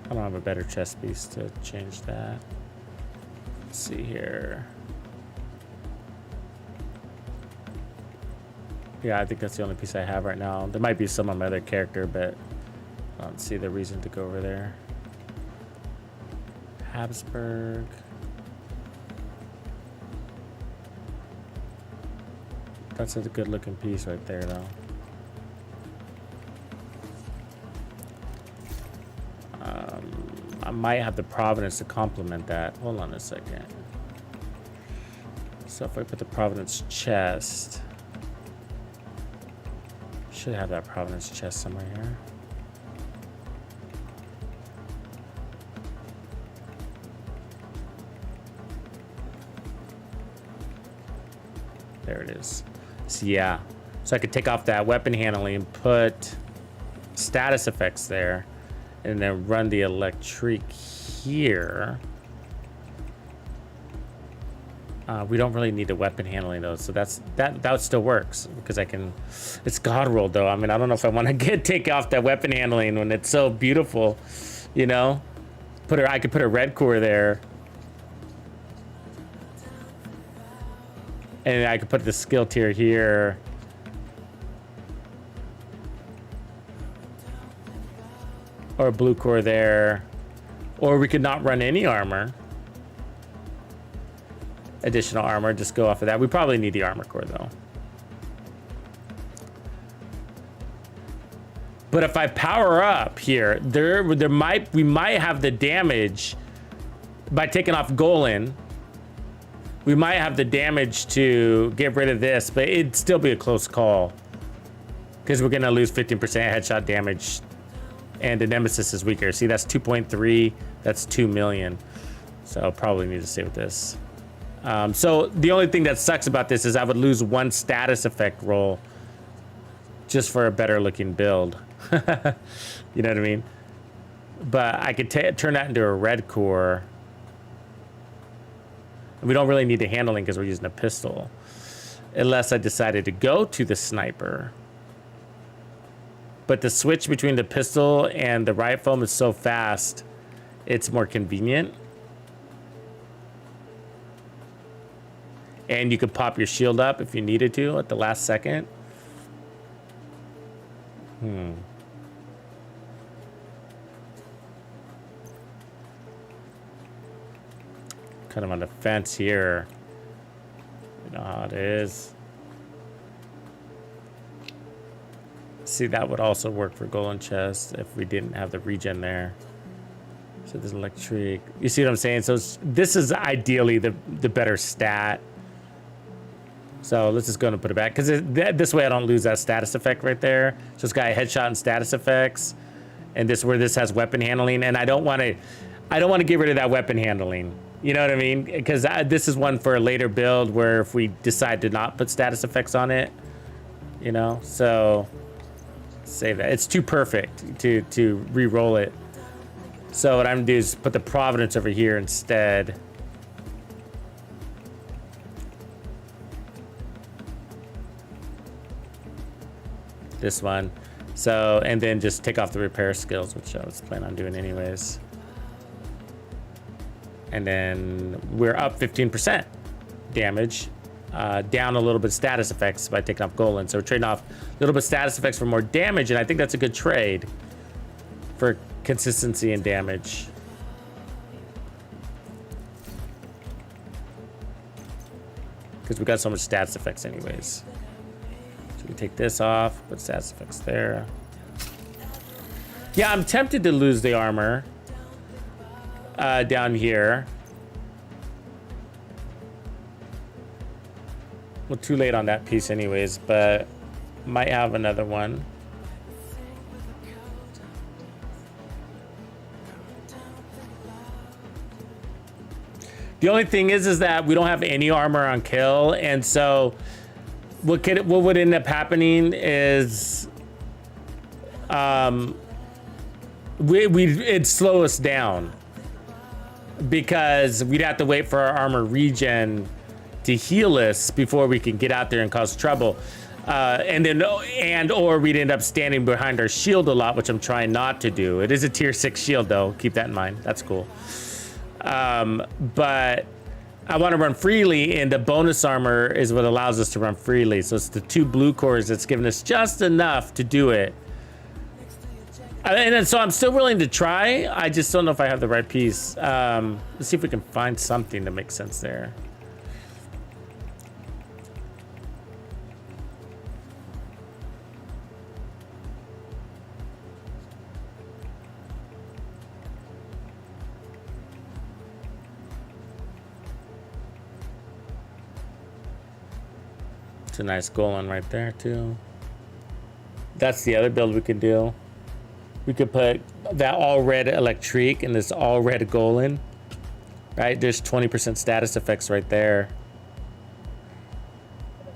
I don't have a better chest piece to change that. Let's see here. Yeah, I think that's the only piece I have right now. There might be some on my other character, but I don't see the reason to go over there. Habsburg. That's a good looking piece right there, though. I might have the Providence to complement that. Hold on a second. So if I put the Providence chest, should have that Providence chest somewhere here. There it is. So yeah, so I could take off that weapon handling and put status effects there, and then run the Electrique here. We don't really need the weapon handling though, so that still works because I can. It's God rolled though. I mean, I don't know if I want to take off that weapon handling when it's so beautiful, you know. I could put a red core there, and I could put the skill tier here. Or a blue core there. Or we could not run any armor. Additional armor, just go off of that. We probably need the armor core though. But if I power up here, we might have the damage by taking off Golan. We might have the damage to get rid of this, but it'd still be a close call. Because we're gonna lose 15% headshot damage. And the Nemesis is weaker. See, that's 2.3. That's 2 million. So I'll probably need to stay with this. So the only thing that sucks about this is I would lose one status effect roll just for a better looking build. You know what I mean? But I could turn that into a red core. And we don't really need the handling because we're using a pistol. Unless I decided to go to the sniper. But the switch between the pistol and the riot foam is so fast, it's more convenient. And you could pop your shield up if you needed to at the last second. Kind of on the fence here. You know how it is. See, that would also work for Golden Chest if we didn't have the regen there. So there's Electrique. You see what I'm saying? So this is ideally the better stat. So let's just go and put it back because this way I don't lose that status effect right there. So it's got a headshot and status effects, and this where this has weapon handling. And I don't want to get rid of that weapon handling. You know what I mean? Because this is one for a later build where if we decide to not put status effects on it, you know. So save that. It's too perfect to re-roll it. So what I'm gonna do is put the Providence over here instead. This one. So, and then just take off the repair skills, which I was planning on doing anyways. And then we're up 15% damage. Down a little bit status effects by taking off Golan. So we're trading off a little bit status effects for more damage, and I think that's a good trade for consistency and damage. Because we got so much status effects anyways. So we take this off, put status effects there. Yeah, I'm tempted to lose the armor down here. Well, too late on that piece anyways, but might have another one. The only thing is that we don't have any armor on kill, and so what would end up happening is it'd slow us down because we'd have to wait for our armor regen to heal us before we can get out there and cause trouble. Or we'd end up standing behind our shield a lot, which I'm trying not to do. It is a tier 6 shield though, keep that in mind. That's cool. But I want to run freely, and the bonus armor is what allows us to run freely. So it's the 2 blue cores that's giving us just enough to do it. And then, so I'm still willing to try. I just don't know if I have the right piece. Let's see if we can find something that makes sense there. It's a nice Golan right there too. That's the other build we could do. We could put that all red Electrique and this all red Golan. Right, there's 20% status effects right there.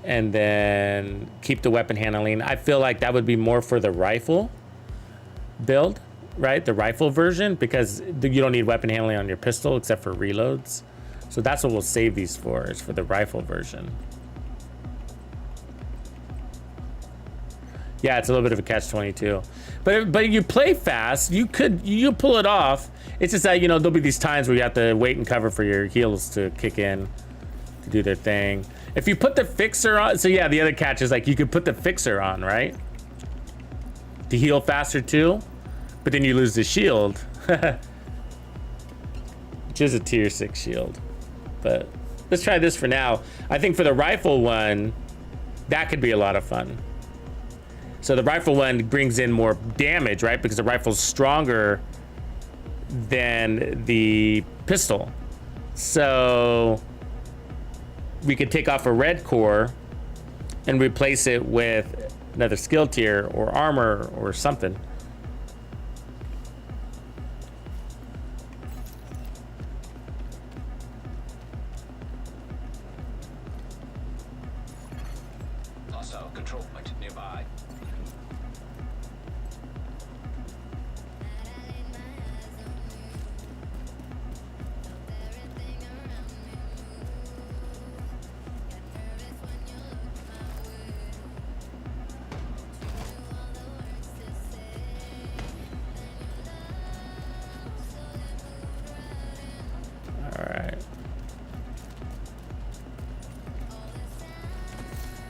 And then keep the weapon handling. I feel like that would be more for the rifle build, right? The rifle version, because you don't need weapon handling on your pistol except for reloads. So that's what we'll save these for, is for the rifle version. Yeah, it's a little bit of a catch-22, but you play fast. You pull it off. It's just that, you know, there'll be these times where you have to wait and cover for your heals to kick in to do their thing. If you put the fixer on, so yeah, the other catch is like you could put the fixer on, right, to heal faster too, but then you lose the shield, which is a tier 6 shield. But let's try this for now. I think for the rifle one, that could be a lot of fun. So the rifle one brings in more damage, right? Because the rifle's stronger than the pistol. So we could take off a red core and replace it with another skill tier or armor or something.
Hostile control point nearby.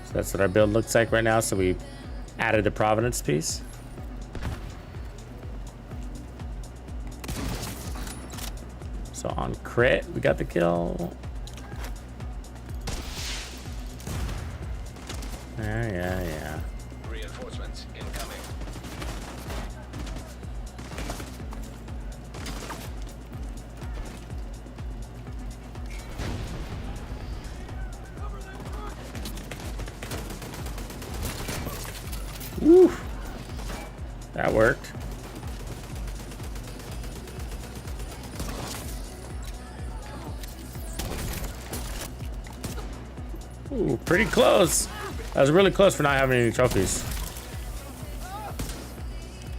So that's what our build looks like right now. So we added the Providence piece. So on crit, we got the kill. Yeah.
Reinforcements incoming.
Woo. That worked. Ooh, pretty close. That was really close for not having any trophies.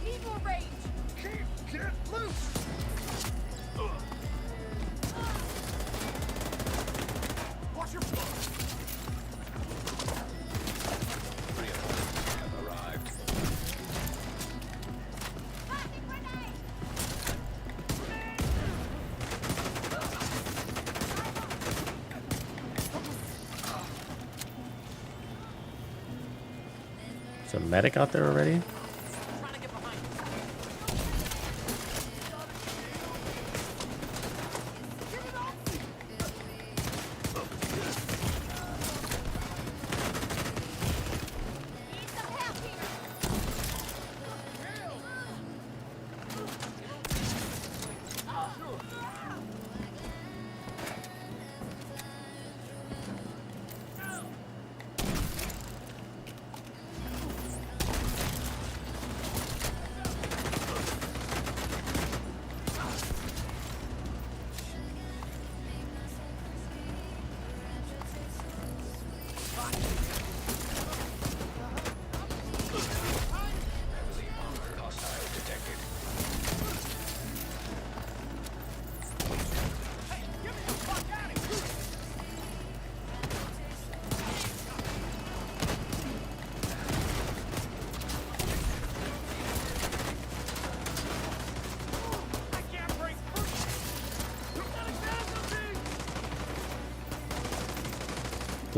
Need more range. Get loose. Watch your blood.
Reinforcements have arrived.
Is there a medic out there already?
Trying to get behind you. Give it all. Need some help here.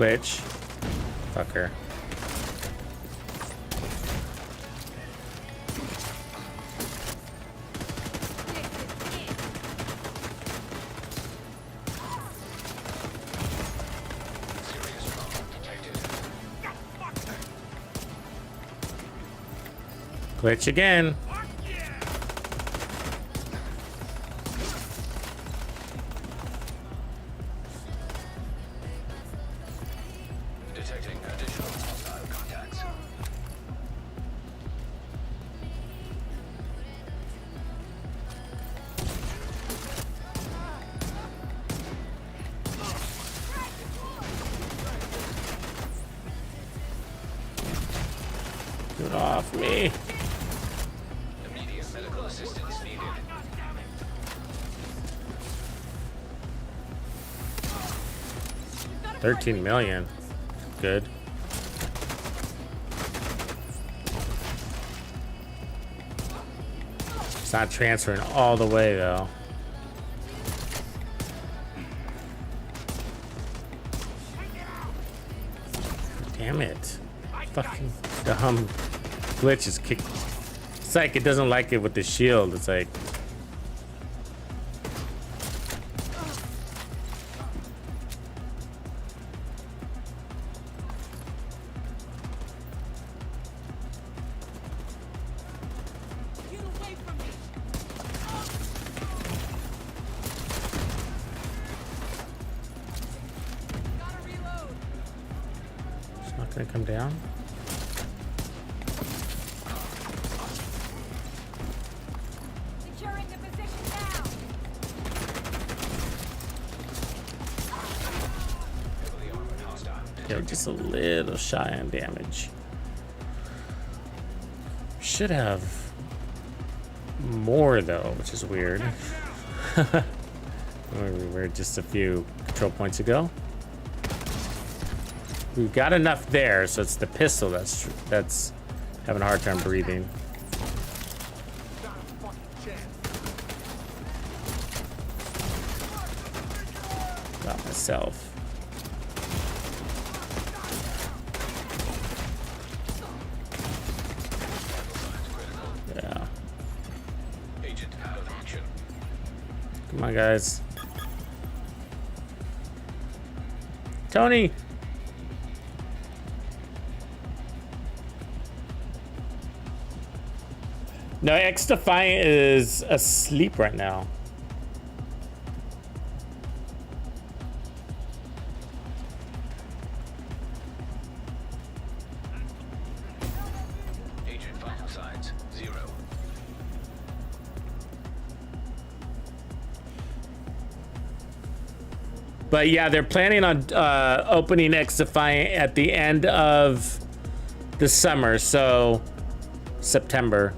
Glitch. Fucker. Glitch again.
Detecting additional hostile contacts.
Get off me.
Immediate medical assistance needed.
$13 million. Good. It's not transferring all the way though. Damn it. Fucking dumb glitch is kicked. It's like it doesn't like it with the shield. It's like
Get away from me! Gotta reload!
it's not gonna come down.
Securing the position now!
Heavily armored hostile.
Yeah, we're just a little shy on damage. Should have more though, which is weird. We were just a few control points ago. We've got enough there, so it's the pistol that's having a hard time breathing. Got myself. Yeah.
Agent out of action.
Come on, guys. Tony! No, X Defiant is asleep right now.
Agent vital signs 0.
But yeah, they're planning on opening X Defiant at the end of the summer, so September.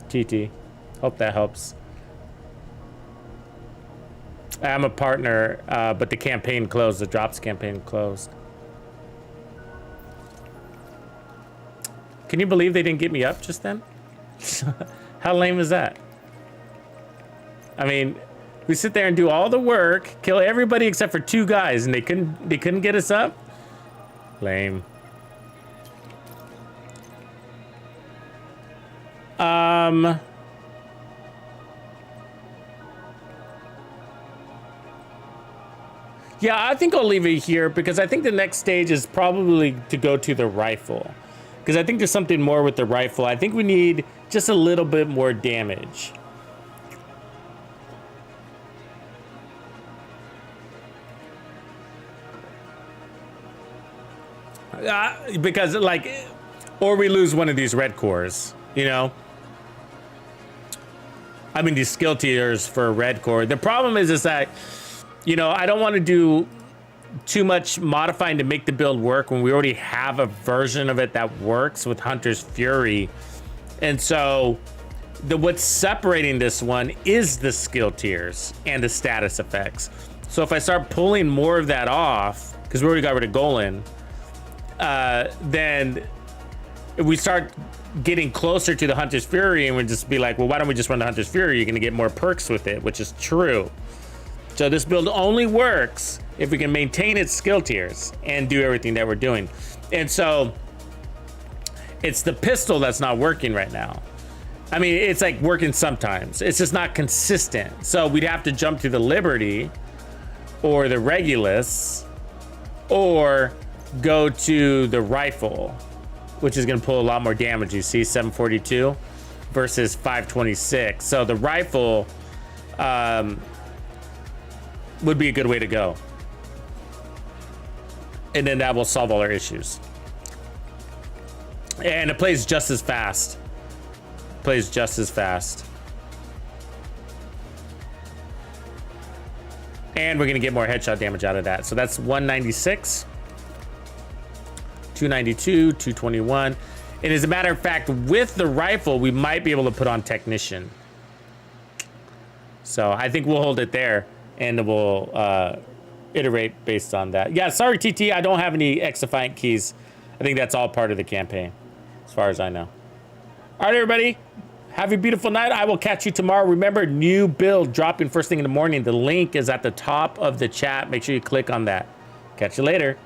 TT. Hope that helps. I'm a partner, but the campaign closed. The drops campaign closed. Can you believe they didn't get me up just then? How lame is that? I mean, we sit there and do all the work, kill everybody except for 2 guys, and they couldn't get us up? Lame. Yeah, I think I'll leave it here because I think the next stage is probably to go to the rifle. Because I think there's something more with the rifle. I think we need just a little bit more damage. Because, like, or we lose one of these red cores, you know? I mean, these skill tiers for a red core. The problem is that, you know, I don't want to do too much modifying to make the build work when we already have a version of it that works with Hunter's Fury. And so what's separating this one is the skill tiers and the status effects. So if I start pulling more of that off, because we already got rid of Golan, then we start getting closer to the Hunter's Fury and we'll just be like, well, why don't we just run the Hunter's Fury? You're going to get more perks with it, which is true. So this build only works if we can maintain its skill tiers and do everything that we're doing. And so it's the pistol that's not working right now. I mean, it's like working sometimes. It's just not consistent. So we'd have to jump to the Liberty or the Regulus or go to the rifle, which is gonna pull a lot more damage. You see 742 versus 526. So the rifle would be a good way to go. And then that will solve all our issues. And it plays just as fast. Plays just as fast. And we're gonna get more headshot damage out of that. So that's 196, 292, 221. And as a matter of fact, with the rifle, we might be able to put on Technician. So I think we'll hold it there and we'll iterate based on that. Yeah, sorry, TT, I don't have any X-Defiant keys. I think that's all part of the campaign, as far as I know. All right, everybody, have a beautiful night. I will catch you tomorrow. Remember, new build dropping first thing in the morning. The link is at the top of the chat. Make sure you click on that. Catch you later.